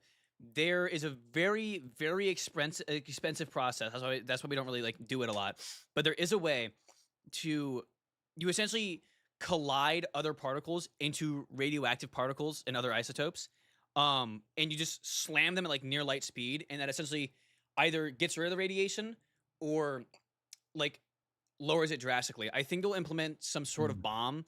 There is a very, very expensive process. That's why we don't really like do it a lot. But there is a way to you essentially collide other particles into radioactive particles and other isotopes. And you just slam them at like near light speed, and that essentially either gets rid of the radiation or like lowers it drastically. I think they'll implement some sort of bomb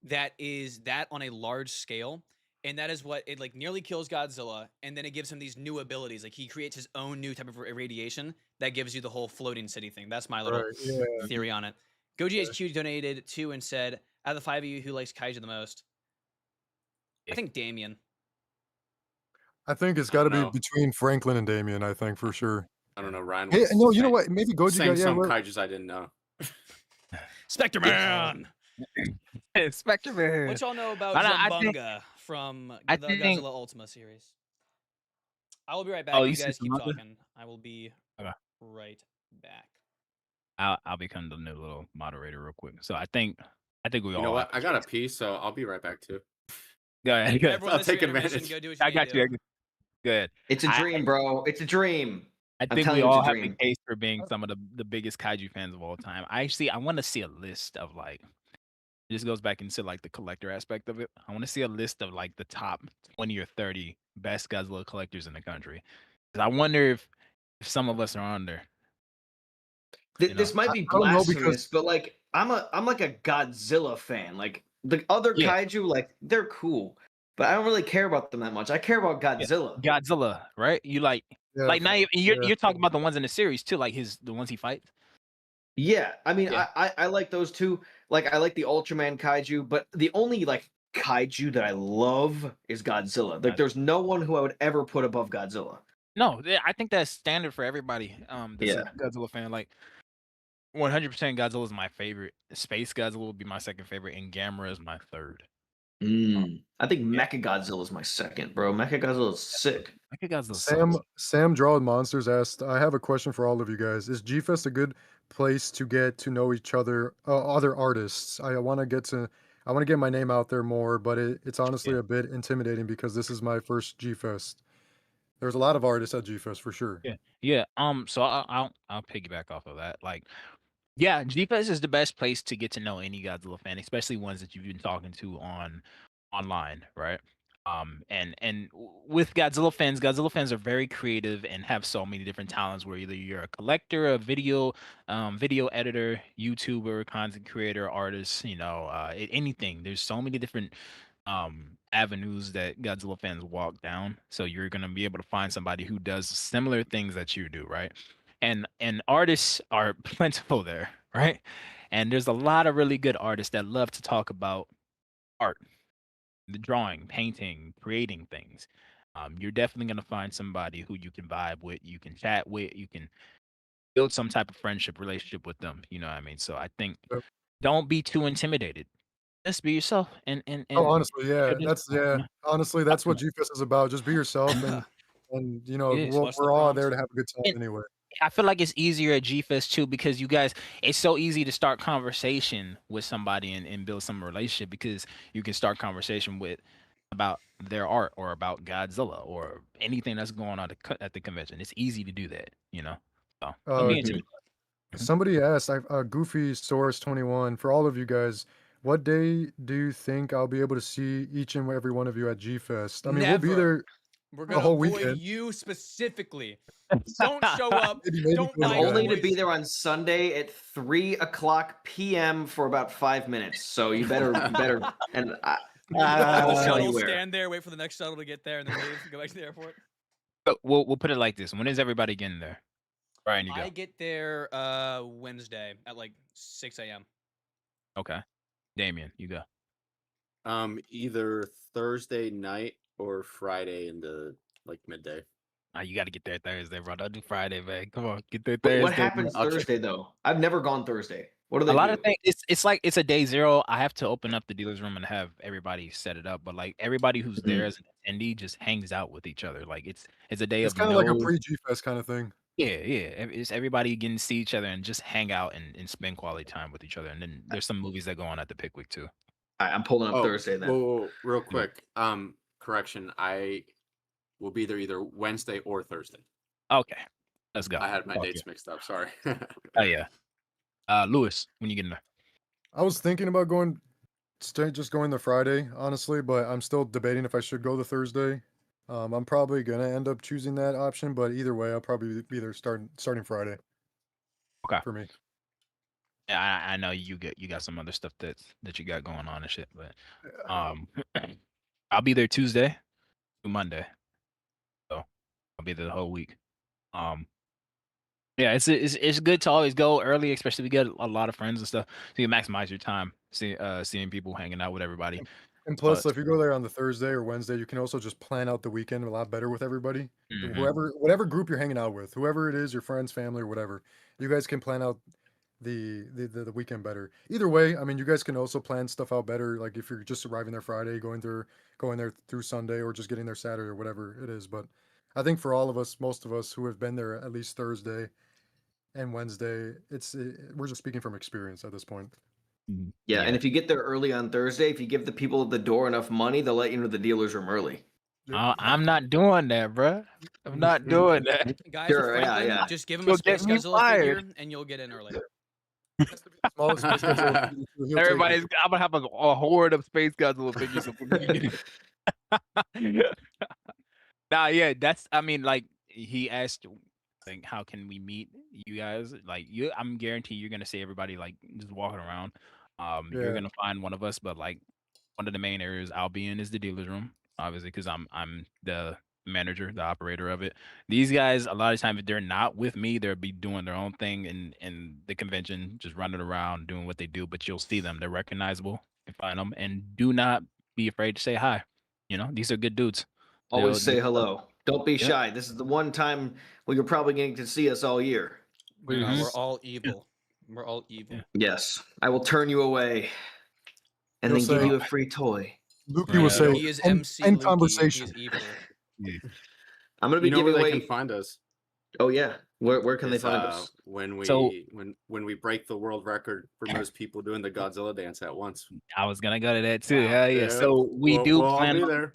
that is that on a large scale, and that is what it like nearly kills Godzilla, and then it gives him these new abilities. Like he creates his own new type of radiation that gives you the whole floating city thing. That's my little Right, yeah. theory on it. GoGHQ donated 2 and said, out of the 5 of you, who likes kaiju the most? I think Damien. I think it's I got to don't be know. between Franklin and Damien. I think for sure. I don't know. Ryan Hey, was no, you know saying- what? Maybe Goji saying got some what- kaijus I didn't know. Spectre Man! Spectre Man. What y'all know about I don't- I think- Jumbunga from I the think- Godzilla Ultima series? I will be right back. Oh, you you said guys keep Jumbunga? talking. I will be Okay. right back. I'll become the new little moderator real quick. So I think we all. You know what? have I to got a choose. pee, so I'll be right back too. Go ahead. Go ahead. Everyone, I'll this is take your intermission. advantage. Go do what you I need got to you. do. Good. It's a I- dream, bro. It's a dream. I I'm think telling we you, it's all a have the dream. case for being some of the biggest kaiju fans of all time. I want to see a list of like. This goes back into like the collector aspect of it. I want to see a list of like the top 20 or 30 best Godzilla collectors in the country. 'Cause I wonder if some of us are on there. You This know, might be I don't know, blasphemous, because- but like I'm like a Godzilla fan. Like the other Yeah. kaiju, like they're cool, but I don't really care about them that much. I care about Godzilla. Godzilla, right? You like Yeah, not even yeah. you're talking about the ones in the series too, like the ones he fights. Yeah, I mean, Yeah. I like those two. Like I like the Ultraman kaiju, but the only like kaiju that I love is Godzilla. Like there's no one who I would ever put above Godzilla. No, I think that's standard for everybody. That's Yeah. a Godzilla fan. Like 100% Godzilla is my favorite. Space Godzilla would be my second favorite, and Gamera is my third. I think Mecha Godzilla is my second, bro. Mecha Godzilla is sick. Sam Drawed Monsters asked, I have a question for all of you guys. Is G-Fest a good place to get to know each other, other artists? I want to get my name out there more, but it's honestly a bit intimidating because this is my first G-Fest. There's a lot of artists at G-Fest for sure. Yeah. So I'll piggyback off of that. Like, yeah, G-Fest is the best place to get to know any Godzilla fan, especially ones that you've been talking to online, right? And with Godzilla fans are very creative and have so many different talents. Where either you're a collector, a video editor, YouTuber, content creator, artist, anything. There's so many different avenues that Godzilla fans walk down. So you're gonna be able to find somebody who does similar things that you do, right? And artists are plentiful there, right? And there's a lot of really good artists that love to talk about art, the drawing, painting, creating things. You're definitely gonna find somebody who you can vibe with, you can chat with, you can build some type of friendship relationship with them. You know what I mean? So I think Yep. don't be too intimidated. Just be yourself. And Oh, honestly, yeah, Yeah. honestly, that's what G-Fest is about. Just be yourself, and Yes, we're all there to have a good time And- anyway. I feel like it's easier at G-Fest too because you guys, it's so easy to start conversation with somebody and build some relationship because you can start conversation with about their art or about Godzilla or anything that's going on at the convention. It's easy to do that, you know. So don't Uh, be intimidated. Somebody asked, Goofy Source 21, for all of you guys, what day do you think I'll be able to see each and every one of you at G-Fest? I mean, we'll be Never. there We're the gonna whole avoid weekend. you specifically. Don't show up. Maybe Don't for I'm buy you only guys. to be toys. there on Sunday at 3:00 p.m. for about 5 minutes. So you better and I The won't tell shuttle, you where. stand there, wait for the next shuttle to get there, and then leave. Go back to the airport. But we'll put it like this. When is everybody getting there? Brian, you go. I get there Wednesday at like 6 a.m. Okay. Damien, you go. Either Thursday night or Friday in the like midday. You got to get there Thursday, bro. Don't do Friday, man. Come on, get there Wait, Thursday. what happens I'll check. Thursday though? I've never gone Thursday. What do they A lot do? of things. It's like it's a day zero. I have to open up the dealer's room and have everybody set it up. But like everybody who's there as an attendee just hangs out with each other. Like it's a day It's of kind of like a no. pre-G-Fest kind of thing. Yeah. It's everybody getting to see each other and just hang out and spend quality time with each other. And then there's some movies that go on at the Pickwick too. I'm pulling up Thursday then. Whoa, real quick. Correction. I will be there either Wednesday or Thursday. Okay, let's go. I had my Fuck dates mixed up. Sorry. Oh yeah. Lewis, when you getting there? I was thinking about just going the Friday, honestly, but I'm still debating if I should go the Thursday. I'm probably gonna end up choosing that option, but either way, I'll probably be there starting Friday. Okay. For me. Yeah, I know you got some other stuff that you got going on and shit, but I'll be there Tuesday to Monday, so I'll be there the whole week. Yeah, it's good to always go early, especially if you get a lot of friends and stuff, so you can maximize your time seeing people, hanging out with everybody. And plus, if you go there on the Thursday or Wednesday, you can also just plan out the weekend a lot better with everybody. Whatever group you're hanging out with, whoever it is, your friends, family, or whatever, you guys can plan out the weekend better. Either way, I mean, you guys can also plan stuff out better. Like if you're just arriving there Friday, going there through Sunday, or just getting there Saturday or whatever it is. But I think for all of us, most of us who have been there at least Thursday and Wednesday, we're just speaking from experience at this point. Yeah, and if you get there early on Thursday, if you give the people at the door enough money, they'll let you into the dealer's room early. I'm not doing that, bro. I'm not doing that. Guys, Sure, with Franklin, yeah. just give him You'll a Space get me Godzilla fired. figure, and you'll get in early. Smallest Space Godzilla figure, he'll take it. Everybody's. I'm gonna have a horde of Space Godzilla figures. Nah, yeah, that's. I mean, like he asked, like, how can we meet you guys? Like, I'm guaranteed you're gonna see everybody like just walking around. You're Yeah. gonna find one of us, but like one of the main areas I'll be in is the dealer's room, obviously, because I'm the manager, the operator of it. These guys, a lot of times, if they're not with me, they'll be doing their own thing in the convention, just running around doing what they do. But you'll see them; they're recognizable. You find them, and do not be afraid to say hi. You know, these are good dudes. Always say They'll- hello. Don't be Yeah. shy. This is the one time where you're probably getting to see us all year. Mhm. We're all evil. We're all evil. Yeah. Yes, I will turn you away and He'll then give say- you a free toy. Lukey Right. will say, He is end MC Lukey. conversation. He is evil. I'm gonna be You know giving where they away. can find us. Oh yeah, where can they Is, find us? when we So- when we break the world record for most people doing the Godzilla dance at once. I was gonna go to that too. Wow. Hell yeah! So we do we'll all plan. be there.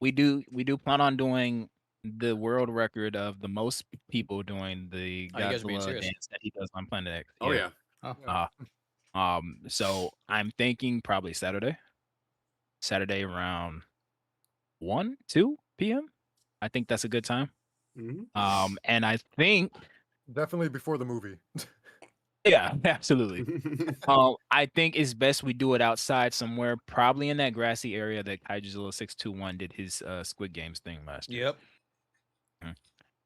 We do plan on doing the world record of the most people doing the Oh, you guys are being Godzilla serious? dance that he does on Planet X. Oh yeah. So I'm thinking probably Saturday around 1-2 p.m. I think that's a good time. Mhm. And I think, Definitely before the movie. yeah, absolutely. I think it's best we do it outside somewhere, probably in that grassy area that Kaijuzilla 621 did his Squid Games thing last year. Yep.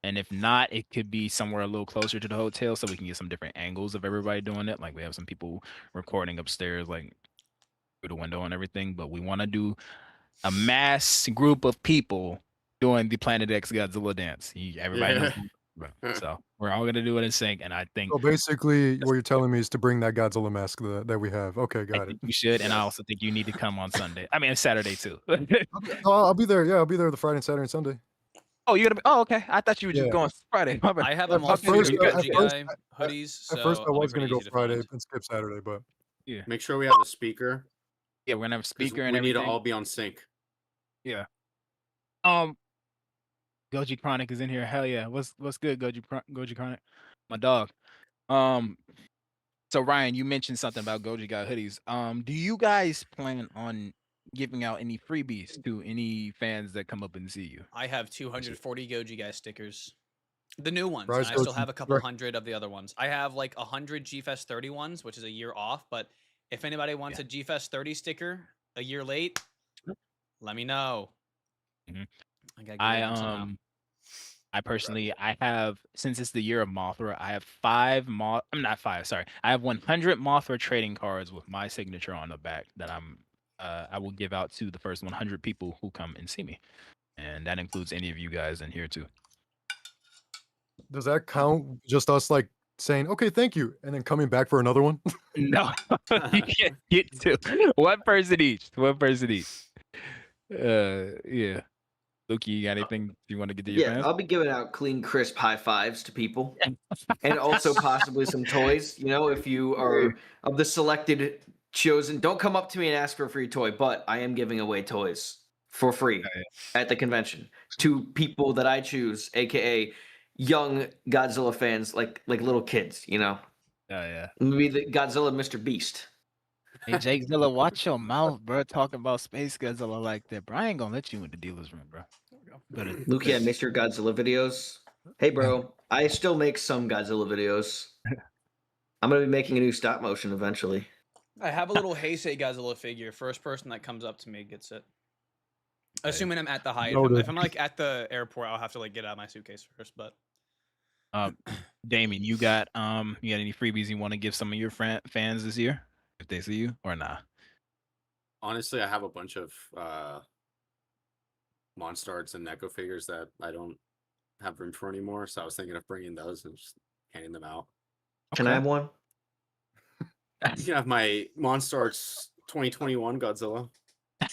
And if not, it could be somewhere a little closer to the hotel so we can get some different angles of everybody doing it. Like we have some people recording upstairs, like through the window and everything. But we want to do a mass group of people doing the Planet X Godzilla dance. Everybody knows. So we're all gonna do it in sync, and I think So basically, what you're telling me is to bring that Godzilla mask that we have. Okay, I got it. think you should, and I also think you need to come on Sunday. I mean, Saturday too. I'll be there. Yeah, I'll be there the Friday and Saturday and Sunday. Oh, you're gonna be. Oh, okay. I thought you were just Yeah. going Friday. My bad. I have At them all Okay, for first, you, okay. Goji Guy hoodies. At first, So I I'll be was gonna pretty go easy to Friday find. and skip Saturday, but Yeah, Make sure we have a speaker yeah. We're gonna have a because speaker and we need to everything. all be on sync. Yeah. Goji Chronic is in here. Hell yeah. What's good, Goji Chronic? My dog. Um. So Ryan, you mentioned something about Goji Guy hoodies. Do you guys plan on giving out any freebies to any fans that come up and see you? I have 240 Goji Guy stickers. The new ones. Rise And I still Goji, have a couple right. hundred of the other ones. I have like 100 GFest 30 ones, which is a year off. But if anybody wants a GFest 30 sticker a year late, let me know. Mhm. I gotta get it on somehow. I personally, I have, since it's the year of Mothra, I have 5 I'm not 5, sorry. I have 100 Mothra trading cards with my signature on the back that I will give out to the first 100 people who come and see me. And that includes any of you guys in here too. Does that count? Just us like saying, "Okay, thank you," and then coming back for another one? No, you can't get to one person each. One person each. Yeah. Luki, you got anything you want to get to your Yeah, fans? I'll be giving out clean, crisp high fives to people, and also possibly some toys. You know, if you are of the selected chosen, don't come up to me and ask for a free toy, but I am giving away toys for free at the convention to people that I choose, aka young Godzilla fans, like little kids. You know, Yeah. maybe the Godzilla Mr. Beast. Hey, Jake Zilla, watch your mouth, bro. Talking about Space Godzilla like that, bro. I ain't gonna let you in the dealer's room, bro. Luki, I miss your Godzilla videos. Hey, bro, I still make some Godzilla videos. I'm gonna be making a new stop motion eventually. I have a little Heisei Godzilla figure. First person that comes up to me gets it. Assuming I'm at the height. If I'm like at the airport, I'll have to like get out of my suitcase first. But Damien, you got any freebies you want to give some of your fans this year if they see you or nah? Honestly, I have a bunch of Monstarts and Neko figures that I don't have room for anymore. So I was thinking of bringing those and just handing them out. Can I have one? You can have my Monstarts 2021 Godzilla. I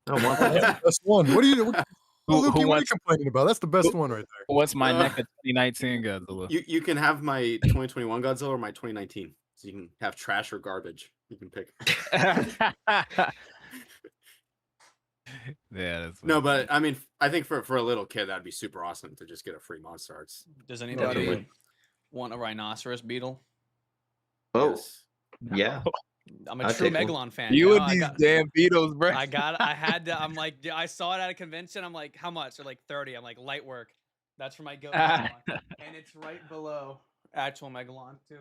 don't want That's that. the best one. What are you? Who Luki, what are you wants- complaining about? That's the best one right there. What's my NECA 2019 Godzilla? You can have my 2021 Godzilla or my 2019. So you can have trash or garbage. You can pick. Yeah, that's No, but I mean, I think for a little kid, that'd be super awesome to just get a free Monstarts. does anybody Definitely. want a rhinoceros beetle? Oh, Yes. yeah. I'm a I'll true take one. Megalon fan. You know? and I these got- damn Beatles, bro. I had to. I'm like, I saw it at a convention. I'm like, how much? They're like 30. I'm like, light work. That's for my go. And it's right below actual Megalon too.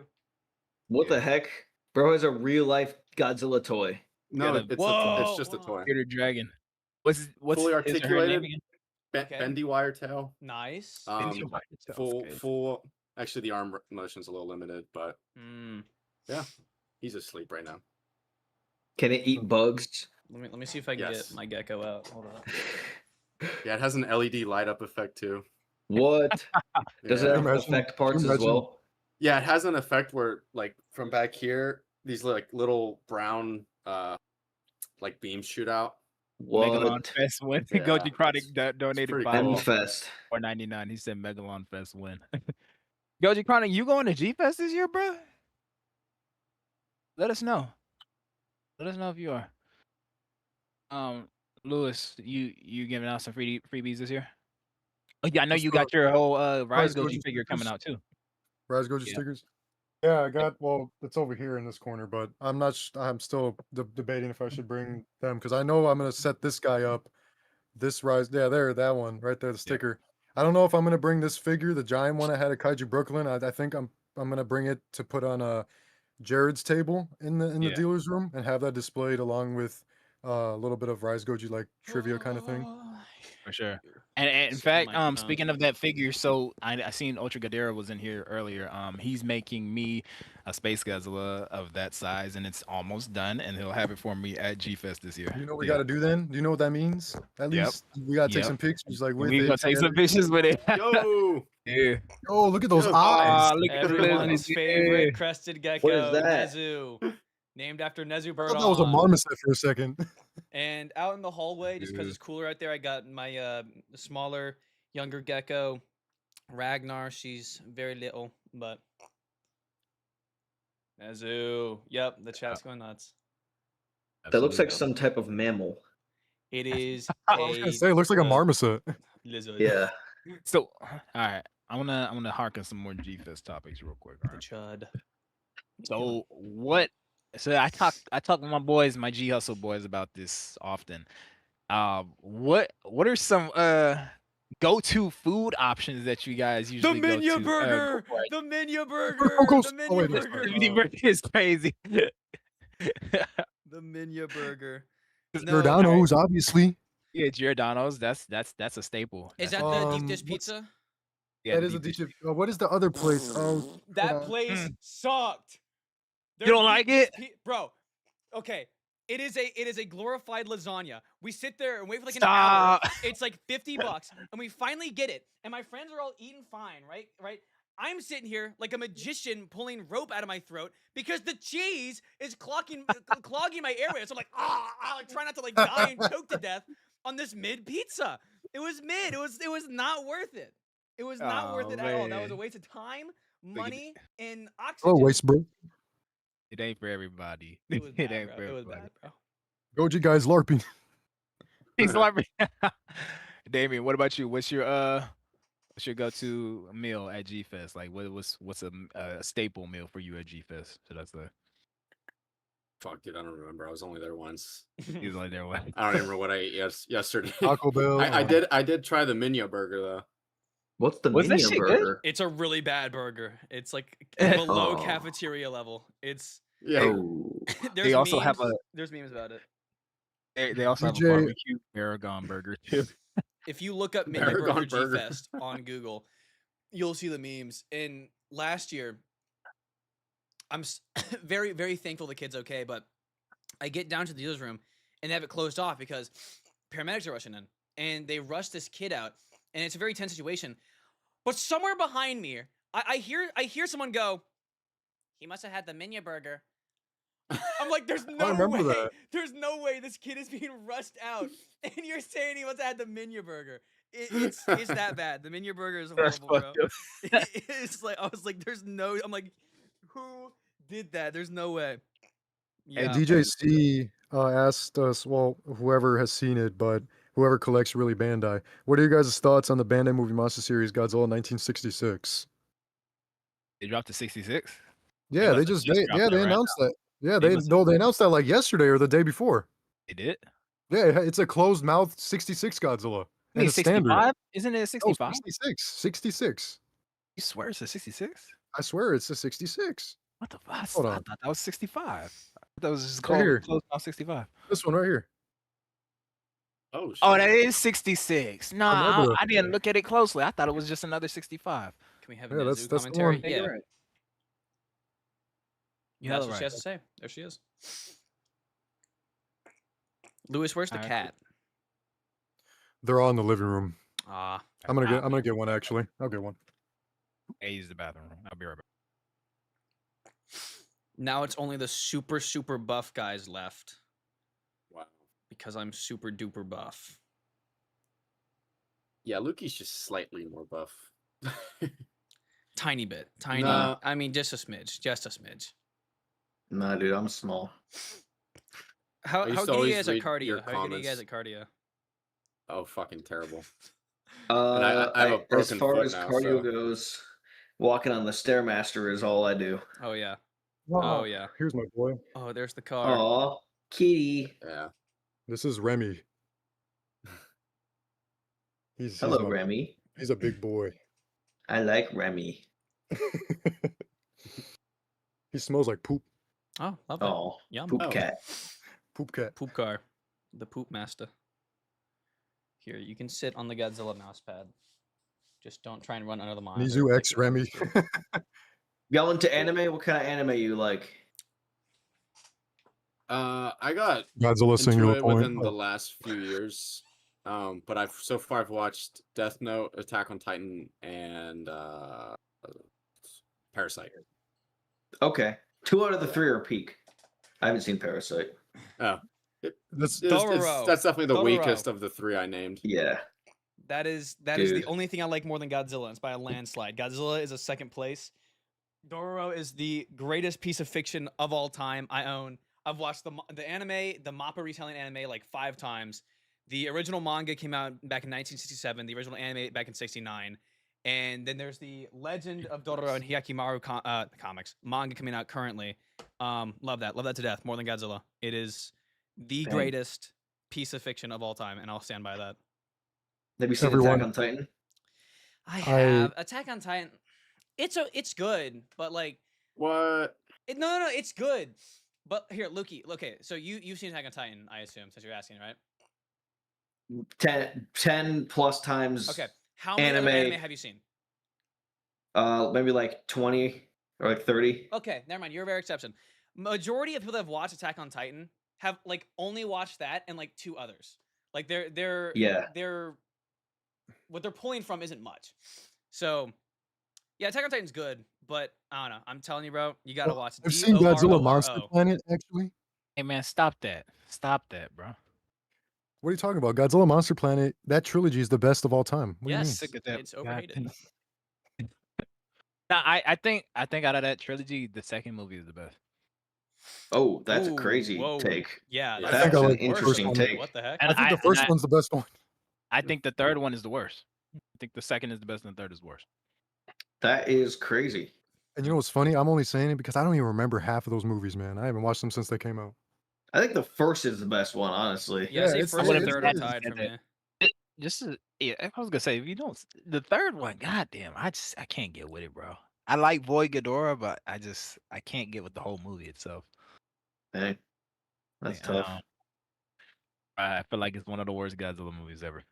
What the heck? Bro has a real life Godzilla toy. No, Yeah, it's just a whoa. toy. Peter Dragon. What's Fully his or her name articulated. again? Okay. Bendy wire tail. Nice. Bendy wire tail, okay. Full. Actually, the arm motion's a little limited, but Mm. yeah, he's asleep right now. Can it eat bugs? Let me see if I can Yes. get my gecko out. Hold on. Yeah, it has an LED light up effect too. What? Does it Yeah. have Imagine- affect parts as imagine- well? Yeah, it has an effect where, like, from back here, these like little brown, like beams shoot out. Megalon What? Fest win. Yeah, Goji Chronic it's donated pretty $5 cool. M-Fest. or 99. He said Megalon Fest win. Goji Chronic, you going to G Fest this year, bro? Let us know. Let us know if you are. Lewis, you giving out some freebies this year? Oh yeah, I know Just you for- got your whole Rise Rise Goji Goji figure coming stickers. out too. Rise Goji Yeah. stickers. Yeah, I got. Well, it's over here in this corner, but I'm not. I'm still debating if I should bring them because I know I'm gonna set this guy up. This Rise, yeah, there, that one right there, the sticker. I don't know if I'm gonna bring this figure, the giant one I had at Kaiju Brooklyn. I think I'm gonna bring it to put on Jared's table in the Yeah. dealer's room and have that displayed along with a little bit of Rise Goji like trivia kind of thing. For sure. And in Sit the fact, microphone. speaking of that figure, so I seen Ultra Gadara was in here earlier. He's making me a Space Godzilla of that size, and it's almost done, and he'll have it for me at G Fest this year. You know what we Yeah. got to do then? Do you know what that means? At Yep. least we got to take Yep. some pictures like with We it. gonna take some together. pictures with it. Yo, Yeah. Oh, look at those Yo, eyes. Look at the Everyone's lizards. favorite Yeah. crested gecko, that? Nezu, named after Nezu I thought that was a Birdon. marmoset for a second. And out in the hallway, just because it's cooler out there, I got my smaller, younger gecko, Ragnar. She's very little, but Azu. Yep, the chat's going nuts. That looks like Absolutely. some type of mammal. It is I was gonna a say, it looks like a marmoset. lizard. Yeah. So, all right, I'm gonna harken some more GFest topics real quick. All The right. chud. So what? So I talk with my boys, my G Hustle boys, about this often. What are some go-to food options that you guys The usually go Minya to? burger. Go for? The Minya Go, burger. go, The oh, wait, Minya that's burger. fine. The mini burger is crazy. The Minya burger. Giordano's, obviously. Yeah, Giordano's. That's a staple. Is That's that a the staple. deep dish what's- pizza? Yeah, That the is a deep dish. DJ. What is the other place? Oh, That place sucked. You don't like it? Bro? Okay. It is a glorified lasagna. We sit there and wait for like an Stop. hour. It's like $50, and we finally get it. And my friends are all eating fine, right? Right. I'm sitting here like a magician pulling rope out of my throat because the cheese is clogging my airways. So I'm like, I try not to like die and choke to death on this mid pizza. It was mid. It was not worth it. It was not worth it at all. That was a man. waste of time, you- money, and oh, oxygen. waste, bro. It ain't for everybody. It was It bad, ain't bro. for It was everybody. bad, bro. Goji guys LARPing. He's like, Damien, what about you? What's your go-to meal at G Fest? Like, what's a staple meal for you at G Fest? Should I say? Fuck, dude, I don't remember. I was only there once. He's like there. What? I don't even remember what I ate yesterday. Taco Bell. I did try the Minya burger though. What's the Was that Minya shit good? burger? It's a really bad burger. It's like below Oh. cafeteria level. It's Yeah. Oh. there's They also memes, have there's memes about it. They also have a DJ barbecue Aragon burger too. If you look up Minya Paragon Burger G Burger. Fest on Google, you'll see the memes. And last year, I'm very, very thankful the kid's okay, but I get down to the dealer's room and they have it closed off because paramedics are rushing in. And they rush this kid out, and it's a very tense situation. But somewhere behind me, I hear someone go, "He must have had the Minya Burger." I'm like, there's no remember way. that. There's no way this kid is being rushed out, and you're saying he must have had the Minya Burger. It's that bad. The Minya Burger is horrible, bro. It's like I was like, there's no. I'm like, who did that? There's no way. And Yeah. DJ C asked us, well, whoever has seen it, but whoever collects really Bandai, what are you guys' thoughts on the Bandai Movie Monster Series Godzilla 1966? They dropped to 66. Yeah, must they have just just dropped they that right announced that. Yeah, They they must no, they announced that like yesterday or the day before. They did. Yeah, it's a closed mouth 66 Godzilla. I And mean, it's standard. 65? Isn't it a No, 65? 66. 66. You swear it's a 66? I swear it's a 66. What the fuck? Hold I on. thought that was 65. I thought that was just Right called here. close out 65. This one right here. Oh shit. Oh, that is 66. Nah, Remember. I didn't look at it closely. I thought it was just another 65. Can we have Yeah, a that's Zoo the commentary? one. Yeah, Yeah. you're right. You That's hella what she right. has to say. There she is. Lewis, where's the Alright, cat? They're all in the living room. Ah, I'm gonna get one actually. I'll get one. Hey, use the bathroom. I'll be right back. now it's only the super, super buff guys left Wow. because I'm super duper buff. Yeah, Lukey's just slightly more buff. Tiny bit. Tiny. Nah. I mean, just a smidge. Just a smidge. Nah, dude, I'm small. How I used to good are you always guys at read cardio? your How good are you guys comments. at cardio? Oh, fucking terrible. I have a as broken far foot as now, cardio so- goes, walking on the Stairmaster is all I do. Oh yeah. Oh, yeah. Here's my boy. Oh, there's the car. Aw, kitty. Yeah. This is Remy. He's Hello, my- Remy. He's a big boy. I like Remy. He smells like poop. Oh, love that. Oh, Yum. poop Oh. cat. Poop cat. Poop car. The poop master. Here, you can sit on the Godzilla mouse pad. Just don't try and run under the monitor. Nizu like X you're Remy. supposed to. Y'all into anime? What kind of anime you like? I got Godzilla into singular it point. within the last few years. But I've watched Death Note, Attack on Titan, and Parasite. Okay, 2 out of the 3 are peak. I haven't seen Parasite. Oh, That's That's definitely the Dororo. weakest of the three I named. Yeah. That is the Dude. only thing I like more than Godzilla. It's by a landslide. Godzilla is a second place. Dororo is the greatest piece of fiction of all time I own. I've watched the anime, the Mappa retelling anime like 5 times. The original manga came out back in 1967. The original anime back in 69. And then there's the Legend of Dororo and Hyakimaru comics manga coming out currently. Love that to death. More than Godzilla. It is the greatest piece of fiction of all time, and I'll stand by that. Have you seen Attack on Titan? I have. Attack on Titan. It's good, but like What? No, it's good. But here, Lukey. Okay, so you've seen Attack on Titan, I assume, since you're asking, right? 10 plus times. Okay. How many other anime have you seen? Maybe like 20 or like 30. Okay, never mind. You're a rare exception. Majority of people that have watched Attack on Titan have like only watched that and like 2 others. Like they're what they're pulling from isn't much. So yeah, Attack on Titan's good, but I don't know. I'm telling you, bro, you gotta watch it. I've seen Godzilla Monster Planet, actually. Hey man, stop that. Stop that, bro. What are you talking about? Godzilla Monster Planet, that trilogy is the best of all time. What yes, do you mean? it's overrated. Now, I think out of that trilogy, the second movie is the best. Oh, that's a crazy take. Yeah, I That's I an like the interesting first one. take. What the heck? And I think the first one's the best one. I think the third one is the worst. I think the second is the best and the third is the worst. That is crazy. And you know what's funny? I'm only saying it because I don't even remember half of those movies, man. I haven't watched them since they came out. I think the first is the best one, honestly. Yeah, say it's- first I and would've third are said tied for that. me. I was gonna say if you don't, the third one, goddamn, I can't get with it, bro. I like Void Ghidorah, but I can't get with the whole movie itself. Hey, that's Yeah, tough. I feel like it's one of the worst Godzilla movies ever.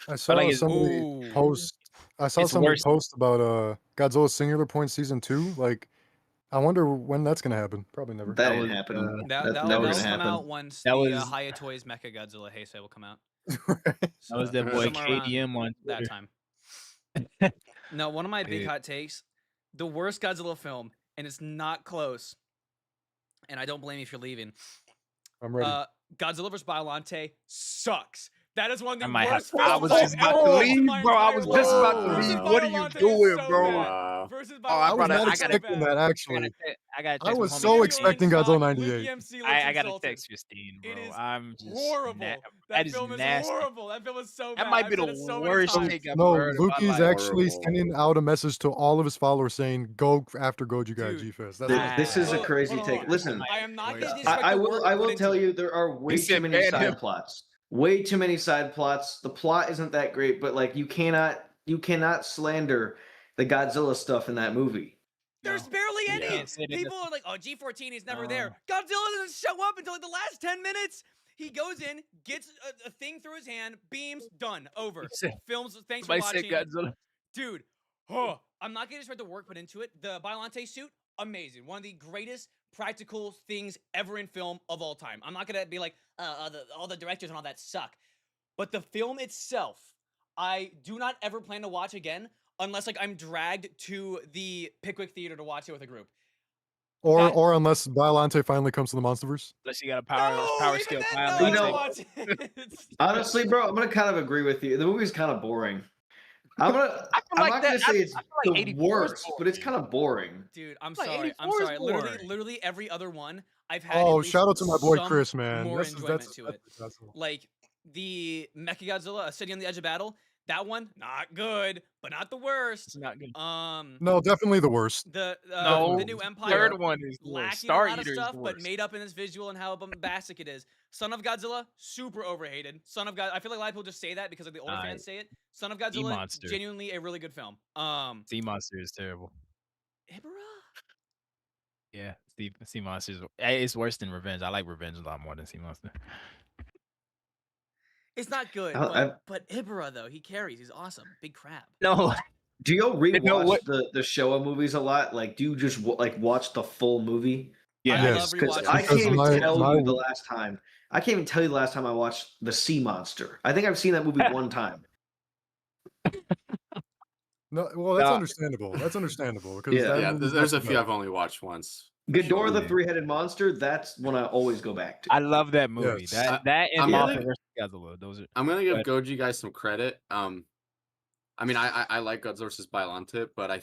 I saw like it's- somebody Ooh. post. I saw It's somebody worse. post about Godzilla Singular Point season 2. Like, I wonder when that's gonna happen. Probably never. That was, ain't happening. That'll That's never come gonna happen. out once That the was- Haya Toys Mecha Godzilla Heisei will come out. That was that boy somewhere around KDM on that Twitter. time. No, one of my big Dude. hot takes, the worst Godzilla film, and it's not close. And I don't blame you if you're leaving. I'm ready. Godzilla vs. Biollante sucks. That is one of the I might have- worst. I films was I've just about ever to watched in leave, my bro. I entire was just about to life. leave. Versus What are you Biollante is doing, so bro? bad. Wow. Versus I was Biollante not is so expecting bad. that, actually. I got. I was If so you're expecting in Godzilla shock, 98. Luke MC looks I gotta insulted. text Christine, bro. It is I'm just horrible. that That is film is nasty. horrible. That film is so bad. That might I've be said the it so many worst times. take I've No, heard in my Lukey's life. actually Horrible. sending out a message to all of his followers saying, "Go after Goju Guy Dude, G-Fest." Th- That's This is a Hold on, crazy hold take. on. Listen, I am not going to I- disrespect I the will. work I you put will into tell it. you there are way He said too many ban side him. plots. Way too many side plots. The plot isn't that great, but like you cannot slander the Godzilla stuff in that movie. There's barely any. Yeah. People are like, "Oh, G14 is never there." Godzilla doesn't show up until like the last 10 minutes. He goes in, gets a thing through his hand, beams, done, over. Films. Thanks for Somebody said watching, Godzilla. dude. I'm not gonna disrespect the work put into it. The Biollante suit, amazing. One of the greatest practical things ever in film of all time. I'm not gonna be like, all the directors and all that suck. But the film itself, I do not ever plan to watch again unless like I'm dragged to the Pickwick Theater to watch it with a group. or unless Biollante finally comes to the Monsterverse. Unless you got a power even scale. then, Biollante. no, You know- I watch it. Honestly, bro, I'm gonna kind of agree with you. The movie's kind of boring. I'm I feel not like gonna that- say I it's feel like the 84 is worst, but it's kind of boring. Dude, I'm Like, sorry. 84 is Literally, boring. literally every other one I've had. Oh, at least shout out to my boy some Chris, man. More That's enjoyment that's to it. that's Like the Mechagodzilla, A City on the Edge of Battle. That one, not good, but not the worst. It's not good. no, definitely the worst. The No, New Empire. Third one is the worst. Lacking Star a lot of Eater is stuff, the but worst. made up in its visual and how bombastic it is. Son of Godzilla, super overhated. Son of God, I feel like a lot of people just say that because like the older fans say it. Son of Godzilla, Monster. genuinely a really good film. Sea Monster is terrible. Ibra? Yeah, Sea Monster it's worse than Revenge. I like Revenge a lot more than Sea Monster. It's not good, I- but Ibra though, he carries. He's awesome. Big crab. No, Do y'all know rewatch what- the Showa movies a lot? Like, do you just like watch the full movie? yeah, I Yes, love Because rewatching. I Because can't even my- tell my- you the last time. I can't even tell you the last time I watched The Sea Monster. I think I've seen that movie one time. No, well, that's Nah. understandable. That's understandable because Yeah. that Yeah, movie's there's not a the few best. I've only watched once. Ghidorah the Yeah. three-headed monster. That's one I always go back to. I love that movie. Yes. That and I'm Mothra gonna- versus Godzilla. Those are. I'm gonna give But- Goji guys some credit. I mean, I like Godzilla vs. Biollante, but I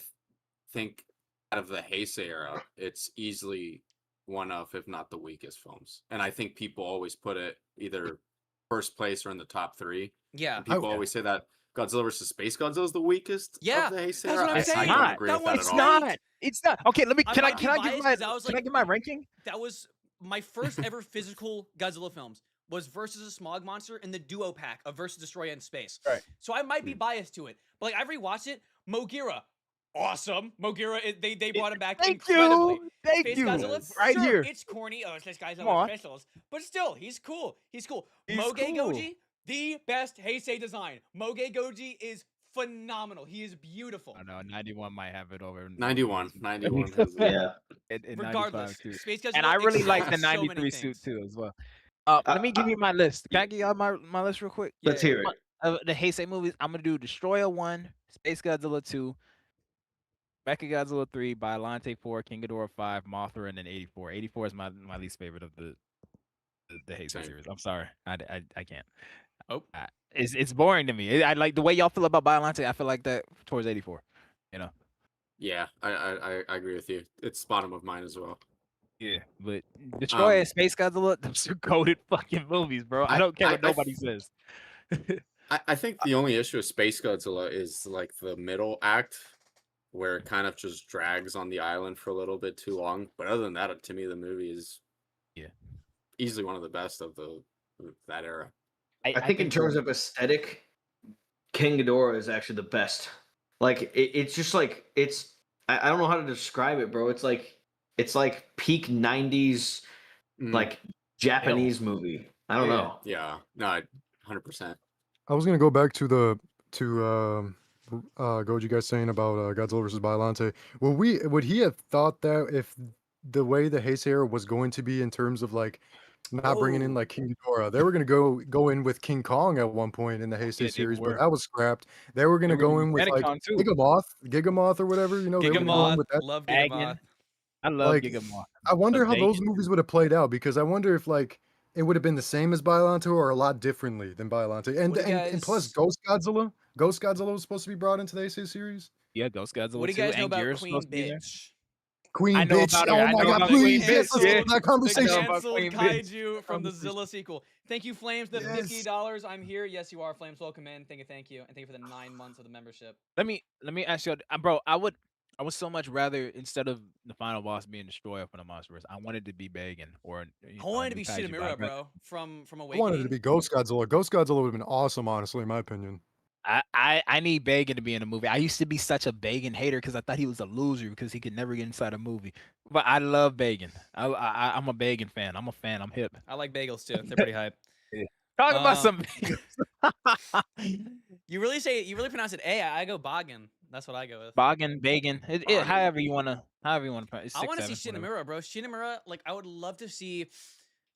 think out of the Heisei era, it's easily one of, if not the weakest films. And I think people always put it either first place or in the top 3. Yeah. And people always say that Godzilla vs. Space Godzilla is the weakest Yeah, of the Heisei that's era. what I'm I saying. don't Not. agree That with that one's at all. not. Not. It's not. Okay, let me. I Can I might be give biased my 'cause I was can I like- give my ranking? That was my first ever physical Godzilla films. Was versus a smog monster in the duo pack of Versus Destroy in Space. Right. So I might be biased to it, but like I've rewatched it. Mogira, awesome. Mogira, they brought him back Thank incredibly. you. Thank Space you. Godzilla, Right sure, here. it's corny. Oh, this guy's Come with on. crystals, but still, he's cool. He's cool. He's Moge cool. Goji, the best Heisei design. Moge Goji is phenomenal. He is beautiful. I know 91 might have it over. 91 has it. Yeah. And Regardless, 95 too. Space Godzilla And I really like the excels so many 93 suit things. too as well. Let me give you my list. Can I give y'all my list real quick? Let's hear it. The Heisei movies. I'm gonna do Destroyer 1, Space Godzilla 2, Mechagodzilla 3, Biollante 4, King Ghidorah 5, Mothra, and then 84. 84 is my least favorite of the Heisei Same. series. I'm sorry, I can't. Oh. It's boring to me. I like the way y'all feel about Biollante. I feel like that towards 84. You know. Yeah, I agree with you. It's bottom of mine as well. Yeah, but Destroyer, Um, Space Godzilla, those are goated fucking movies, bro. I don't care what nobody says. I think the only issue with Space Godzilla is like the middle act, where it kind of just drags on the island for a little bit too long. But other than that, to me, the movie is easily one of the best of that era. I think in terms of aesthetic, King Ghidorah is actually the best. Like it's just like I don't know how to describe it, bro. It's like peak 90s like Japanese movie. I don't know. Yeah, no, 100%. I was gonna go back to Goji guys saying about Godzilla versus Biollante. Would he have thought that if the way the Heisei era was going to be in terms of like not bringing in like King Ghidorah, they were gonna go in with King Kong at one point in the Heisei they series, were. but that was scrapped. They were gonna go in with like Medicon, too. Gigamoth or whatever, you know. They were gonna go in Gigamoth, with that. love Dragon. Gigamoth. I love Like, Gigamoth. I wonder how those Bacon. movies would have played out because I wonder if like it would have been the same as Biollante or a lot differently than Biollante. And What do you and plus guys- Ghost Godzilla was supposed to be brought into the Heisei series. Yeah, Ghost Godzilla. What do you too, guys know and about Gear's Queen supposed to be there. Bitch? Queen I know bitch. about her. Oh I my know god, about please, Queen yes, Bitch. let's Yeah. have that The conversation. know about canceled Queen Bitch. kaiju from the Conversation. Zilla sequel. Thank you, Flames. The Yes. $50. I'm here. Yes, you are, Flames. Welcome in. Thank you, and thank you for the 9 months of the membership. Let me ask you, bro. I would so much rather instead of the final boss being Destroyer from the Monsterverse, I wanted to be Bagan or I wanted to be Shinomura, bro, from I Awakening. wanted it to be Ghost Godzilla. Ghost Godzilla would have been awesome, honestly, in my opinion. I need Bagan to be in a movie. I used to be such a Bagan hater because I thought he was a loser because he could never get inside a movie. But I love Bagan. I'm a Bagan fan. I'm a fan. I'm hip. I like bagels too. They're pretty hype. Talk about some. You really pronounce it A. I go Boggin. That's what I go with. Bagan, Bagan. However you wanna pronounce. I want to see Shinomura, bro. Shinomura, like I would love to see.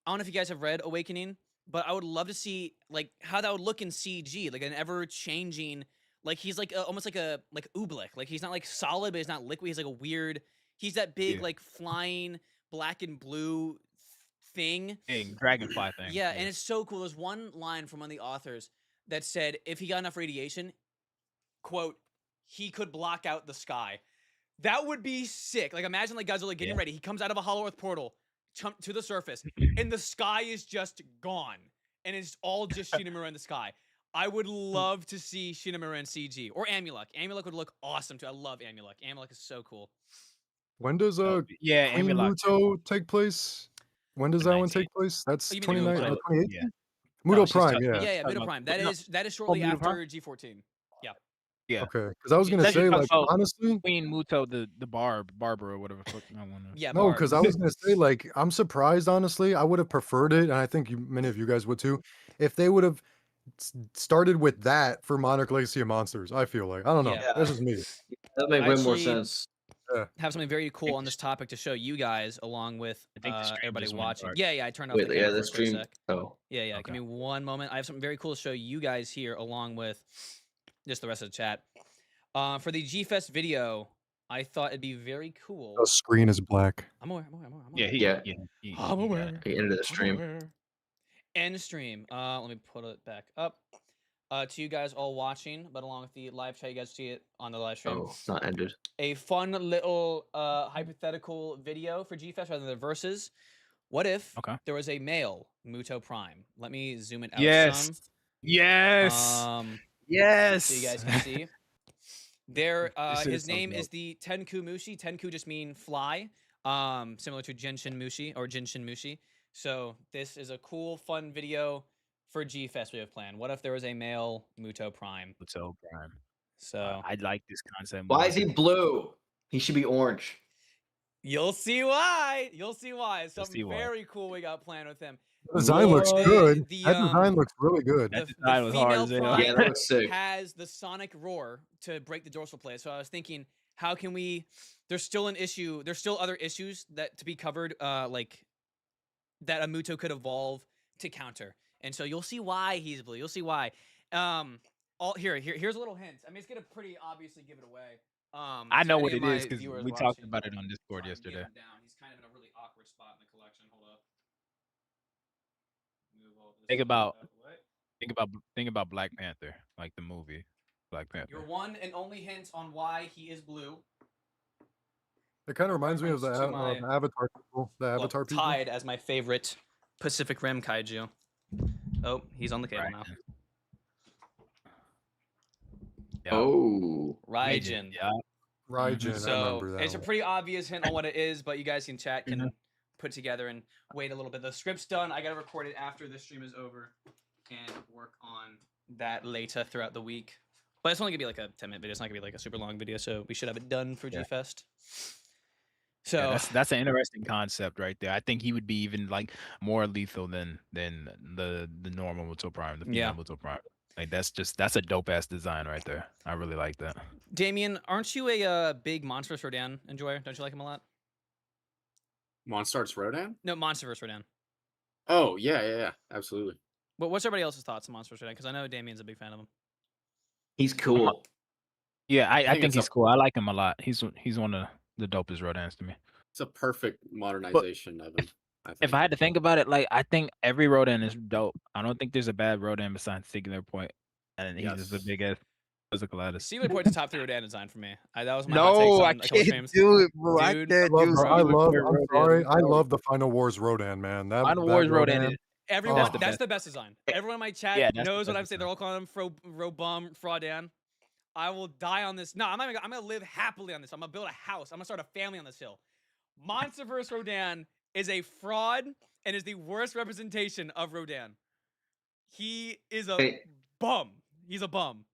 I don't know if you guys have read Awakening, but I would love to see like how that would look in CG, like an ever changing. Like he's like almost like a Oobleck. Like he's not like solid, but he's not liquid. He's like a weird. He's that big like flying black and blue thing. Dragonfly thing. Yeah, and it's so cool. There's one line from one of the authors that said if he got enough radiation, quote, he could block out the sky. That would be sick. Like imagine like Godzilla getting ready. He comes out of a Hollow Earth portal to the surface, and the sky is just gone, and it's all just Shinomura in the sky. I would love to see Shinomura in CG or Amulek. Amulek would look awesome too. I love Amulek. Amulek is so cool. When does Queen Amulek. Muto take place? When does that one take place? That's Oh, you mean 29, Muto? 2018? Yeah. Muto No, she's Prime, talking- yeah. Yeah, Muto Prime. That is shortly Muto after Prime? G14. Yeah. Okay, because I was gonna Let's say, just like, talk about honestly, Queen Muto, the Barber or whatever. Fuck, I wanna... Yeah, no, Barb. because I was gonna say, like, I'm surprised, honestly. I would have preferred it, and I think many of you guys would too, if they would have started with that for Monarch Legacy of Monsters. I feel like I don't know. Yeah. This is me. That make I way more actually- sense. Have something very cool on this topic to show you guys, along with I think the stream everybody just went watching. dark. Yeah, I turned off Wait, the yeah, camera the for a stream. sec. Oh, Yeah, Okay. give me one moment. I have something very cool to show you guys here, along with just the rest of the chat. For the G-Fest video, I thought it'd be very cool. The screen is black. I'm aware. Yeah, I'm he Yeah. he I'm got aware. it. He ended the I'm stream. aware. End stream. Let me put it back up. To you guys all watching, but along with the live chat, you guys see it on the live stream. Oh, it's not ended. A fun little hypothetical video for G-Fest rather than the verses. What if there was a male Muto Prime? Let me zoom it out some. Yes. Yes. So you guys can see. There, This his is so name dope. is the Tenku Mushi. Tenku just mean fly, similar to Genshin Mushi or Genshin Mushi. So this is a cool, fun video for G-Fest we have planned. What if there was a male Muto Prime? Muto Prime. So I like this concept. Why more is he than- blue? He should be orange. you'll see why. You'll see why. It's You'll something see why. very cool we got planned with him. The design looks What? good. The, That design looks really good. That The design was hard female as hell. Prime Yeah, that looks sick. has the sonic roar to break the dorsal plate. So I was thinking, how can we? There's still an issue. There's still other issues that to be covered, like that a Muto could evolve to counter. And so you'll see why he's blue. You'll see why. Here's a little hint. I mean, it's gonna pretty obviously give it away. I to know any what of it my is because viewers we talked watching. about it on Discord Try and get yesterday. him down. He's kind of in a really awkward spot in the collection. Hold up. Move all this Think stuff about- out of the way. Think about Black Panther, like the movie Black Panther. Your one and only hint on why he is blue. It kind of reminds me of the reference to my- Avatar people. The Avatar Well, people. tied as my favorite Pacific Rim kaiju. Oh, he's on the cable now. Yeah. Oh. Raijin. Yeah. Raijin, I So remember that it's a one. pretty obvious hint on what it is, but you guys in chat can Mhm. put together and wait a little bit. The script's done. I gotta record it after the stream is over and work on that later throughout the week. But it's only gonna be like a 10-minute video. It's not gonna be like a super long video, so we should have it done for Yeah. G-Fest. So Yeah, that's an interesting concept right there. I think he would be even like more lethal than the normal Muto Prime, the female Yeah. Muto Prime. Like that's a dope ass design right there. I really like that. Damien, aren't you a big Monsterverse Rodan enjoyer? Don't you like him a lot? Monstars Rodan? No, Monsterverse Rodan. Oh yeah, absolutely. But what's everybody else's thoughts on Monsterverse Rodan? Because I know Damien's a big fan of him. He's cool. Yeah, I think think it's he's a- cool. I like him a lot. He's one of the dopest Rodans to me. It's a perfect modernization of him. I think. If I had to think about it, like I think every Rodan is dope. I don't think there's a bad Rodan besides Singular Point, and he's just a Yes. big ass physical artist. Singular Point to top 3 Rodan design for me. That was my hot takes No, on I a couple can't streams. do it, bro. I Dude, can't I do love, Singular I love, Point I'm Rodan. sorry. I love the Final Wars Rodan, man. That Final that Wars Rodan is Everyone, Oh. that's the best design. Everyone in my chat Yeah, that's the knows what best I'm saying. They're all calling him Robum Fraudan. I will die on this. No, I'm gonna live happily on this. I'm gonna build a house. I'm gonna start a family on this hill. Monsterverse Rodan is a fraud and is the worst representation of Rodan. He is a Hey. bum. He's a bum.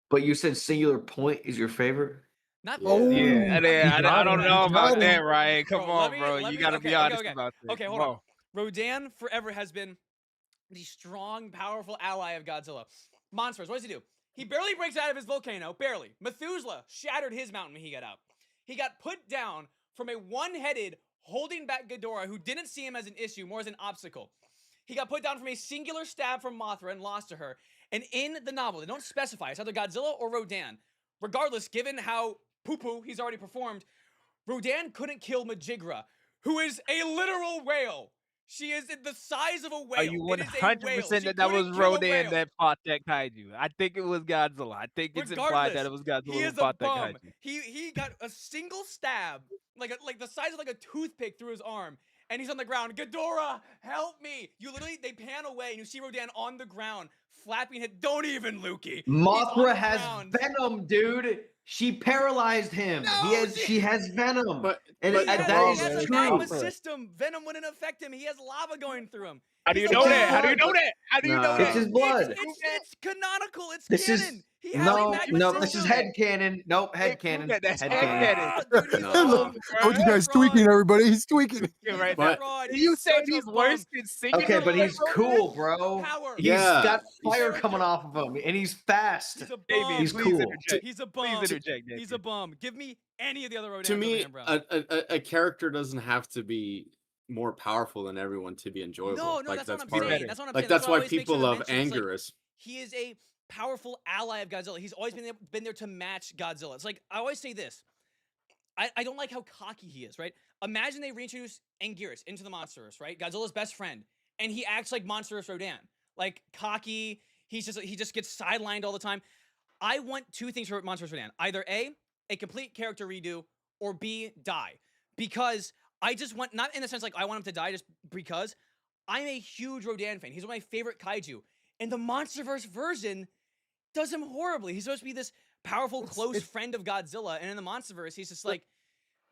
But you said Singular Point is your favorite? Not Yeah. Oh, Yeah, I got don't him, know he about got that, him. Ryan. Come Bro, on, let bro. me- You gotta be okay, honest okay. about this. Okay, hold Come on. Rodan forever has been the strong, powerful ally of Godzilla. Monsters, what does he do? He barely breaks out of his volcano, barely. Methuselah shattered his mountain when he got out. He got put down from a one-headed, holding back Ghidorah who didn't see him as an issue, more as an obstacle. He got put down from a singular stab from Mothra and lost to her. And in the novel, they don't specify, it's either Godzilla or Rodan. Regardless, given how poo-poo he's already performed, Rodan couldn't kill Majigra, who is a literal whale. She is the size of a whale. Are you It is a 100% whale. She that was couldn't kill a Rodan whale. that fought that kaiju? I think it was Godzilla. I think it's implied that it was Godzilla He who is a fought that bum. kaiju. He got a single stab, like the size of like a toothpick through his arm, and he's on the ground. Ghidorah, help me! They pan away and you see Rodan on the ground, flapping it. Don't even, Lukey. He's on Mothra the has ground. venom, dude. She paralyzed him. No, She has venom. But And but He has, that he is has a true. magma system. Venom wouldn't affect him. He has lava going through him. How do you He's know a that? How do you bum. know that? How do you know No. that? It's his blood. It's canonical. It's This is canon. He has a no, magma no. system. This is headcanon. Nope, Can't prove headcanon. that. That's Headcanon. Ah, dude, he's No. a Look, bum. oh, you guys tweaking, everybody. He's tweaking. Yeah, He's right a But- fraud. You He's said such a he's bum. worse than Singular. Okay, but he's Rodan? cool, bro. Power. He's Yeah. got fire He's- coming off of him, and he's fast. He's a Damien, bum. He's please cool. interject. He's a Please bum. interject. He's a bum. Give me any of the other Rodans to over me, him, bro. a character doesn't have to be more powerful than everyone to be enjoyable. No, like, that's what I'm part of saying. it. That's what I'm like saying. that's why I why always make people sure to love mention, it's like, Anguirus. he is a powerful ally of Godzilla. He's always been there to match Godzilla. It's like, I always say this. I don't like how cocky he is, right? Imagine they reintroduce Anguirus into the Monsterverse, right? Godzilla's best friend, and he acts like Monsterverse Rodan, like cocky. He just gets sidelined all the time. I want two things for Monsterverse Rodan: either a complete character redo, or B, die. Because I just want, not in the sense like I want him to die, just because I'm a huge Rodan fan. He's one of my favorite kaiju, and the Monsterverse version does him horribly. He's supposed to be this powerful, close friend of Godzilla, and in the Monsterverse, he's just like,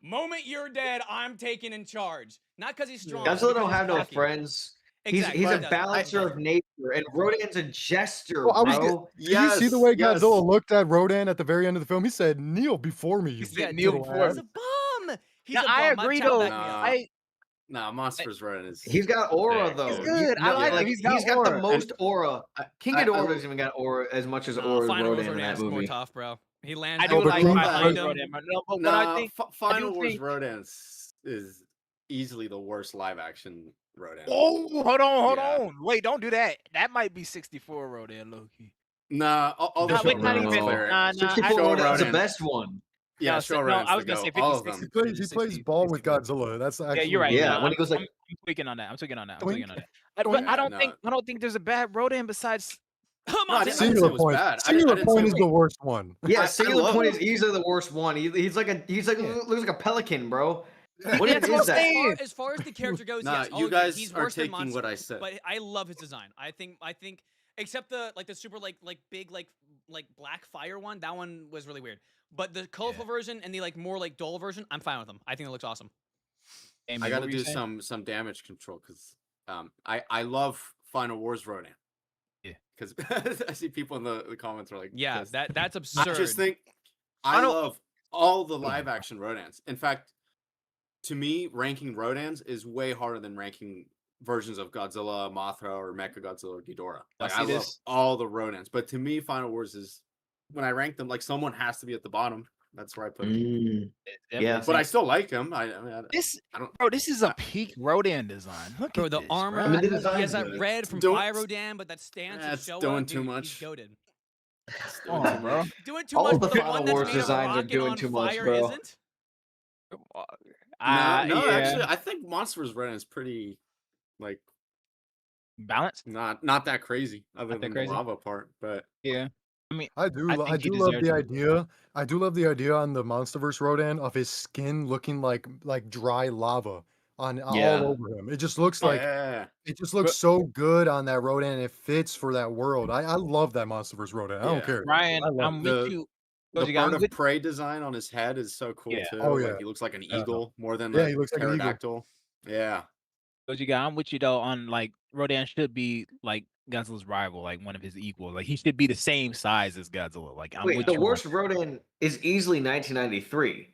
moment you're dead, I'm taking in charge. Not because he's strong. Godzilla don't have no friends. Exactly. He's a balancer of nature, and Rodan's a jester, Well, bro. did you see the way Godzilla looked at Rodan at the very end of the film? He said, "Kneel before me." You kneel little before ass." He's a bum. He's Now, a bum. I agree, Mattel though. back me up. Nah, Monsters Rodan is. He's got aura though. He's good. I like him. He's He's got got the aura. most aura. King I- Ghidorah I- doesn't even got aura as much as No, aura as Final Wars Rodan in that Rodan's more movie. tough, bro. He lands. I do but like King behind Ghidorah- Rodan. No, but Nah, I think Final do Wars think- Rodan is easily the worst live action Rodan. Oh, hold on. Yeah. Wait, don't do that. That might be 64 Rodan, Loki. Nah, all the Nah, show wait, not Rodans even. clear. Nah, 64 Show Rodan's the Rodan. best one. Yeah, No, show no, Rodans I was the gonna say go. All of 56. them. He plays ball with Godzilla. That's actually Yeah, you're right. Yeah, No, when he goes like- I'm tweaking on that. I'm tweaking on that. Doink. But I No. don't think there's a bad Rodan besides. No, I didn't say Singular it was point. bad. Singular didn't point say is it the worst one. Yeah, I Singular love Point him. is easily the worst one. He's like looks like a pelican, bro. What That's is what I'm that? saying. As far as the character goes, Nah, yes, you I'll guys agree. He's are worse than taking what I Monsterverse, said. But I love his design. I think except the super like big like black fire one. That one was really weird. But the colorful version and the more dull version, I'm fine with them. I think it looks awesome. Amy, I got what to were you do saying? some damage control because I love Final Wars Rodan. Yeah. Because I see people in the comments are like, Yeah, pissed. that's absurd. I just think I love all the live action Rodans. In fact, to me, ranking Rodans is way harder than ranking versions of Godzilla, Mothra, or Mechagodzilla or Ghidorah. Like see I love this? all the Rodans, but to me, Final Wars is when I rank them. Like someone has to be at the bottom. That's where I put him. Yeah. But I still like him. I don't. This is a peak Rodan design. Look Bro, at the this, armor. bro. I mean, the he has design's that good. red from Don't- Fire Rodan, but that stance of That's Showa. doing too Dude, much. He's goated. Come on, bro. Doing too All much. of the but Final one that's Wars made of designs are rock and doing on too much, fire bro. Isn't? No, Yeah. actually, I think Monsters Rodan is pretty like Balance. not that crazy, other Not that than crazy? the lava part. But Yeah. I mean, I do think he love deserves the it. idea. I do love the idea on the MonsterVerse Rodan of his skin looking like dry lava on Yeah. all over him. It just looks like yeah, it just looks so good on that Rodan. And it fits for that world. I love that MonsterVerse Rodan. I don't Yeah. care. Ryan, I love I'm the- with you. the Gojiga, I'm bird of with- prey design on his head is so cool Yeah. too. Oh, Like yeah. he looks like an Yeah. eagle more than Yeah, a he looks like an eagle. pterodactyl. Yeah, Gojiga, I'm with you though on Rodan should be like Godzilla's rival, like one of his equals. Like he should be the same size as Godzilla. Like I'm Wait, with the you. on- worst Rodan is easily 1993.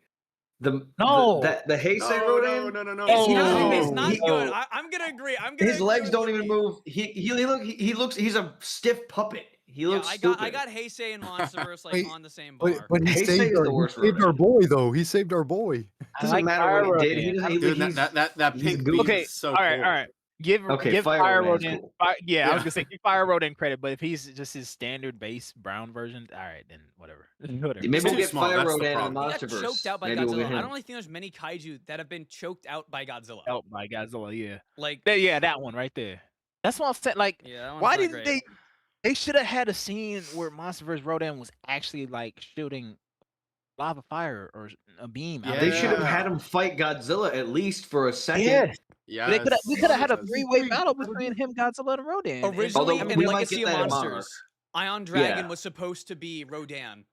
The Heisei no, Rodan. no, It's Oh, not no. good. I'm gonna agree. I'm gonna. His agree legs with don't even Louis. move. He looks. He's a stiff puppet. He looks I stupid. got Heisei and Monsterverse Wait, on the same bar. But he Heisei saved, is the our, worst he saved our Rodan. boy though. He saved our boy. I Doesn't like matter Fire what he did. Rodan. He doesn't. dude, He's, that he's pink goofy. beat Okay, is so all right, cool. all right. Give Okay, Fire Fire Rodan. Rodan's cool. I was Yeah. gonna say give Fire Rodan credit, but if he's just his standard base brown version, all right, then whatever. Whatever. Maybe we'll too get small, Fire that's the Rodan in the problem. He got MonsterVerse. choked out by Maybe we'll Godzilla. get I him. don't really think there's many kaiju that have been choked out by Godzilla. Helped by Godzilla, yeah. Like, Yeah, that one right there. That's what I'm saying. Like, yeah, that one's why not didn't great. they should have had a scene where Monsterverse Rodan was actually like shooting lava fire or a beam. out of They it. should have Yeah. had him fight Godzilla at least for a second. Yes. Yeah, We could have had a yes. three-way battle between him, Godzilla, and Rodan. and- Originally, Although in we might Legacy get of that in Monsters, Ion Dragon Yeah. was supposed to be Rodan.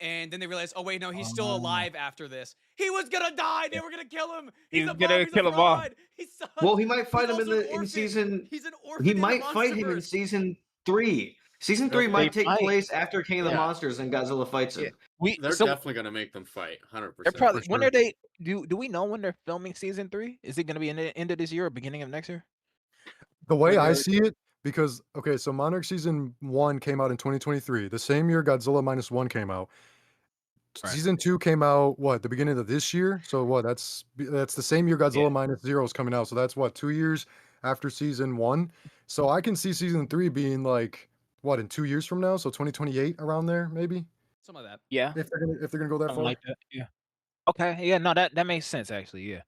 And then they realized, oh wait, no, he's still alive after this. He was gonna die. They were gonna kill him. He's He's a gonna bum, he's kill a him off. fraud. He sucks. Well, he might fight He's him also an in orphan. season. He's an orphan. He in the might fight him in Monsterverse. season 3. Season 3 They might take might. place after King of the Yeah. Monsters and Godzilla fights him. They're so definitely gonna make them fight, 100%. they're probably for when sure. are they? Do we know when they're filming season 3? Is it going to be in the end of this year or beginning of next year? The way I Maybe. see it, because okay, so Monarch season 1 came out in 2023, the same year Godzilla -1 came out. Right. Season 2 came out the beginning of this year. So what? That's the same year Godzilla -0 is coming out. So that's 2 years after season 1. So I can see season 3 being like what, in 2 years from now, so 2028 around there maybe. Something like that. Yeah, If they're gonna go that something far. like that. Yeah. Okay. Yeah. No, that makes sense actually. Yeah.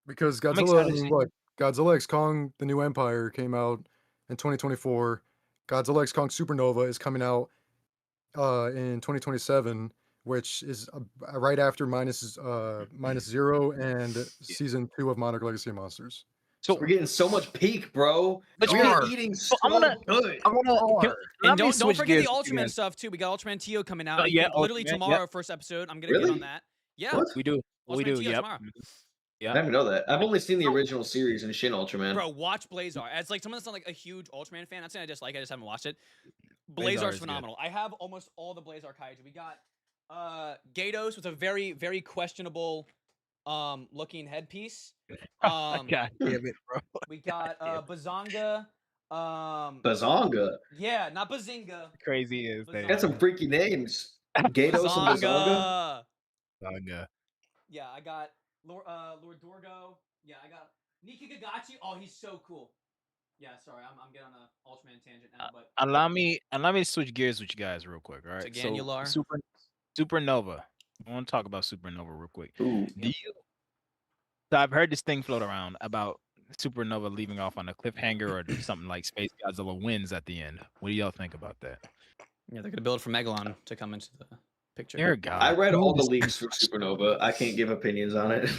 Because I'm Godzilla, I excited to mean, see. what? Godzilla X Kong: The New Empire came out in 2024. Godzilla X Kong Supernova is coming out in 2027, which is right after minus zero and Yeah. season 2 of Monarch Legacy of Monsters. So We're getting so much peak, bro. Let's We are get- eating so so good. I wanna Are. let And me don't switch forget the gears with you Ultraman guys. stuff too. We got Ultraman Tio coming out. Oh, I yeah, think literally Ultraman, tomorrow, yep. first episode. I'm gonna get Really? on that. Yeah. What? We do. We Ultraman do. Tio Yep. tomorrow. I Yeah. didn't know that. I've only seen the original series in Shin Ultraman. Bro, watch Blazar. As like someone that's not like a huge Ultraman fan, I'm saying I dislike. I just haven't watched it. Blazar is Blazar's good. phenomenal. I have almost all the Blazar kaiju. We got Gatos with a very very questionable looking headpiece. God damn it, bro. We got Bazonga. Bazonga. Yeah, not Bazinga. Crazy is that. Got some freaky names. Gatos and Bazonga. Bazonga. Yeah, I got Lord Dorgo. Yeah, I got Nika Gagachi. Oh, he's so cool. Yeah, sorry, I'm getting on a Ultraman tangent now, but Allow me to switch gears with you guys real quick. All right. So Ganular. Supernova. I want to talk about Supernova real quick. Ooh. So I've heard this thing float around about Supernova leaving off on a cliffhanger or something like Space Godzilla wins at the end. What do y'all think about that? yeah, they're gonna build for Megalon to come into the picture. Dear God. I read all the This- leaks for Supernova. I can't give opinions on it.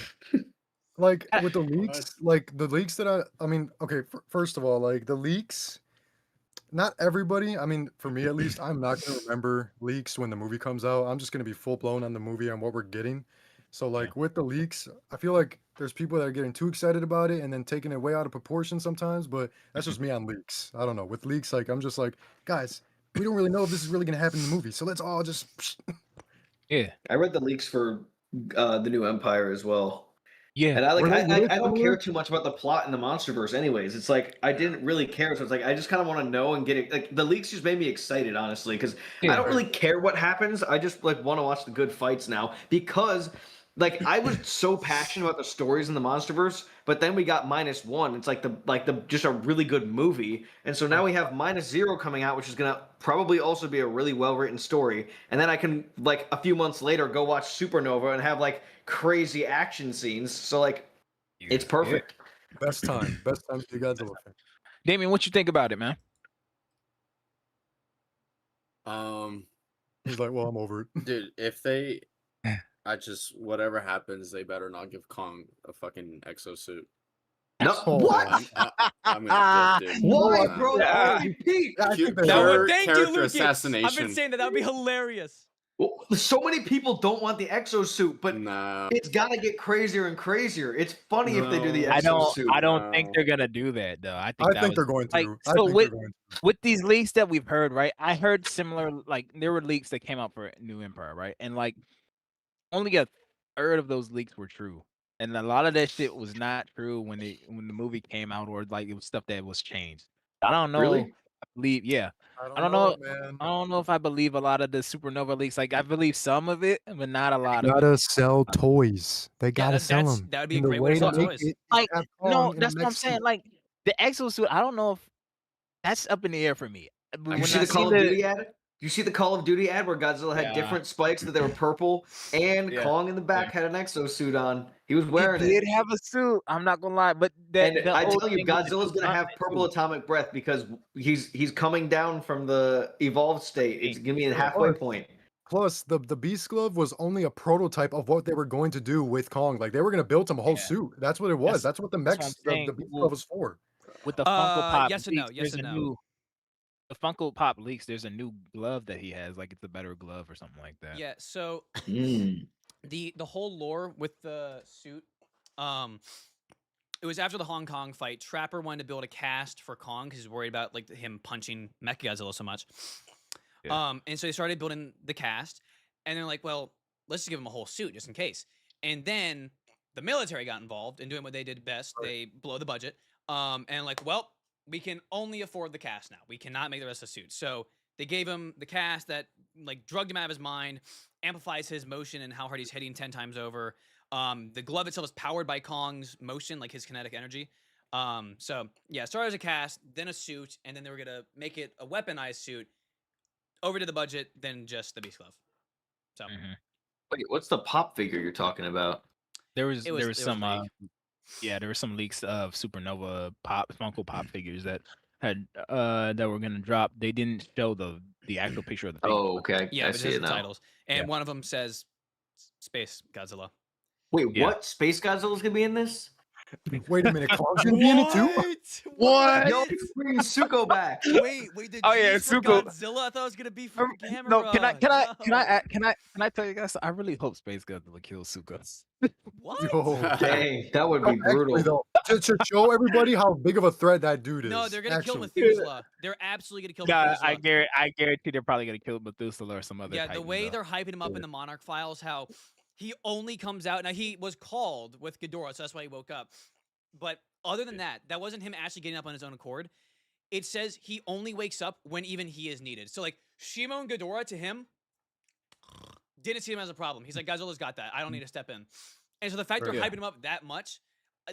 Like with the leaks, like the leaks that I mean, okay, first of all, like the leaks, not everybody, I mean, for me at least, I'm not going to remember leaks when the movie comes out. I'm just going to be full blown on the movie and what we're getting. So like with the leaks, I feel like there's people that are getting too excited about it and then taking it way out of proportion sometimes, but that's just me on leaks. I don't know. With leaks, like I'm just like, guys, we don't really know if this is really going to happen in the movie. So let's all just Yeah. I read the leaks for the New Empire as well. Yeah. And I like Were they I don't similar? care too much about the plot in the MonsterVerse anyways. It's like I didn't really care, so it's like I just kind of want to know and get it. Like the leaks just made me excited, honestly, because I don't really care what happens. I just like want to watch the good fights now because like I was so passionate about the stories in the MonsterVerse, but then we got -1. It's like the just a really good movie, and so now we have -0 coming out, which is gonna probably also be a really well written story. And then I can like a few months later go watch Supernova and have like crazy action scenes. So like it's perfect. best time to be a Godzilla fan. Damien, what you think about it, man? He's like, well, I'm over it. Dude, if they, I just whatever happens, they better not give Kong a fucking exosuit. No, Oh, what? I'm gonna dude. Why, Nah. bro? Yeah. That would be peak. I think they That will. would thank you, character Lucas. I've assassination. been saying that would be hilarious. Well, so many people don't want the exosuit, but Nah. it's gotta get crazier and crazier. It's funny if they do the No. exosuit. I don't think No. they're gonna do that though. I that think was, they're going to. like, I so think with they're going to. with these leaks that we've heard, right? I heard similar, like there were leaks that came out for New Empire, right? And like only a third of those leaks were true, and a lot of that shit was not true when the movie came out, or like it was stuff that was changed. I don't know. Really? I believe, yeah. I don't know, man. I don't know if I believe a lot of the Supernova leaks. Like I believe some of it, but not a lot of it. Gotta sell toys. They gotta that- sell that's- them. that would be a great way to sell toys. Like, no, no, that's what I'm saying. Like the exosuit, I don't know if that's up in the air for me. But You when see I the Call seen of Duty ad? You see the Call of Duty ad where Godzilla had Yeah. different spikes that they were purple, and Yeah. Kong in the back had an exosuit on. He was he wearing did it. have a suit. I'm not gonna lie, but that And the I whole tell you, thing with the Godzilla's gonna have design, purple too. atomic breath because he's coming down from the evolved state. It's gonna be a halfway point. Plus, the Beast Glove was only a prototype of what they were going to do with Kong. Like they were gonna build him a whole Yeah. suit. That's what it was. That's what the that's what mechs, I'm saying. the Beast Well, Glove was for. with the Funko Pop. Yes and no, leaks, yes there's and a no. new. The Funko Pop leaks. There's a new glove that he has. Like it's a better glove or something like that. Yeah, so Mm. the whole lore with the suit, it was after the Hong Kong fight. Trapper wanted to build a cast for Kong because he's worried about like him punching Mechagodzilla so much. Yeah. And so they started building the cast, and they're like, well, let's just give him a whole suit just in case. And then the military got involved in doing what they did best. They blow the budget. And like, well, we can only afford the cast now. We cannot make the rest of the suit. So they gave him the cast that like drugged him out of his mind, amplifies his motion and how hard he's hitting 10 times over. The glove itself is powered by Kong's motion, like his kinetic energy. So yeah, started as a cast, then a suit, and then they were gonna make it a weaponized suit. overdid the budget than just the Beast Glove. So Wait, what's the pop figure you're talking about? There was it was some leaked. there were some leaks of Supernova Funko Pop figures that had that were gonna drop. They didn't show the actual picture of the figure. Oh, okay. Yeah, I but it see has it the now. titles, and Yeah. one of them says Space Godzilla. Wait, Yeah. what? Space Godzilla's gonna be in this? Wait a minute, Kong's gonna be in it too? What? Yo, bring Suko back. Wait, the Oh, yeah, G's for Zuko. Godzilla? I thought it was gonna be for Gamersupps. No, can I No. tell you guys? I really hope Space Godzilla kills Suko. What? Yo. Dang, that would No, be brutal. actually, though, to show everybody how big of a threat that dude is. No, they're gonna kill actually. Methuselah. They're absolutely gonna kill Nah, Methuselah. I guarantee they're probably gonna kill Methuselah or some other. Yeah, the Titan, way though. they're hyping him up in the Monarch Files, how he only comes out. Now he was called with Ghidorah, so that's why he woke up. But other than that, that wasn't him actually getting up on his own accord. It says he only wakes up when even he is needed. So like Shimon Ghidorah to him didn't see him as a problem. He's like, Godzilla's got that. I don't need to step in. And so the fact they're Yeah. hyping him up that much,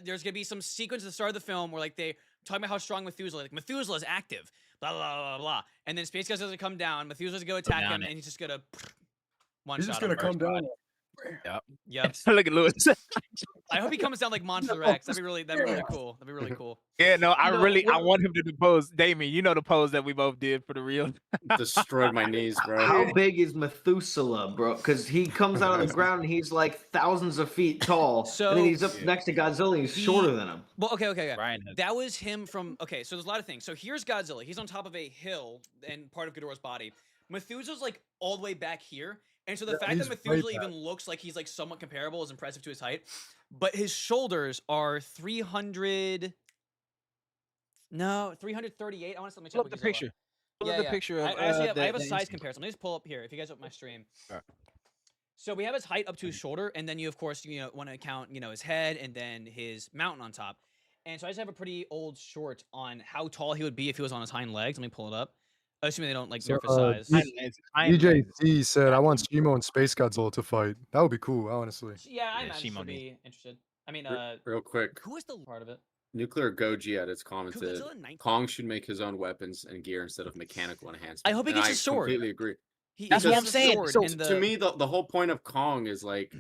there's gonna be some sequence at the start of the film where like they talking about how strong Methuselah, like Methuselah is active, blah blah blah blah blah. And then Space Godzilla's gonna come down, Methuselah's gonna go attack down him, it. and he's just gonna one He's shot just gonna him. come down. Yep. Look at Lewis. I hope he comes down like Monster X. That'd be really cool. That'd be really cool. Yeah, no, I No, I want him to do the pose. Damien, you know the pose that we both did for the real. Destroyed my knees, bro. How big is Methuselah, bro? Because he comes out of the ground and he's like thousands of feet tall, and So- then he's up next to Godzilla and he's He- shorter than him. Well, okay. Ryan has That was him from. Okay, so there's a lot of things. So here's Godzilla. He's on top of a hill and part of Ghidorah's body. Methuselah's like all the way back here, and so the Yeah, fact that he's way Methuselah back. even looks like he's like somewhat comparable is impressive to his height. But his shoulders are 300. No, 338. I want to let me check. pull up the Wikizilla. picture. Pull up the picture of I actually have, I the- have a the size instant- comparison. Let me just pull up here. If you guys open my stream. Alright. So we have his height up to his shoulder, and then you of course want to count his head and then his mountain on top. And so I just have a pretty old short on how tall he would be if he was on his hind legs. Let me pull it up. Assuming they don't like So, nerf his size. DJC said, "I want Shimo and Space Godzilla to fight. That would be cool, honestly." Yeah, I Yeah, imagine Shimo should needs- be interested. I mean, Real quick, who is the part of it? Nuclear Goji at its commented, Godzilla 19? Kong should make his own weapons and gear instead of mechanical enhancements. I hope he And gets a sword. I completely agree. That's he what has I'm a saying. sword So in To me, the whole point of Kong is like,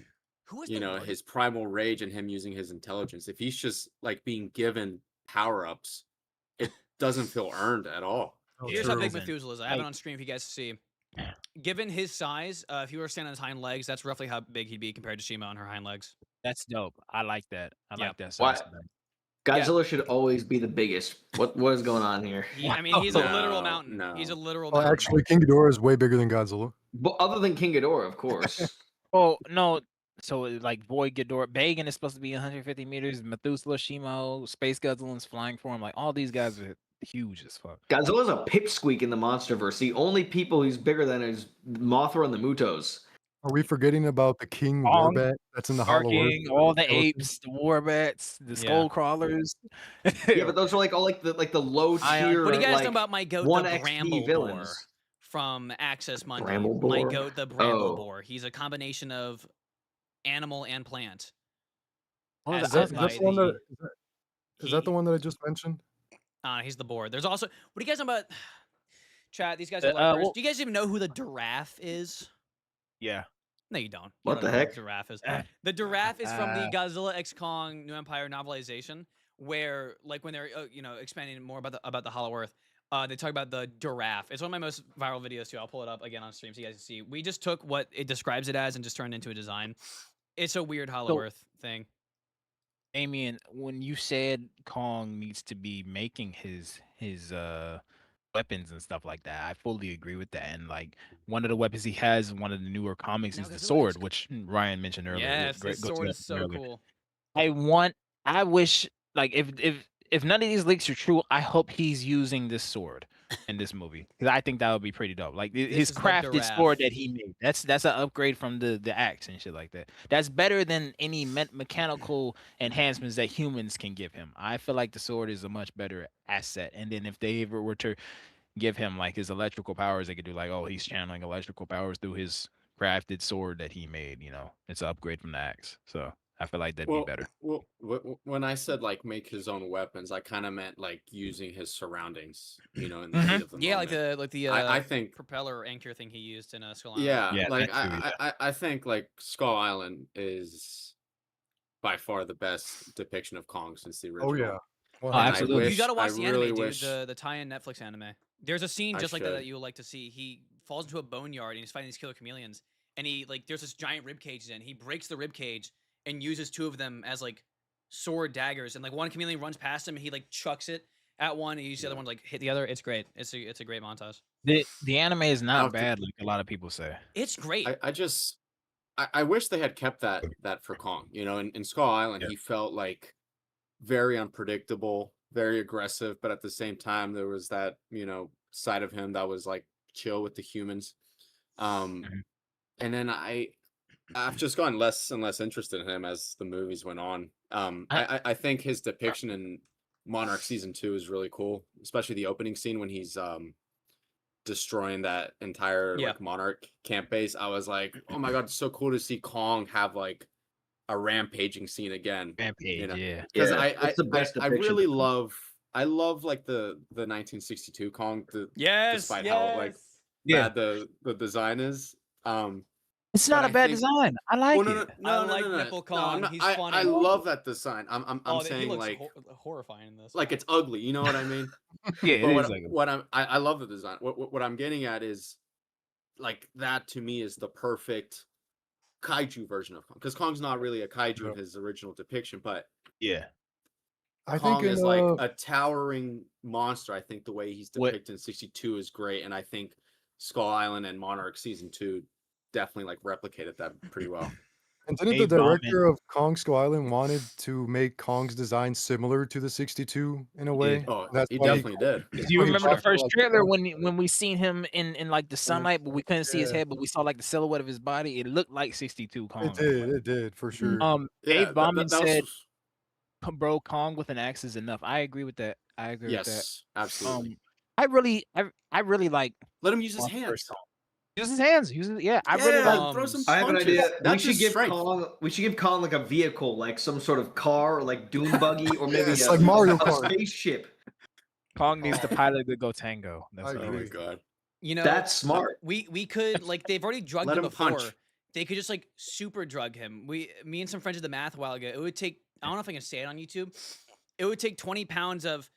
who is the Lord? his primal rage and him using his intelligence. If he's just like being given power-ups, it doesn't feel earned at all. Oh, Here's how true. big Methuselah is. I have it Like- on stream if you guys see. Given his size, if he were standing on his hind legs, that's roughly how big he'd be compared to Shima on her hind legs. That's dope. I like that. I Yeah. like that. Why- size. Godzilla should always be the biggest. What is going on here? I mean, he's a literal No, mountain. no. He's a literal Well, mountain. actually, King Ghidorah is way bigger than Godzilla. But other than King Ghidorah, of course. Oh no. So like Void Ghidorah, Bagan is supposed to be 150 meters. Methuselah, Shimo, Space Godzilla's flying for him. Like all these guys are huge as fuck. Godzilla's a pipsqueak in the MonsterVerse. The only people he's bigger than is Mothra and the Mutos. Are we forgetting about the King Kong, Warbat that's in the Hollow Earth? Barking, all the Skeleton? apes, the warbats, the Yeah. skull crawlers. Yeah, but those are like all like the low tier. What do you guys like, know about my goat, the 1XP Bramble Boar villains. from Access Mundi? Bramble My Boar? goat, the Bramble Oh. Boar. He's a combination of animal and plant. Oh, As Is the that, said other is by that the one the- that, is that the one that I just mentioned? He's the boar. There's also. What do you guys know about? Chat. These guys are Uh, lifers. well- Do you guys even know who the giraffe is? Yeah. No, you don't. You What don't the know who heck? The giraffe is. Ah. The giraffe is from the Godzilla X Kong New Empire novelization, where like when they're expanding more about the Hollow Earth, they talk about the giraffe. It's one of my most viral videos too. I'll pull it up again on stream so you guys can see. We just took what it describes it as and just turned it into a design. It's a weird Hollow So- Earth thing. Damien, when you said Kong needs to be making his weapons and stuff like that, I fully agree with that. And like one of the weapons he has in one of the newer comics Now is the Godzilla is sword, good. which Ryan mentioned earlier. Yes, Great- this go to sword that is so earlier. cool. I wish like if none of these leaks are true, I hope he's using this sword in this movie because I think that would be pretty dope. Like his is the crafted giraffe. sword that he made. That's an upgrade from the axe and shit like that. That's better than any mechanical enhancements that humans can give him. I feel like the sword is a much better asset. And then if they ever were to give him like his electrical powers, they could do like, oh, he's channeling electrical powers through his crafted sword that he made. It's an upgrade from the axe. So I feel like that'd be better. Well, when I said like make his own weapons, I kind of meant like using his surroundings, in the heat of the Yeah, moment. like the I think propeller anchor thing he used in Skull Island. yeah, like that too, I think like Skull Island is by far the best depiction of Kong since the original. Oh yeah. Oh, And I absolutely. You gotta wish- I watch the really anime, dude. wish- The tie-in Netflix anime. There's a scene I just like that should. that you would like to see. He falls into a boneyard and he's fighting these killer chameleons. And he there's this giant rib cage in. He breaks the rib cage and uses two of them as like sword daggers. And like one chameleon runs past him and he like chucks it at one and he uses the other one to like hit the other. It's great. It's a great montage. The anime is I'll not have to- bad, like a lot of people say. It's great. I wish they had kept that for Kong. In Skull Island, he felt like very unpredictable, very aggressive, but at the same time, there was that side of him that was like chill with the humans. And then I've just gotten less and less interested in him as the movies went on. I think his depiction in Monarch Season 2 is really cool, especially the opening scene when he's destroying that entire like Monarch camp base. I was like, oh my god, it's so cool to see Kong have like a rampaging scene again. Rampage, yeah. Because it's the best I depiction. really love like the 1962 Kong. Despite how like bad the design is. It's not a bad design. I like it. I like Nipple Kong. No, He's I funny. love that design. I'm he saying looks like horrifying in this. like it's ugly. You know what I mean? Yeah, But it is like I love the design. What I'm getting at is like that to me is the perfect kaiju version of Kong, because Kong's not really a kaiju in his original depiction, but I Kong think is like a towering monster. I think the way he's What- depicted in 62 is great, and I think Skull Island and Monarch Season 2 definitely like replicated that pretty well. And didn't the director of Kong Skull Island wanted to make Kong's design similar to the 62 in a way? Oh, That's he why definitely did. Do you why he remember the shot first like trailer that. when we seen him in like the sunlight, but we couldn't see his head, but we saw like the silhouette of his body? It looked like 62 Kong. It did for sure. Dave Bauman that was- said, "Bro, Kong with an axe is enough." I agree with that. I agree with that. yes, absolutely. I really like Let him use his Monster hands. Kong. Use his hands. I really like. Throw some I have an punches. idea. That's his strength. We should give Kong like a vehicle, like some sort of car, or like dune buggy, or maybe It's a, like Mario a Kart. spaceship. Kong needs the pilot to go tango. That's I what Oh my agree. god. That's smart. We could like they've already drugged Let him him before. punch. They could just like super drug him. Me and some friends did the math a while ago. It would take, I don't know if I can say it on YouTube. It would take 20 pounds of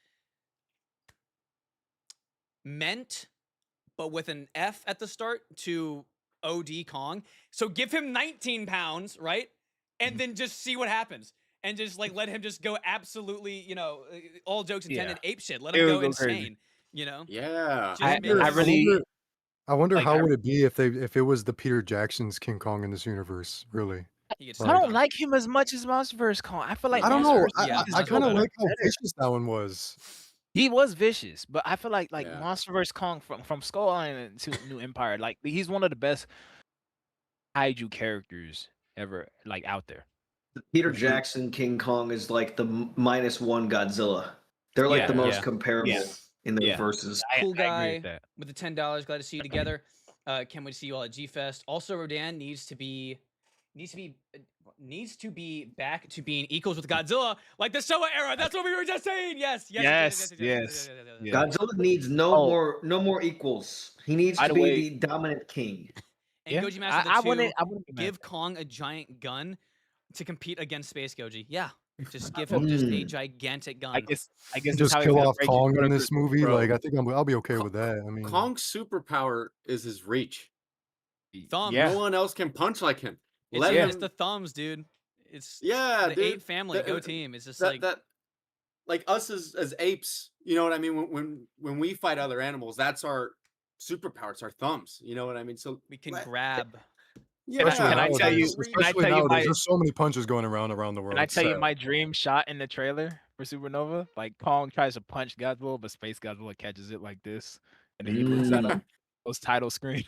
mint, but with an F at the start, to OD Kong. So give him 19 pounds, right? And then just see what happens. And just like let him just go absolutely, all jokes intended, ape shit. Let him It would go go insane. crazy. Yeah. Just make it- I wonder like, how I- would it be if it was the Peter Jackson's King Kong in this universe, really. he gets I Like- don't like him as much as Monsterverse Kong. I feel like I don't know. Monsterverse yeah, is I kind of better. like how vicious that one was. He was vicious, but I feel like Yeah. Monsterverse Kong from Skull Island to New Empire, like he's one of the best kaiju characters ever, like out there. The Peter Jackson King Kong is like the -1 Godzilla. They're like Yeah, the most yeah, comparable yeah, in their yeah. versus. Cool I agree guy with that. with the $10. Glad to see you together. Can't wait to see you all at G Fest. Also, Rodan needs to be back to being equals with Godzilla, like the Showa era. That's what we were just saying. Yes. Yes. Godzilla needs no more equals. He needs By to the be way- the dominant king. And Yeah, Goji Master I the wouldn't. 2, be mad give at that. Kong a giant gun to compete against Space Goji. Yeah, just give him just a gigantic gun. I guess Just that's how he's kill gonna off break Kong his in this movie. Bro. Like I think I'll be okay with that. I mean, Kong's superpower is his reach. Thumbs. Yeah. No one else can punch like him. It's Let just him. the thumbs, dude. It's Yeah, the dude. ape family. Go That- team. It's just that like us as apes. You know what I mean? When we fight other animals, that's our superpower. It's our thumbs. You know what I mean? So we can let- grab. Yeah. especially Can I tell you- nowadays- can I especially tell you nowadays, my- there's so many punches going around the world. Can I tell you so- my dream shot in the trailer for Supernova? Like Kong tries to punch Godzilla, but Space Godzilla catches it like this, and then he puts out a those title screen.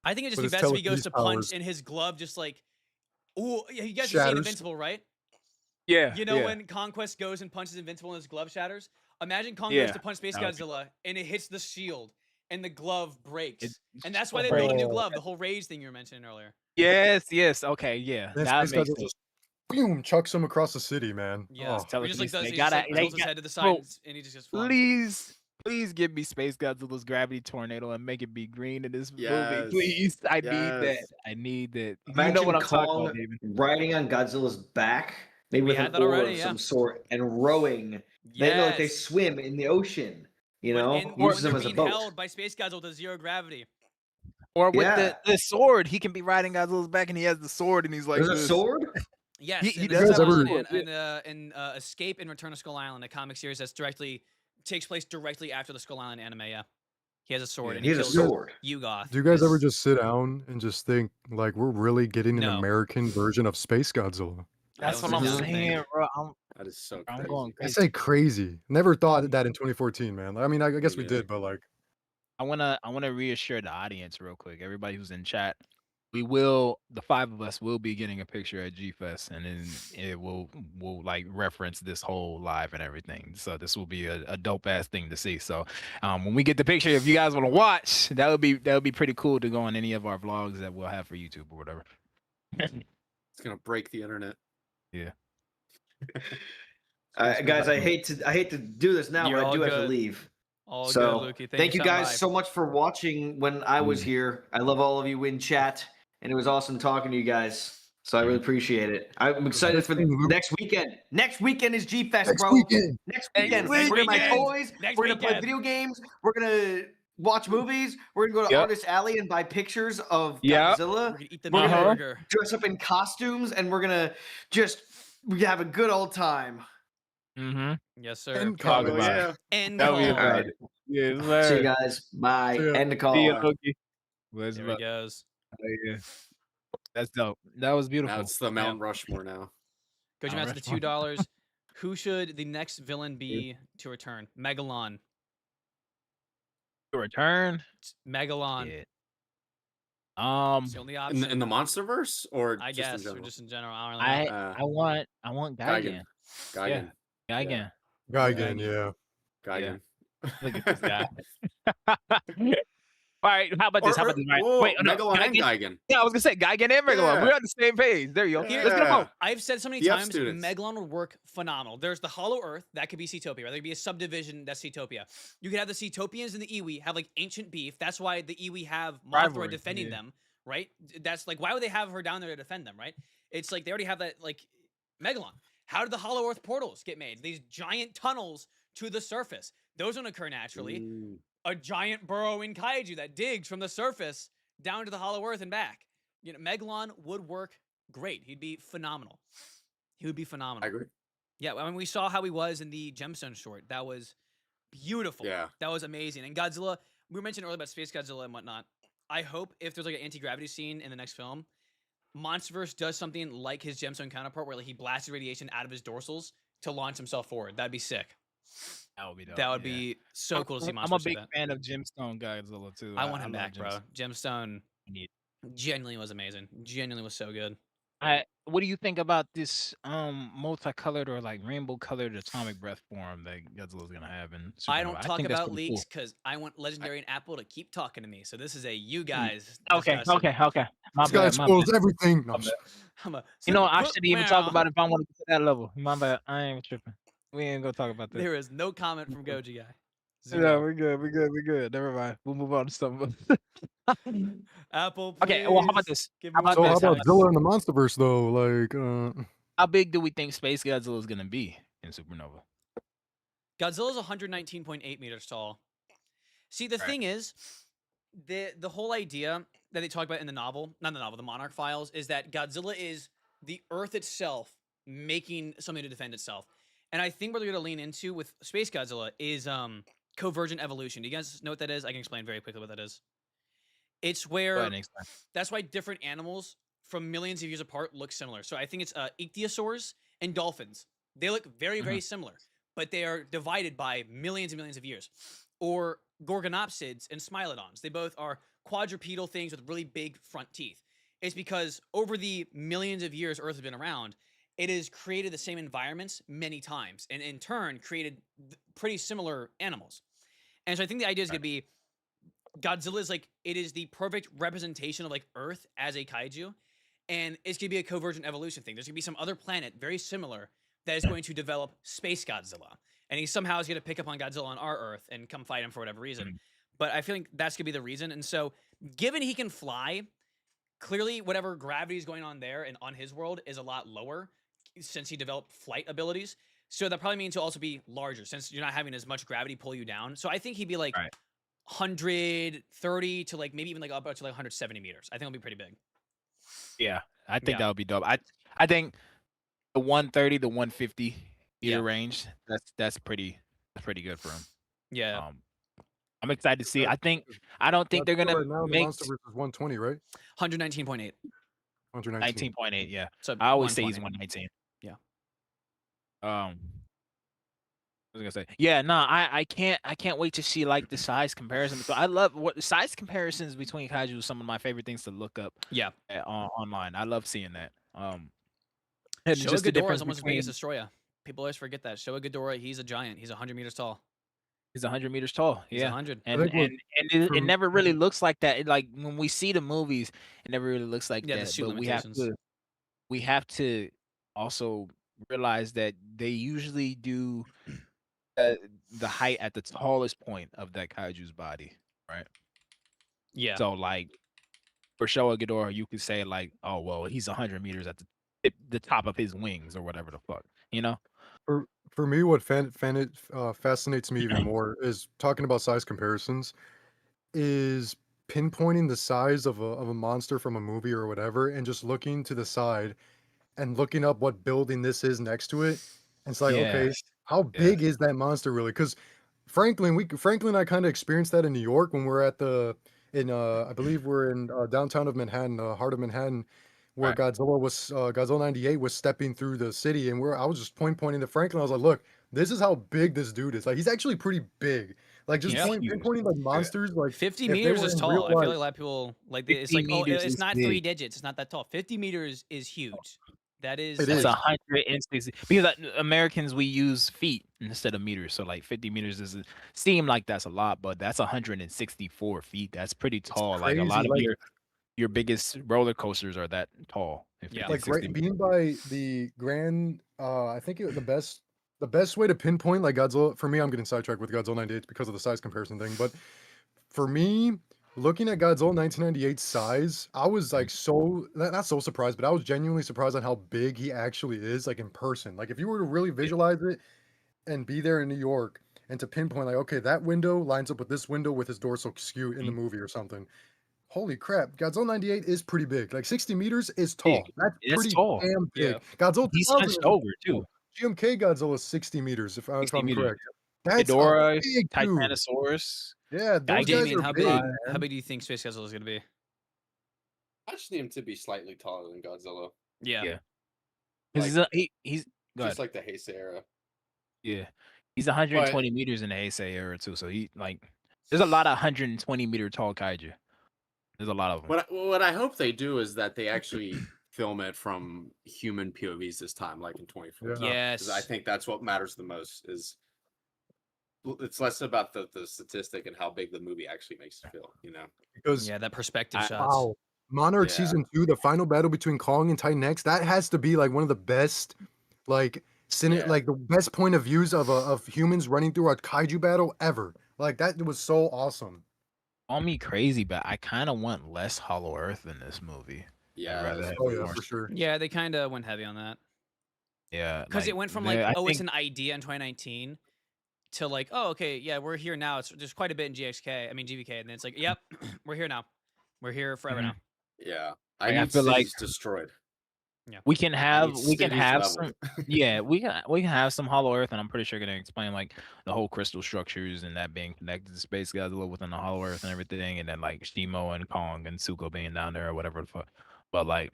I think it just With be his best if he goes telekinesis to punch powers. and his glove just like, ooh, yeah, you guys have seen Shatters. Invincible, right? Yeah, You know when Conquest goes and punches Invincible and his glove shatters? Imagine Kong Yeah, goes to punch Space that would be- Godzilla and it hits the shield and the glove breaks. It- And that's why they made a new Oh. glove, the whole rage thing you were mentioning earlier. Yes, okay, yeah, Then that Space makes Godzilla sense. just boom, chucks him across the city, man. Yeah. Oh, He just like Telekinesis, does. they He just gotta- like they tilts his got- head to the side, bro, and he just flies. Please give me Space Godzilla's gravity tornado and make it be green in this movie. Yes. Please. I need that. Yes. I need that. You Imagine know what I'm talking Kong about, David. riding on Godzilla's back, maybe We with had an that oar already, of yeah. some sort, and rowing. They know like they Yes. swim in the ocean. You know, when uses they're them as a being boat. held by Space Godzilla to zero gravity. Or with Yeah. the sword, he can be riding Godzilla's back and he has the sword and he's like There's a this. sword. Yes, He in the does have Skull a Island sword, and Escape and Return to Skull Island, a comic series that's takes place directly after the Skull Island anime. Yeah, he has a sword Yeah, and He he has a kills sword. Yugoth. do you guys ever his- just sit down and just think like we're really getting an No. American version of Space Godzilla? I That's don't what I'm sit down and think. saying, bro. That is so I'm crazy. going I crazy. say crazy. Never thought that in 2014, man. I mean, I guess we neither. did, but like, I wanna reassure the audience real quick. Everybody who's in chat, the 5 of us will be getting a picture at G Fest, and then it will like reference this whole live and everything. So this will be a dope ass thing to see. So when we get the picture, if you guys want to watch, that would be pretty cool to go on any of our vlogs that we'll have for YouTube or whatever. It's gonna break the internet. Yeah. Guys, I hate to do this now, You're but I all do have to good. leave. All So good, Lukey. thank you for stopping guys by. so much for watching when I was here. I love all of you in chat, and it was awesome talking to you guys. So I really appreciate it. I'm excited for the Thing, Luke. next weekend. Next weekend is G Fest, next bro. weekend. Next Next weekend. We're gonna buy weekend. toys. Next We're gonna play weekend. video games. We're gonna watch movies. We're gonna go to Yep. Artist Alley and buy pictures of Yep. We're Godzilla. gonna eat the We're meat gonna burger. dress up in costumes, and we're gonna just have a good old time. Mm-hmm. Yes, sir. And Talk Kong. about it. Yeah. End That'll be call. about Alright. it. Yes, See sir. you guys. Bye. See ya. End the See call. you, Loki. Let's There he goes. yeah. That's dope. That was beautiful. Now it's the Mount Rushmore now. Coach All Master, right. the $2. Who should the next villain be to return? Megalon. To return. Megalon. Yeah. It's the only option. In the MonsterVerse or I just guess, in or general? just in general. I don't really know. I want Gigan. Gigan. Gigan. Gigan. Gigan, yeah. Gigan. Look at this guy. All right, how about this? How about this? Right. Whoa, Wait, no, Megalon and Gigan. Gigan. Yeah, I was gonna say Gigan and Megalon. Yeah. We're on the same page. There you go. Yeah. Let's get a vote. I've said so many DF times, students. Megalon would work phenomenal. There's the Hollow Earth, that could be Seatopia, right? There could be a subdivision that's Seatopia. You could have the Seatopians and the Iwi have like ancient beef. That's why the Iwi have Mothra Rivalry, defending yeah. them, right? That's like, why would they have her down there to defend them, right? It's like they already have that, like, Megalon. How did the Hollow Earth portals get made? These giant tunnels to the surface. Those don't occur naturally. Mm. A giant burrowing kaiju that digs from the surface down to the Hollow Earth and back. You know, Megalon would work great. He'd be phenomenal. He would be phenomenal. I agree. Yeah, I mean, we saw how he was in the Gemstone short. That was beautiful. Yeah. That was amazing. And Godzilla, we were mentioning earlier about Space Godzilla and whatnot. I hope if there's like an anti-gravity scene in the next film, Monsterverse does something like his Gemstone counterpart where like he blasted radiation out of his dorsals to launch himself forward. That'd be sick. That would be dope. That would yeah. be so cool to see Monsterverse I'm a do big that. fan of Gemstone Godzilla too. I want him love back, bro. Gemstone Need- genuinely was amazing. Genuinely was so good. What do you think about this multicolored or like rainbow colored atomic breath form that Godzilla's gonna have in Supernova? I don't talk think that's about pretty leaks because I want Legendary and Apple to keep talking to me. So this is a you Mm. guys. Okay, discussing. okay. My This guy bad, my spoils bad. everything. No, My bad. I'm a, You know, I Look, shouldn't even talk meow. about it if I want to get to that level. My bad. I ain't tripping. We ain't gonna talk about that. There is no comment from Goji guy. Yeah, Zero. we're good. Never mind. We'll move on to something. Apple. Okay, well, how about please this? give How me about so one how this? more about How chance. Zilla in the MonsterVerse though? Like, How big do we think Space Godzilla is gonna be in Supernova? Godzilla's 119.8 meters tall. See, the Right. thing is, the whole idea that they talk about in the novel, not the novel, the Monarch Files, is that Godzilla is the Earth itself making something to defend itself. And I think what they're going to lean into with Space Godzilla is convergent evolution. Do you guys know what that is? I can explain very quickly what that is. It's Go where ahead and explain. that's why different animals from millions of years apart look similar. So I think it's ichthyosaurs and dolphins. They look very, very similar, but they are divided by millions and millions of years. Or gorgonopsids and smilodons. They both are quadrupedal things with really big front teeth. It's because over the millions of years Earth has been around, it has created the same environments many times, and in turn created pretty similar animals. And so I think the idea is going to be Godzilla is like, it is the perfect representation of like Earth as a kaiju. and it's gonna be a convergent evolution thing. There's gonna be some other planet very similar that is going to develop Space Godzilla, and he somehow is gonna pick up on Godzilla on our Earth and come fight him for whatever reason. But I feel like that's gonna be the reason. And so, given he can fly, clearly whatever gravity is going on there and on his world is a lot lower since he developed flight abilities. So that probably means he'll also be larger since you're not having as much gravity pull you down. So I think he'd be like 130 to like maybe even like up to like 170 meters. I think it'll be pretty big. Yeah, I think that would be dope. I think the 130 to 150 meter range, that's pretty good for him. Yeah. I'm excited to see. I don't think they're gonna right now, the make monster versus 120, right? 119.8. 119.8. Yeah. So I always say he's 120. 119. Yeah. What was I gonna say? Yeah, no, I can't wait to see like the size comparison. So I love what size comparisons between kaiju is some of my favorite things to look up. Yeah. Online. I love seeing that. And just Showa the Ghidorah difference is almost between, as big as Destroya. People always forget that. Showa Ghidorah, he's a giant. He's 100 meters tall. He's 100 meters tall. He's Yeah. 100. And it never really looks like that. Like when we see the movies, it never really looks like Yeah, that. the suit But limitations. we have to also realize that they usually do the height at the tallest point of that kaiju's body, right? Yeah. So like for Showa Ghidorah, you could say like, oh well, he's 100 meters at the top of his wings or whatever the fuck, you know? For me, what fascinates me even more is talking about size comparisons, is pinpointing the size of a monster from a movie or whatever, and just looking to the side and looking up what building this is next to it. And it's like, okay, how big is that monster really? Because Franklin and I kind of experienced that in New York when we're at I believe we're in downtown of Manhattan, heart of Manhattan, where Godzilla 98 was stepping through the city, and I was just pointing to Franklin. I was like, look, this is how big this dude is. Like, he's actually pretty big. Like, just pinpointing like monsters, like 50 if they meters were is in tall. real I feel life. like a lot of people like 50 it's like, oh, meters it's is not big. 3 digits. It's not that tall. 50 meters is huge. That is It That's is. 160 because Americans we use feet instead of meters. So like 50 meters doesn't seem like that's a lot, but that's 164 feet. That's pretty tall. Like a crazy, lot of like- your biggest roller coasters are that tall. Yeah. Like being by the grand, I think the best way to pinpoint like Godzilla, for me, I'm getting sidetracked with Godzilla 98 because of the size comparison thing, but for me, looking at Godzilla 1998's size, I was like not so surprised, but I was genuinely surprised on how big he actually is, like in person. Like if you were to really visualize it and be there in New York and to pinpoint like, okay, that window lines up with this window with his dorsal skew in the movie or something. Holy crap, Godzilla 98 is pretty big. Like 60 meters is tall. That's It's pretty tall. damn big. Yeah. Godzilla He's 2000 hunched is over too. GMK Godzilla is 60 meters, if 60 I'm meters. correct. That's Ghidorah, a big dude. Titanosaurus. Yeah, those guys Damien, are how big. big? man. How big do you think Space Godzilla is gonna be? I just need him to be slightly taller than Godzilla. Yeah. Yeah. Like, He's go just ahead. like the Heisei era. Yeah. He's 120 meters in the Heisei era too. So there's a lot of 120 meter tall kaiju. There's a lot of them. What I hope they do is that they actually film it from human POVs this time, like in 2014. Yes. 'Cause I think that's what matters the most. Is it's less about the statistic and how big the movie actually makes you feel. You know. Because Yeah, that perspective I- shots. wow, Monarch Yeah. Season 2, the final battle between Kong and Titan X, that has to be like one of the best, like like the best point of views of humans running through a kaiju battle ever. Like that was so awesome. Call me crazy, but I kind of want less Hollow Earth in this movie. Yeah. rather that's have Oh the yeah, worst. for sure. Yeah, they kind of went heavy on that Yeah, because it went from like, I it's think- an idea in 2019 to like, oh, okay, yeah, we're here now. There's quite a bit in GVK, and then it's like, yep, we're here now. We're here forever Mhm. now. Yeah. I I need feel like- cities destroyed. we can I have need we can cities have leveled. some we can have some Hollow Earth, and I'm pretty sure gonna explain like the whole crystal structures and that being connected to Space Godzilla within the Hollow Earth and everything, and then like Shimo and Kong and Suko being down there or whatever the fuck. But like,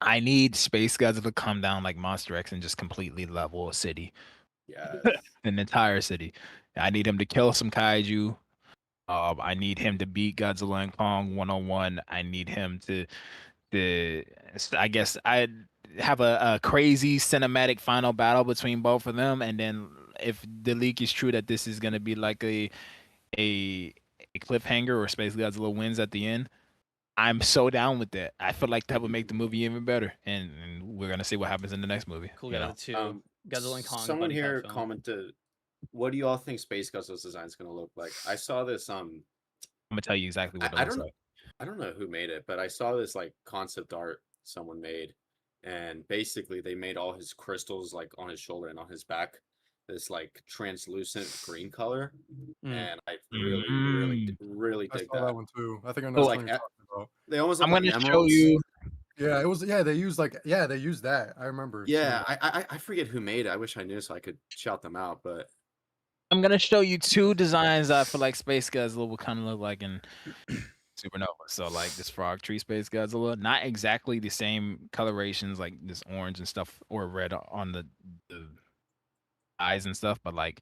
I need Space Godzilla to come down like Monster X and just completely level a city, Yeah. an entire city. I need him to kill some kaiju. I need him to beat Godzilla and Kong 1-on-1. I need him to I guess I have a crazy cinematic final battle between both of them, and then if the leak is true that this is gonna be like a cliffhanger or Space Godzilla wins at the end, I'm so down with that. I feel like that would make the movie even better, and we're gonna see what happens in the next movie. Cool you guy know? too. Godzilla and Kong. Someone buddy cop here film. commented, "What do you all think Space Godzilla's design is going to look like?" I saw this. I'm gonna tell you exactly what it I looks don't like. I don't know who made it, but I saw this like concept art someone made, and basically they made all his crystals like on his shoulder and on his back this like translucent green color, and I really I dig saw that. that one too. I think I know So, which like one you're talking about. They almost I'm look like gonna show emeralds. you. Yeah, it was. Yeah, they used that. I remember. seeing Yeah, that. I forget who made it. I wish I knew so I could shout them out, but I'm gonna show you two designs I feel like Space Godzilla will kind of look like in Supernova. So like this frog tree Space Godzilla, not exactly the same colorations like this orange and stuff or red on the eyes and stuff, but like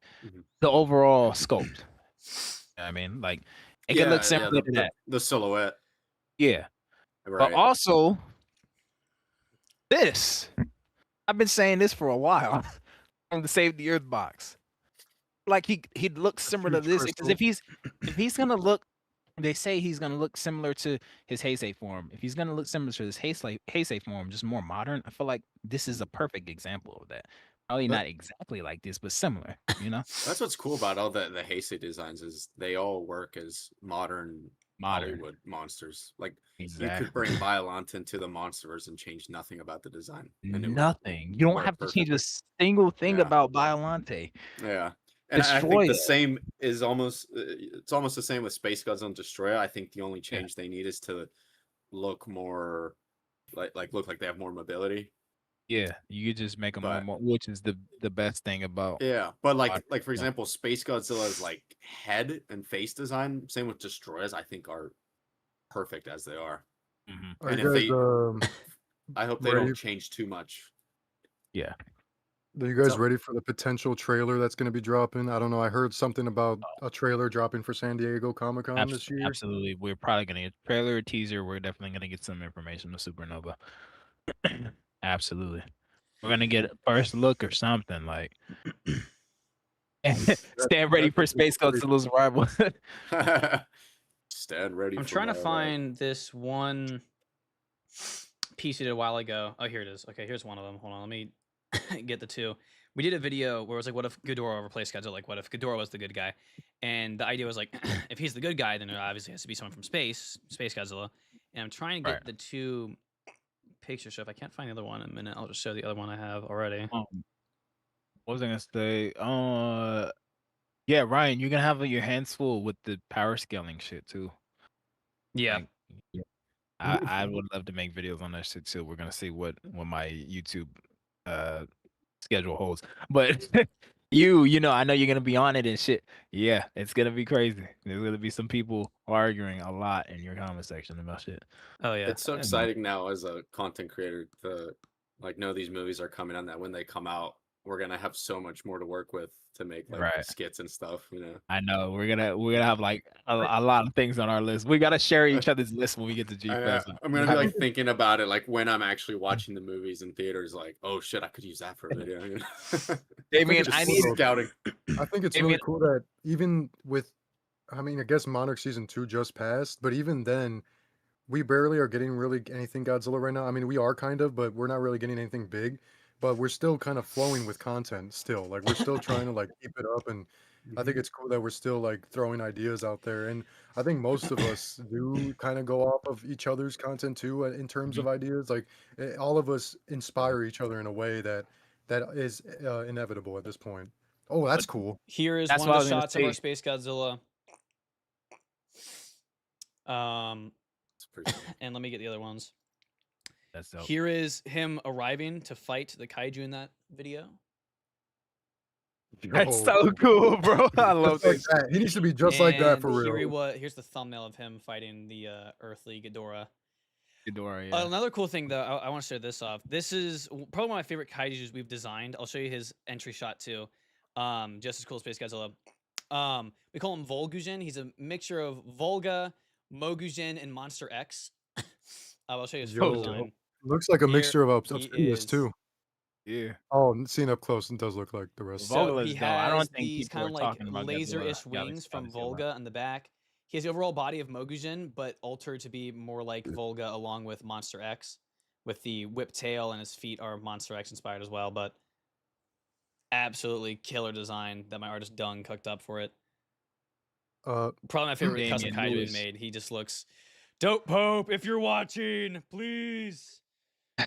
the overall sculpt. You know what I mean, like it can look similar to that. the silhouette. Yeah, Right. but also this. I've been saying this for a while from the Save the Earth box. Like he'd look similar to this because if he's gonna look, they say he's gonna look similar to his Heisei form. If he's gonna look similar to his Heisei form, just more modern, I feel like this is a perfect example of that. Probably not exactly like this, but similar. You know, that's what's cool about all the Heisei designs is they all work as modern Hollywood monsters. Like you could bring Biollante into the MonsterVerse and change nothing about the design. Nothing. You don't have to change a single thing about Biollante. Yeah. And I think the same is almost it's almost the same with Space Godzilla and Destroyer. I think the only change they need is to look more look like they have more mobility. Yeah, you could just make them more, which is the best thing about. Yeah, but like for example, Space Godzilla's like head and face design, same with Destroyers, I think are perfect as they are. And if they, I hope they don't change too much. Yeah. Are you guys ready for the potential trailer that's going to be dropping? I don't know. I heard something about a trailer dropping for San Diego Comic-Con this year. Absolutely. We're probably going to get a trailer or teaser. We're definitely going to get some information on Supernova. Absolutely. We're going to get a first look or something like. Stand ready for Space Godzilla's arrival. Stand ready. I'm trying to find this one piece you did a while ago. Oh, here it is. Okay, here's one of them. Hold on, let me get the two. We did a video where it was like, what if Ghidorah replaced Godzilla? Like, what if Ghidorah was the good guy? And the idea was like, if he's the good guy, then it obviously has to be someone from Space Godzilla. And I'm trying to get the two pictures. So if I can't find the other one in a minute, I'll just show the other one I have already. What was I gonna say? Yeah, Ryan, you're gonna have your hands full with the power scaling shit too. Yeah. Like, I would love to make videos on that shit too. We're gonna see what my YouTube schedule holds. But you know, I know you're gonna be on it and shit. Yeah, it's gonna be crazy. There's gonna be some people arguing a lot in your comment section about shit. Oh yeah. It's so exciting now as a content creator to like know these movies are coming on, that when they come out, we're gonna have so much more to work with to make like skits and stuff, you know. I know we're gonna have like a lot of things on our list. We gotta share each other's list when we get to G-Fest. I'm gonna be like thinking about it like when I'm actually watching the movies in theaters, like, oh shit, I could use that for a video. You know? I need scouting. I think it's really cool that even with, I mean, I guess Monarch Season 2 just passed, but even then, we barely are getting really anything Godzilla right now. I mean, we are kind of, but we're not really getting anything big. But we're still kind of flowing with content still. Like we're still trying to like keep it up, and I think it's cool that we're still like throwing ideas out there. And I think most of us do kind of go off of each other's content too in terms of ideas. Like all of us inspire each other in a way that is inevitable at this point. Oh, that's cool. Here is one of the shots of our Space Godzilla. And let me get the other ones. That's dope. Here is him arriving to fight the kaiju in that video. That's so cool, bro. I love that. He needs to be just like that for real. Here's the thumbnail of him fighting the earthly Ghidorah. Yeah. Another cool thing, though, I want to show this off. This is probably one of my favorite kaijus we've designed. I'll show you his entry shot too. Just as cool as Space Godzilla. We call him Volgujin. He's a mixture of Volga, Mogujin, and Monster X. I'll show you his full design. Looks like a mixture of obscurities too. Yeah. Oh, seen up close, it does look like the rest. So he has these kind of like laser-ish wings from Volga on the back. He has the overall body of Mogujin, but altered to be more like Volga along with Monster X, with the whip tail, and his feet are Monster X inspired as well. But absolutely killer design that my artist Dung cooked up for it. Probably my favorite custom Damian kaiju he's Lewis. made. He just looks dope. Pope, if you're watching, please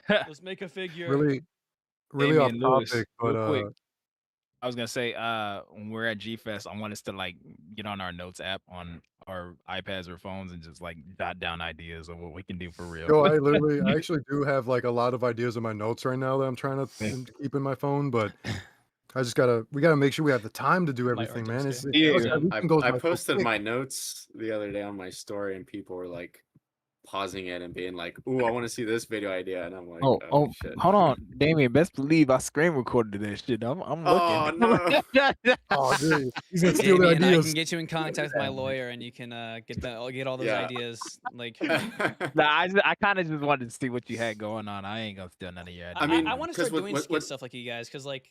let's make a figure. Really off Damian Lewis, topic, real but quick. I was gonna say, when we're at G Fest, I want us to like get on our notes app on our iPads or phones and just like jot down ideas of what we can do for real. yo, I actually do have like a lot of ideas in my notes right now that I'm trying to keep in my phone, but we gotta make sure we have the time to do My everything, art man. dumpster. Everything goes I by so posted quick. my notes the other day on my story, and people were like pausing it and being like, "Ooh, I want to see this video idea," and I'm like, "Oh, shit." Hold on, Damien. Best believe I screen recorded that shit. I'm Oh looking. no! Oh, dude, he's gonna steal the Damien, I ideas. can get you in contact with my lawyer, and you can get all those Yeah. ideas. Like, Nah, I kind of just wanted to see what you had going on. I ain't gonna steal none of your ideas. I mean, I want to 'cause start what- doing what- stuff like you guys, because like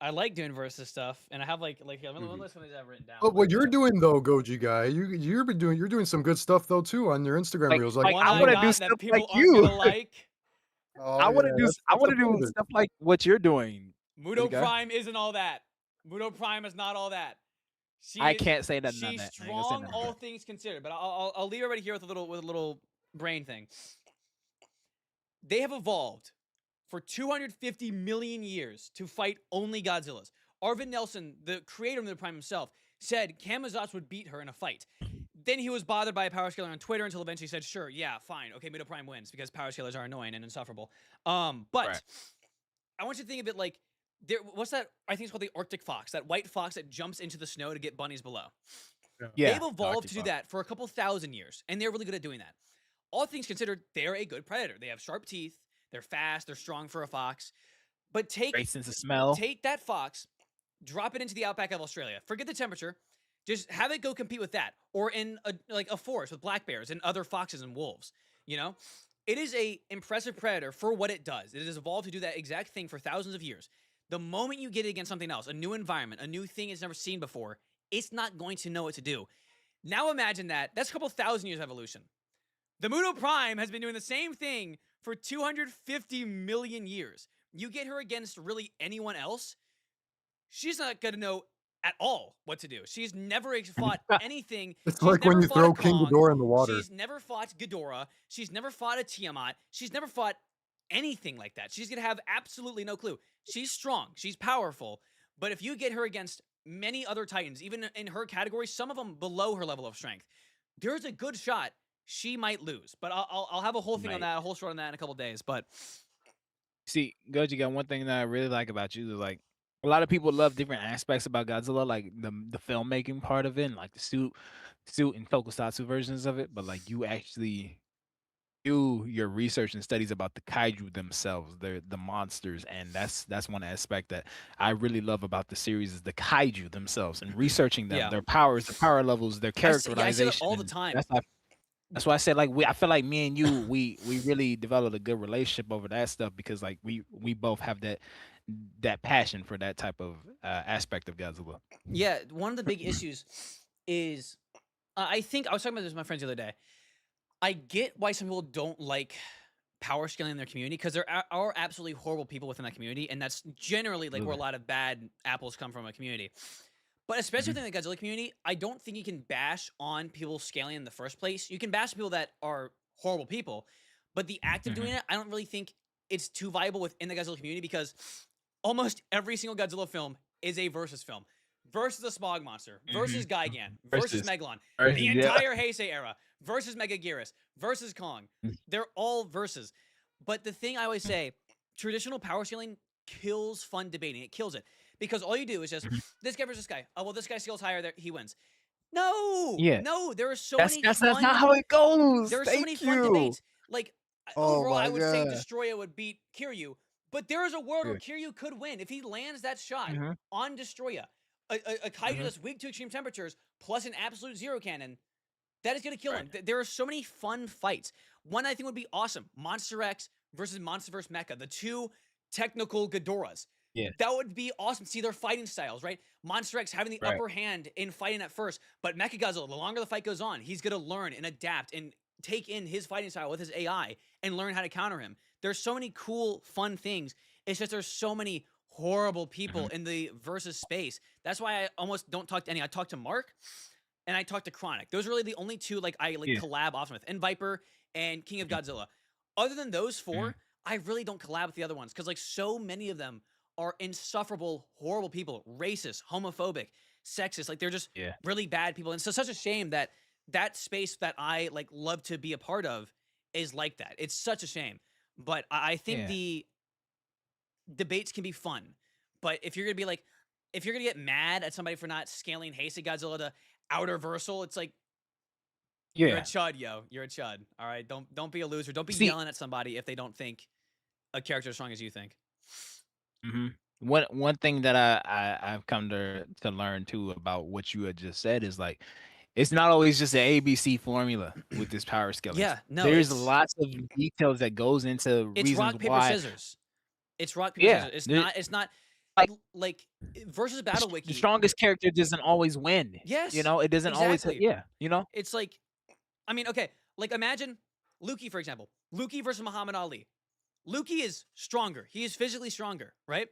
I like doing versus stuff, and I have like I'm gonna list some of these I've written down. But what you're doing though, Goji guy, you're doing some good stuff though too on your Instagram Like- reels. like, one I I wanna got do that stuff people like aren't you. gonna like. Oh, I want to yeah, do. that's I want to do supportive. stuff like what you're doing. Mudo Okay. Prime isn't all that. Mudo Prime is not all that. I can't say nothing on She's that. I ain't gonna say strong, nothing on all that. things considered. But I'll leave everybody here with a little brain thing. They have evolved for 250 million years to fight only Godzillas. Arvid Nelson, the creator of the Prime himself, said Kamazatsu would beat her in a fight. Then he was bothered by a power scaler on Twitter until eventually said, sure, yeah, fine. Okay, Mudo Prime wins because power scalers are annoying and insufferable. But Right. I want you to think of it like, what's that? I think it's called the Arctic fox, that white fox that jumps into the snow to get bunnies below. Yeah, They've evolved to do that for a couple thousand years, and they're really good at doing that. All things considered, they're a good predator. They have sharp teeth, they're fast, they're strong for a fox. But Great sense of smell. take that fox, drop it into the outback of Australia. Forget the temperature. Just have it go compete with that, or in a forest with black bears and other foxes and wolves. You know, it is a impressive predator for what it does. It has evolved to do that exact thing for thousands of years. The moment you get it against something else, a new environment, a new thing it's never seen before, it's not going to know what to do. Now imagine that. That's a couple thousand years of evolution. The Mudo Prime has been doing the same thing for 250 million years. You get her against really anyone else, she's not going to know at all what to do. She's never fought anything. It's She's like when never you fought throw a King Kong. Ghidorah in the water. She's never fought Ghidorah. She's never fought a Tiamat. She's never fought anything like that. She's going to have absolutely no clue. She's strong. She's powerful. But if you get her against many other Titans, even in her category, some of them below her level of strength, there's a good shot she might lose. But I'll have a whole thing on that, a whole short on that in a couple days. But See, Goji, got one thing that I really like about you is like a lot of people love different aspects about Godzilla, like the filmmaking part of it, and like the suit and tokusatsu versions of it. But like you actually do your research and studies about the kaiju themselves, the monsters, and that's one aspect that I really love about the series is the kaiju themselves and researching them, Yeah. their powers, the power levels, their I say characterization. that all the and time. That's why I said like I feel like me and you we really developed a good relationship over that stuff because like we both have that passion for that type of aspect of Godzilla. yeah, one of the big issues is I think I was talking about this with my friends the other day. I get why some people don't like power scaling in their community because there are absolutely horrible people within that community, and that's generally like where a lot of bad apples come from a community. But especially within the Godzilla community, I don't think you can bash on people scaling in the first place. You can bash people that are horrible people, but the act of doing it, I don't really think it's too viable within the Godzilla community because almost every single Godzilla film is a versus film. Versus the Smog Monster, versus Gigan, versus Megalon, the entire Heisei era, versus Megaguirus, versus Kong. They're all versus. But the thing I always say, traditional power scaling kills fun debating. It kills it. Because all you do is just, this guy versus this guy. Oh, well, this guy scales higher, there he wins. No! Yeah. No, there are so That's many that's fun... not how it goes. There are so Thank many you. fun debates. Like, Oh overall, my I would say God. Destroya would beat Kiryu. But there is a world where Yeah. Kiryu could win if he lands that shot on Destroya. A kaiju that's weak to extreme temperatures plus an absolute zero cannon, that is going to kill him. There are so many fun fights. One I think would be awesome. Monster X versus Monsterverse Mecha. The two technical Ghidorahs. Yeah. That would be awesome. See their fighting styles, right? Monster X having the Right. upper hand in fighting at first, but Mechagodzilla, the longer the fight goes on, he's gonna learn and adapt and take in his fighting style with his AI and learn how to counter him. There's so many cool, fun things. It's just there's so many horrible people in the versus space. That's why I almost don't talk to any. I talk to Mark and I talk to Chronic. Those are really the only two like I Yeah. collab often with, and Viper and King of Godzilla. Other than those four, I really don't collab with the other ones because like so many of them are insufferable, horrible people, racist, homophobic, sexist. Like they're just really bad people. And so such a shame that that space that I like love to be a part of is like that. It's such a shame. But I think the debates can be fun. But if you're gonna be like, if you're gonna get mad at somebody for not scaling Hasty Godzilla to outer versal, it's like you're a chud, yo. You're a chud. All right. Don't be a loser. Don't be yelling at somebody if they don't think a character as strong as you think. One thing that I've come to learn too about what you had just said is like it's not always just an ABC formula with this power scaling. Yeah, no, there's lots of details that goes into it's reasons rock paper why. scissors. It's rock paper scissors. It's not like versus Battle Wiki. The strongest character doesn't always win. Yes, you know it doesn't always. Yeah, you know it's like, I mean, okay, like imagine Lukey for example. Lukey versus Muhammad Ali. Lukey is stronger. He is physically stronger, right?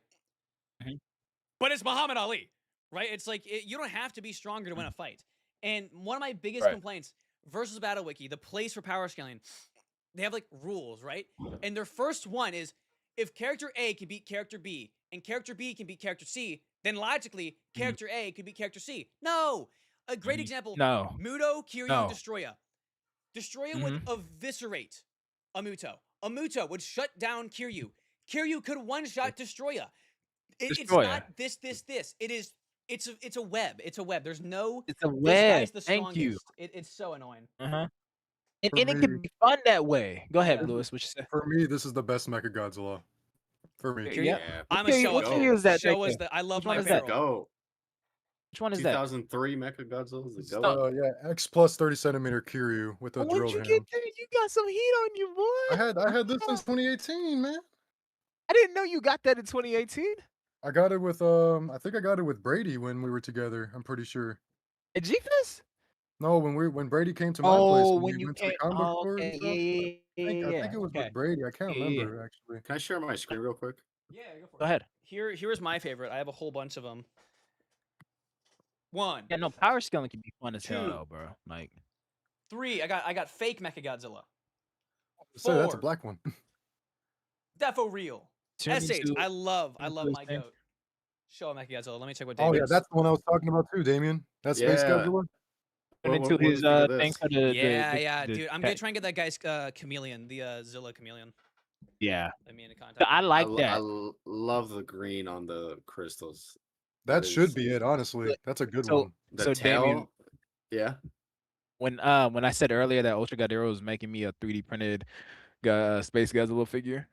But it's Muhammad Ali, right? It's like you don't have to be stronger to win a fight. And one of my biggest complaints versus Battle Wiki, the place for power scaling, they have like rules, right? And their first one is if character A can beat character B and character B can beat character C, then logically character A could beat character C. No, a great example. No, Muto, Kiryu, Destroya. Destroya would eviscerate a Muto. A Muto would shut down Kiryu. Kiryu could one-shot Destroya. It's not this. It is. It's a web. It's a web. There's no. It's a web. This guy's the Thank you. It's so annoying. And it can be fun that way. Go ahead, Lewis. What you say? For me, this is the best Mechagodzilla. For me. Yeah. I'm a show. What year is that? Show us that. I love my barrel. Go. Which one is that? 2003 Mechagodzilla. Yeah, X plus 30cm Kiryu with a drill hand. You got some heat on you, boy. I had this since 2018, man. I didn't know you got that in 2018. I got it with I think I got it with Brady when we were together. I'm pretty sure. At G-Fest? No, when Brady came to my place. When we you went came. to the comic book store and stuff. Yeah. I think it was with Brady. I can't remember actually. Can I share my screen real quick? Yeah, go for it. Go ahead. Here's my favorite. I have a whole bunch of them. One. Yeah, no, power scaling can be fun as hell, though, bro. Like 3. I got fake Mechagodzilla. So that's a black one. Defo real. SH. I love my goat. Show Mechagodzilla. Let me check what. Oh yeah, that's the one I was talking about too, Damien. That's Space Godzilla. Into his thing for the dude. I'm gonna try and get that guy's chameleon, the Zilla chameleon. Yeah, Let me into contact. I like that. I love the green on the crystals. That should be it, honestly. That's a good one. The tail, Damien, yeah. When I said earlier that Ultra Godzilla was making me a 3D printed Space Godzilla figure,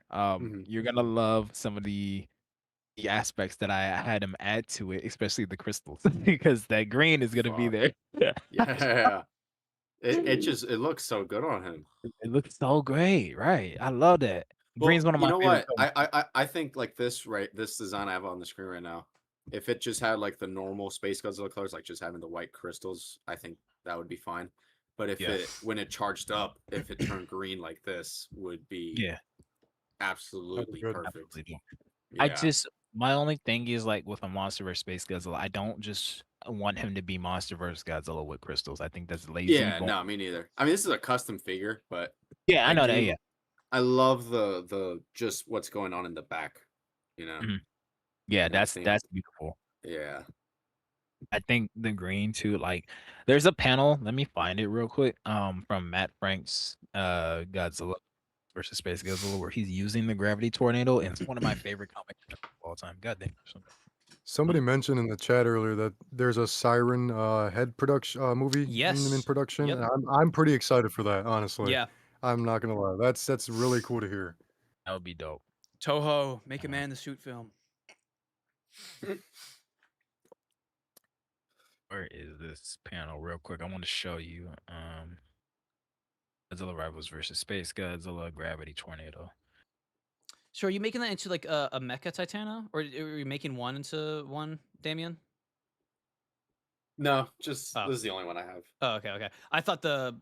you're gonna love some of the aspects that I had him add to it, especially the crystals, because that green is gonna be there. Yeah. It looks so good on him. It looks so great, right? I love that. Green's one of my favorite colors. I think like this design I have on the screen right now, if it just had like the normal Space Godzilla colors, like just having the white crystals, I think that would be fine. But if when it charged up, if it turned green like this, would be absolutely perfect. Absolutely. Yeah. My only thing is like with a MonsterVerse Space Godzilla, I don't just want him to be MonsterVerse Godzilla with crystals. I think that's lazy. Yeah, no, me neither. I mean, this is a custom figure, but yeah, I know that. Yeah, I love the just what's going on in the back. You know. Yeah, that's beautiful. Yeah. I think the green too, like there's a panel, let me find it real quick, from Matt Frank's Godzilla versus Space Godzilla where he's using the gravity tornado, and it's one of my favorite comics of all time. God damn. Somebody mentioned in the chat earlier that there's a Siren head production movie in production. Yep. And I'm pretty excited for that, honestly. Yeah. I'm not gonna lie. That's really cool to hear. That would be dope. Toho, make a man in the suit film. Where is this panel real quick? I want to show you Godzilla Rivals versus Space Godzilla Gravity Tornado. So are you making that into like a Mecha Titana, or are you making one into one, Damien? No, just Oh. this is the only one I have. Oh, okay, okay. I thought the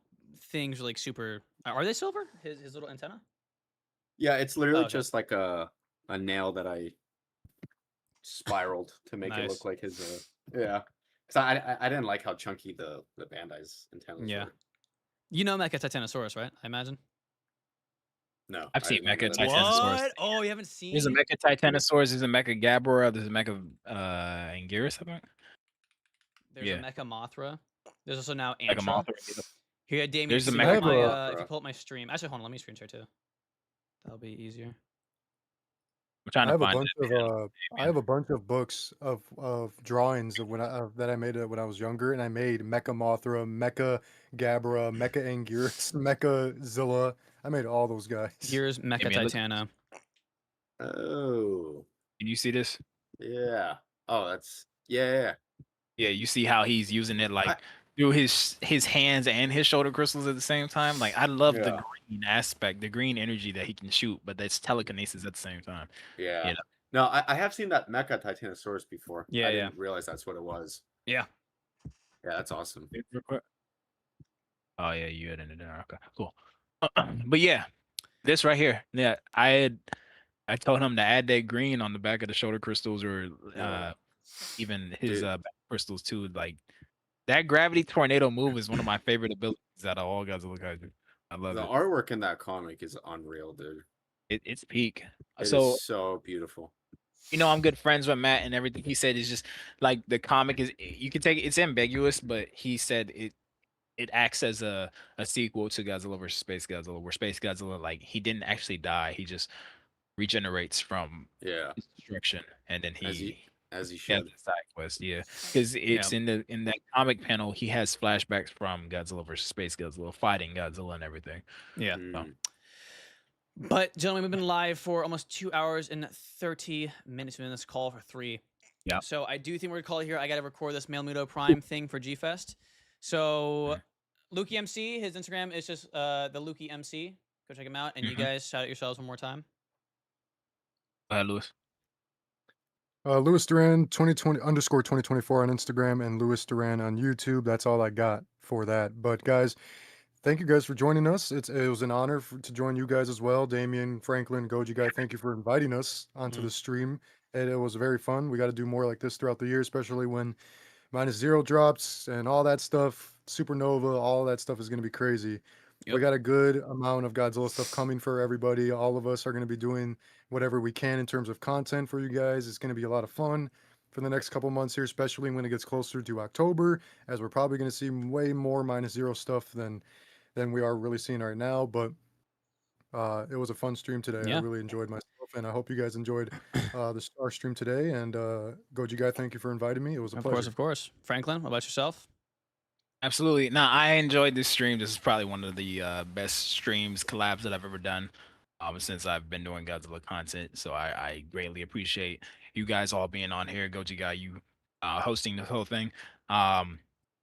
things were like super. Are they silver? His little antenna? Yeah, it's literally okay. just like a nail that I spiraled to make it Nice. look like his. Yeah, because I didn't like how chunky the Bandai's antennas Yeah. were. You know Mecha Titanosaurus, right? I imagine. No, I've I seen didn't know Mecha that. Titanosaurus. What? Oh, you haven't seen? There's a Mecha Titanosaurus, there's a Mecha Gabra, there's a Mecha Anguirus, I think. There's Yeah. a Mecha Mothra. There's also now Mecha Antra. Mothra. Here, Damien, There's if a you, Mecha pull up my, Mothra. if you pull up my stream. Actually, hold on, let me screen share too. That'll be easier. I'm trying I to have a find bunch of I have a bunch of books of drawings of when that I made when I was younger, and I made Mecha Mothra, Mecha Gabra, Mecha Anguirus, Mecha Zilla. I made all those guys. Here's Mecha man, look- Titana. Oh, Can you see this? yeah. Oh, that's yeah. Yeah, you see how he's using it like through his hands and his shoulder crystals at the same time. Like I love the Yeah. green aspect, the green energy that he can shoot, but that's telekinesis at the same time. Yeah. You know? No, I have seen that Mecha Titanosaurus before. Yeah, I yeah. didn't realize that's what it was. Yeah. Yeah, that's awesome. Oh yeah, you had it in there. Okay, cool. But yeah, this right here. Yeah, I told him to add that green on the back of the shoulder crystals, or Yeah. even his Dude. back crystals too. Like that gravity tornado move is one of my favorite abilities out of all Godzilla Kaiju. I love The it. artwork in that comic is unreal, dude. It's peak. It So is so beautiful. you know, I'm good friends with Matt, and everything he said is just like the comic is. You can take it's ambiguous, but he said it acts as a sequel to Godzilla versus Space Godzilla, where Space Godzilla, like, he didn't actually die, he just regenerates from Yeah, destruction, and then as he he has should. a side quest. Yeah, because it's Yeah. in that comic panel, he has flashbacks from Godzilla versus Space Godzilla fighting Godzilla and everything. Yeah. Mm. But gentlemen, we've been live for almost 2 hours and 30 minutes. We've been in this call for 3. Yeah. So I do think we're gonna call it here. I gotta record this Mail Muto Prime thing for G Fest. So Lukey MC, his Instagram is just the Lukey MC. Go check him out. And you guys shout out yourselves one more time. Go ahead, Lewis. Louis Duran 2020 _ 2024 on Instagram and Louis Duran on YouTube. That's all I got for that. But guys, thank you guys for joining us. It was an honor to join you guys as well. Damien, Franklin, Goji Guy, thank you for inviting us onto the stream. And it was very fun. We got to do more like this throughout the year, especially when -0 drops and all that stuff. Supernova, all that stuff is going to be crazy. We got a good amount of Godzilla stuff coming for everybody. All of us are going to be doing whatever we can in terms of content for you guys. It's going to be a lot of fun for the next couple months here, especially when it gets closer to October, as we're probably going to see way more -0 stuff than we are really seeing right now. But it was a fun stream today. Yeah. I really enjoyed myself, and I hope you guys enjoyed our stream today. And Goji Guy, thank you for inviting me. It was a pleasure. Of course. Franklin, what about yourself? Absolutely. No, I enjoyed this stream. This is probably one of the best streams collabs that I've ever done since I've been doing Godzilla content. So I greatly appreciate you guys all being on here. Goji Guy, you hosting the whole thing.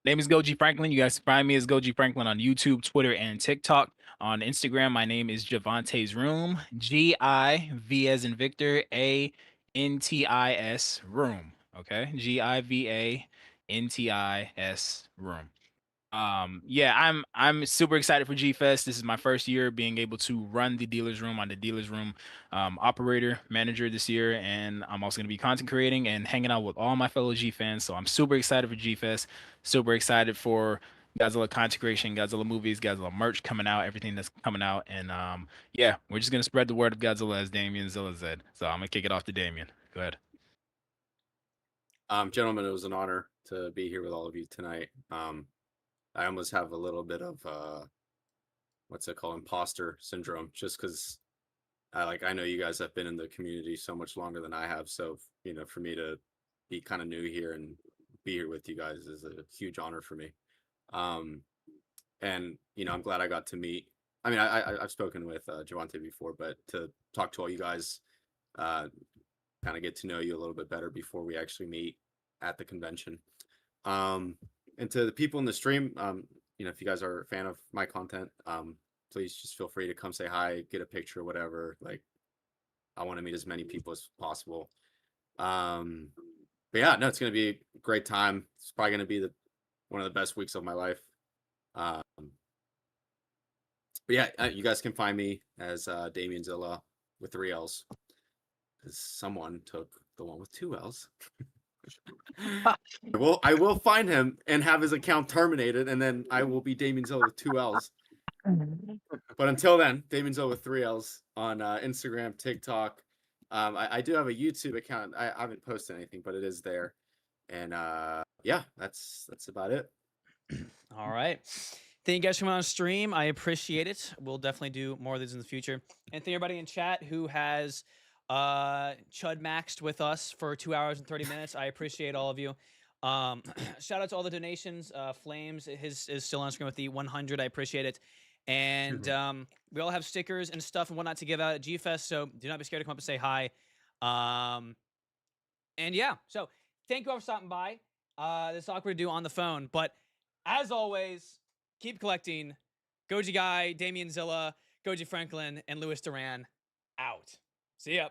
Name is Goji Franklin. You guys can find me as Goji Franklin on YouTube, Twitter, and TikTok. On Instagram, my name is Javante's Room. GIV as in Victor, ANTIS Room. Okay, GIVANTIS Room. Yeah, I'm super excited for G Fest. This is my first year being able to run the dealer's room. I'm the dealer's room operator manager this year, and I'm also going to be content creating and hanging out with all my fellow G fans. So I'm super excited for G Fest, super excited for Godzilla content creation, Godzilla movies, Godzilla merch coming out, everything that's coming out. And yeah, we're just gonna spread the word of Godzilla, as Damien Zilla said. So I'm gonna kick it off to Damien. Go ahead. Gentlemen, it was an honor to be here with all of you tonight. I almost have a little bit of what's it called, imposter syndrome, just because I know you guys have been in the community so much longer than I have. So for me to be kind of new here and be here with you guys is a huge honor for me. And I'm glad I got to meet. I mean, I've spoken with Javante before, but to talk to all you guys, kind of get to know you a little bit better before we actually meet at the convention. And to the people in the stream, if you guys are a fan of my content, please just feel free to come say hi, get a picture, whatever. Like, I want to meet as many people as possible. But yeah, no, it's gonna be a great time. It's probably gonna be one of the best weeks of my life. But yeah, you guys can find me as DamianZilla with 3 L's, because someone took the one with 2 L's. I will find him and have his account terminated, and then I will be DamianZilla with 2 L's. But until then, DamianZilla with 3 L's on Instagram, TikTok. I do have a YouTube account. I haven't posted anything, but it is there. And yeah, that's about it. All right. Thank you guys for coming on stream. I appreciate it. We'll definitely do more of these in the future. And thank everybody in chat who has chud maxed with us for 2 hours and 30 minutes. I appreciate all of you. Shout out to all the donations. Flames is still on screen with the 100. I appreciate it. And we all have stickers and stuff and whatnot to give out at G-Fest, so do not be scared to come up and say hi. And yeah, so thank you all for stopping by. This is awkward to do on the phone, but as always, keep collecting. Goji Guy, DamianZilla, Goji Franklin, and Louis Duran out. See ya.